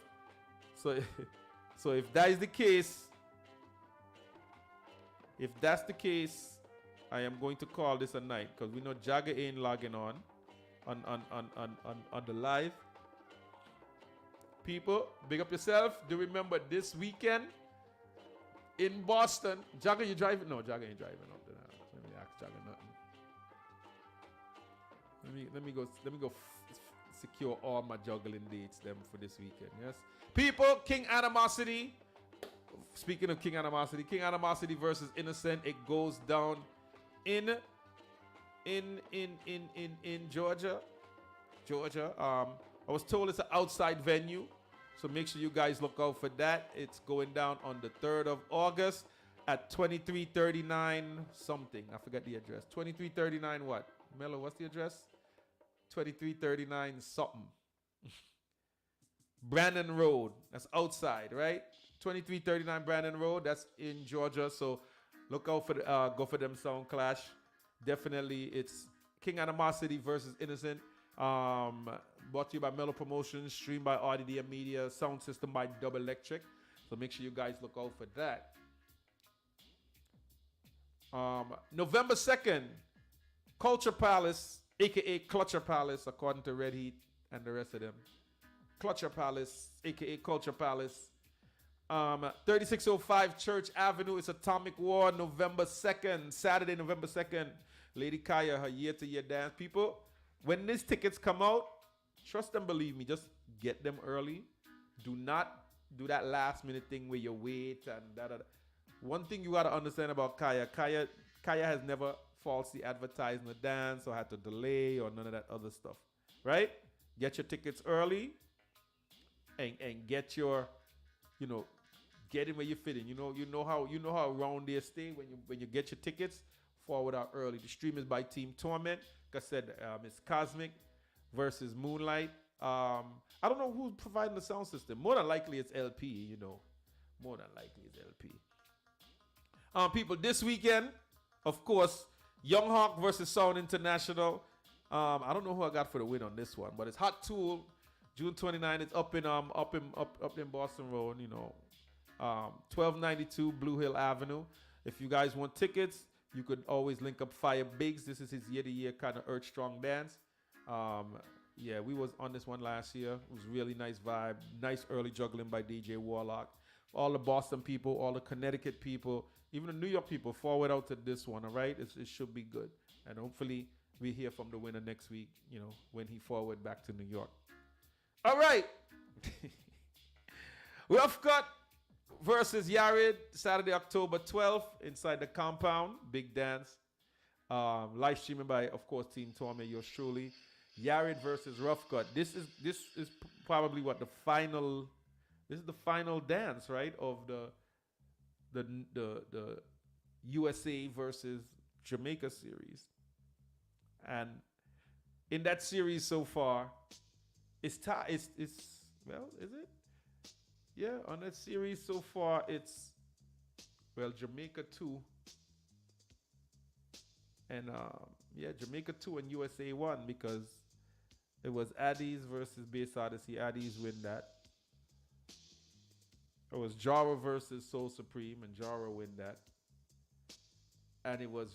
So if that is the case, I am going to call this a night because we know Jagger ain't logging on the live. People, big up yourself. Do remember this weekend in Boston. Jagger, you driving? No, Jagger ain't driving up there. Let me ask Jagger nothing. Let me go secure all my juggling dates them for this weekend. Yes, people. King Animosity. Speaking of King Animosity versus Innocent. It goes down in Georgia. I was told it's an outside venue, so make sure you guys look out for that. It's going down on the 3rd of August at 2339 something. I forgot the address. 2339 what? Mello, what's the address? 2339 something. Brandon Road. That's outside, right? 2339 Brandon Road. That's in Georgia. So look out for go for them sound clash. Definitely, it's King Animosity versus Innocent. Brought to you by Mellow Promotions, streamed by RDDM Media, sound system by Double Electric. So make sure you guys look out for that. November 2nd, Culture Palace, aka Clutcher Palace, according to Red Heat and the rest of them. Clutcher Palace, aka Culture Palace. 3605 Church Avenue. It's Atomic Warr, November 2nd, Saturday, November 2nd. Lady Kaya, her year-to-year dance. People, when these tickets come out, trust and believe me, just get them early. Do not do that last minute thing where you wait and da. One thing you got to understand about Kaya has never falsely advertised the dance or had to delay or none of that other stuff. Right? Get your tickets early and get your, get in where you fit in. You know how around there stay when you get your tickets. Forward out early. The stream is by Team Torment. Like I said, it's Cosmic versus Moonlight. I don't know who's providing the sound system. More than likely it's LP. More than likely it's LP. People, this weekend, of course, Young Hawk versus Sound International. I don't know who I got for the win on this one, but it's Hot Tool, June 29th. It's up in Boston Road. 1292 Blue Hill Avenue. If you guys want tickets, you could always link up Fire Biggs. This is his year-to-year kind of Earth Strong dance. Yeah, we was on this one last year. It was really nice vibe. Nice early juggling by DJ Warlock. All the Boston people, all the Connecticut people, even the New York people, forward out to this one, all right? It should be good. And hopefully we hear from the winner next week, when he forward back to New York. All right. Rough Cut versus Yared, Saturday, October 12th, inside the compound. Big dance. Live streaming by, of course, Team Torment, yours truly. Yared versus Rough Cut. This is probably what the final. This is the final dance, right? Of the the USA versus Jamaica series. And in that series so far, it's well, is it? Yeah, on that series so far, it's Jamaica 2. And Jamaica 2 and USA 1, because it was Addies versus Bass Odyssey. Addies win that. It was Jara versus Soul Supreme, and Jara win that. And it was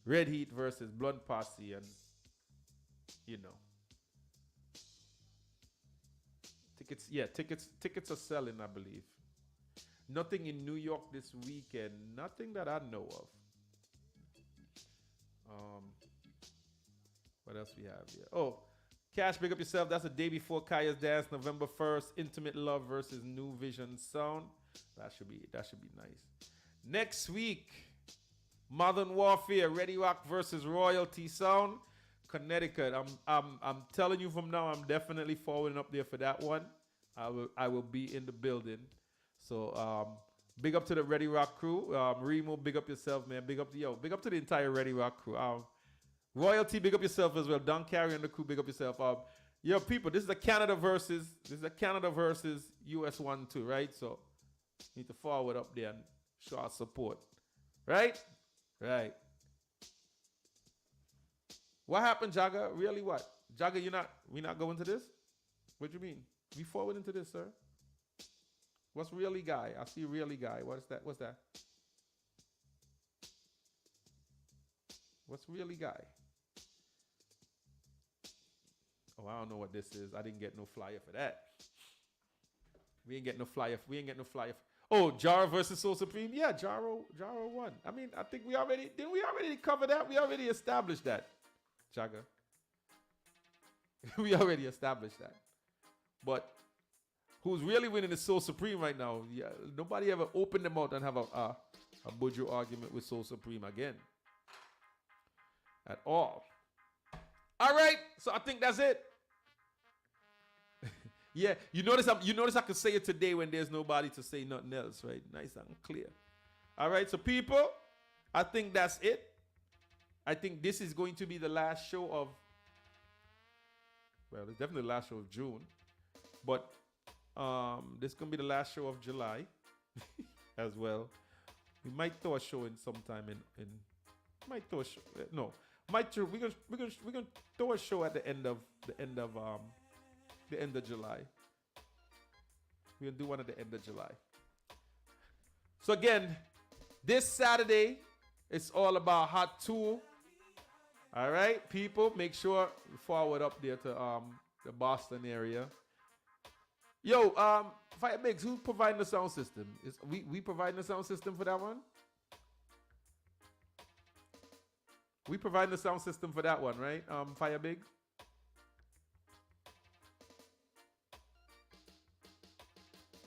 Red Heat versus Blunt Posse, and tickets are selling, I believe. Nothing in New York this weekend, nothing that I know of. What else we have here? Oh, Cash, big up yourself. That's the day before Kaya's dance, November 1st. Intimate Love versus New Vision Sound. That should be nice. Next week, Modern Warfare, Ready Rock versus Royalty Sound, Connecticut. I'm telling you from now, I'm definitely forwarding up there for that one. I will be in the building. So big up to the Ready Rock crew. Remo, big up yourself, man. Big up to the entire Ready Rock crew. Royalty, big up yourself as well. Don Carey and the crew, big up yourself. People, this is a Canada versus US 1-2, right? So need to forward up there and show our support. Right? Right. What happened, Jagger? Really what? Jagger, we not going to this? What do you mean? We forward into this, sir? What's really guy? I see really guy. What's that? What's really guy? Oh, I don't know what this is. I didn't get no flyer for that. We ain't get no flyer. Oh, Jara versus Soul Supreme? Yeah, Jara won. I mean, I think didn't we already cover that? We already established that, Jagger. We already established that. But who's really winning is Soul Supreme right now. Yeah, nobody ever opened them out and have a Buju argument with Soul Supreme again. At all. All right, so I think that's it. Yeah, you notice I can say it today when there's nobody to say nothing else, right? Nice and clear. All right, so people, I think that's it. I think this is going to be the last show of, it's definitely the last show of June, but this is going to be the last show of July as well. We might throw a show in sometime we're gonna throw a show at the end of July. We're gonna do one at the end of July. So again, this Saturday, it's all about Hot Tool. All right, people, make sure you forward up there to the Boston area. Yo, Fire Bigs, who's providing the sound system? Is we providing the sound system for that one? We providing the sound system for that one, right? Fire Big?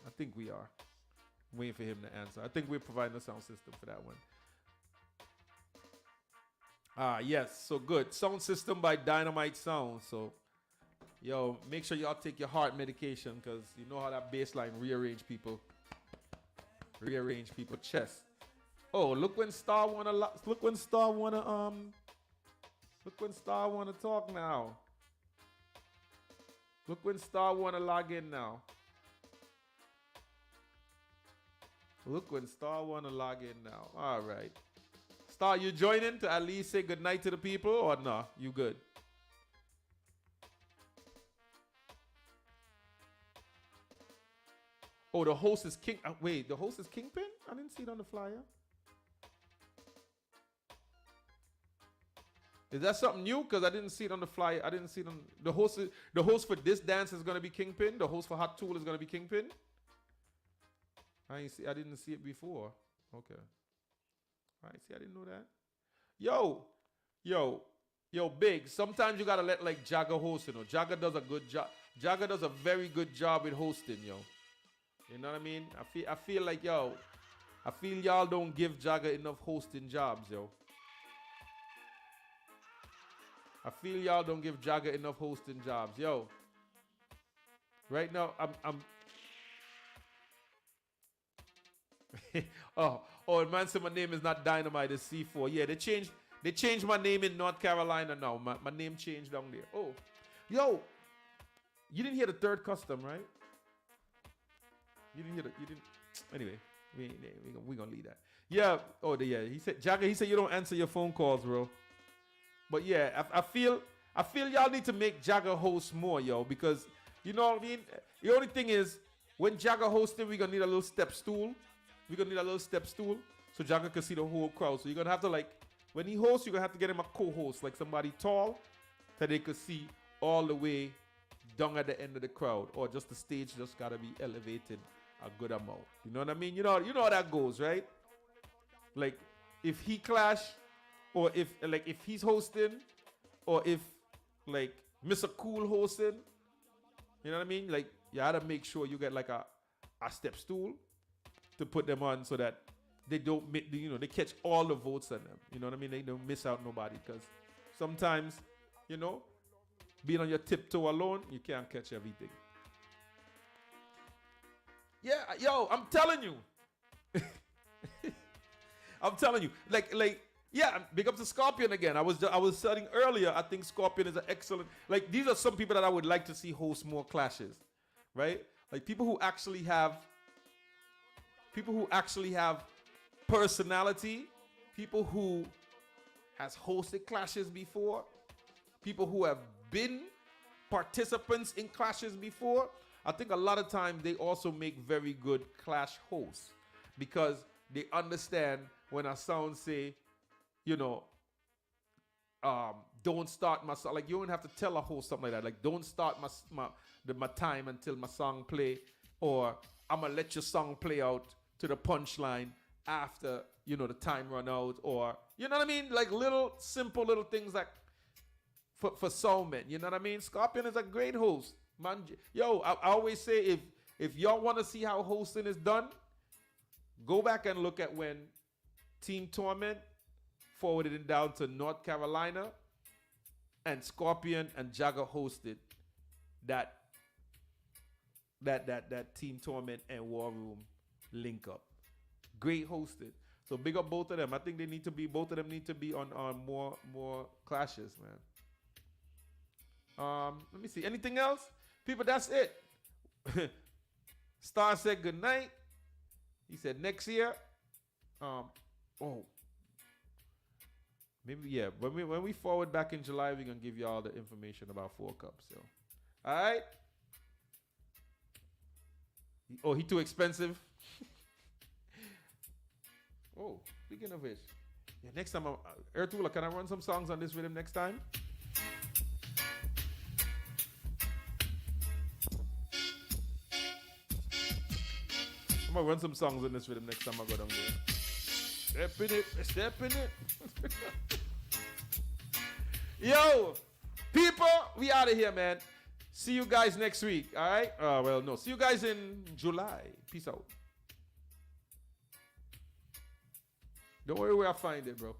I think we are. Waiting for him to answer. I think we're providing the sound system for that one. Yes, so good. Sound system by Dynamite Sound. So, yo, make sure y'all take your heart medication, because you know how that bass line rearrange people chest. Oh, look when Star wanna talk now. Look when Star wanna log in now. All right. Star, you joining to at least say goodnight to the people, or no? You good? Oh, the host is King. Wait, the host is Kingpin? I didn't see it on the flyer. Is that something new? Because I didn't see it on the flyer. I didn't see it on the host. The host for this dance is gonna be Kingpin. The host for Hot Tool is gonna be Kingpin. I didn't see it before. Okay. All right. See, I didn't know that. Yo, Big. Sometimes you gotta let like Jagger host. You know, Jagger does a good job. Jagger does a very good job with hosting. Yo, you know what I mean? I feel like I feel y'all don't give Jagger enough hosting jobs, yo. I feel y'all don't give Jagger enough hosting jobs, yo. Right now, I'm oh, man said my name is not Dynamite, it's C4. Yeah, they changed my name in North Carolina now. My name changed down there. Oh, yo, you didn't hear the third custom, right? You didn't. Anyway, we gonna leave that. Yeah. Oh, yeah. He said, Jagger. He said you don't answer your phone calls, bro. But yeah, I feel y'all need to make Jagger host more, yo, because you know what I mean. The only thing is, when Jagger hosting, we're gonna need a little step stool. So Jagger can see the whole crowd. So you're gonna have to, like, when he hosts, you're gonna have to get him a co-host, like somebody tall, that they could see all the way down at the end of the crowd, or just the stage just gotta be elevated a good amount. You know what I mean? You know how that goes, right? Like, if he clash, or if he's hosting, or if like Mr. Cool hosting, you know what I mean? Like, you gotta make sure you get like a step stool to put them on, so that they don't, they catch all the votes on them. You know what I mean? They don't miss out nobody, because sometimes, being on your tiptoe alone, you can't catch everything. Yeah, yo, I'm telling you. Yeah, big up to Scorpion again. I was saying earlier, I think Scorpion is an excellent, like, these are some people that I would like to see host more clashes, right? Like, people who actually have personality, people who has hosted clashes before, people who have been participants in clashes before. I think a lot of times they also make very good clash hosts, because they understand when a sound say, don't start my song. Like, you don't have to tell a host something like that. Like, don't start my time until my song play, or I'm gonna let your song play out to the punchline after the time run out, or you know what I mean? Like, simple little things like for soundmen. You know what I mean? Scorpion is a great host, man. Yo, I always say, if y'all want to see how hosting is done, go back and look at when Team Torment forwarded it down to North Carolina, and Scorpion and Jagger hosted that Team Torment and War Room link up. Great hosted. So big up both of them. I think both of them need to be on more clashes, man. Let me see. Anything else? People, that's it. Star said good night. He said next year. Maybe, yeah. When we forward back in July, we're gonna give you all the information about 4 Cups. So, all right. He too expensive. Speaking of which, yeah. Next time, Ertula, can I run some songs on this rhythm next time? I'm gonna run some songs on this rhythm next time I go down there. Step in it. Yo, people, we out of here, man. See you guys next week, all right? See you guys in July. Peace out. Don't worry where I find it, bro.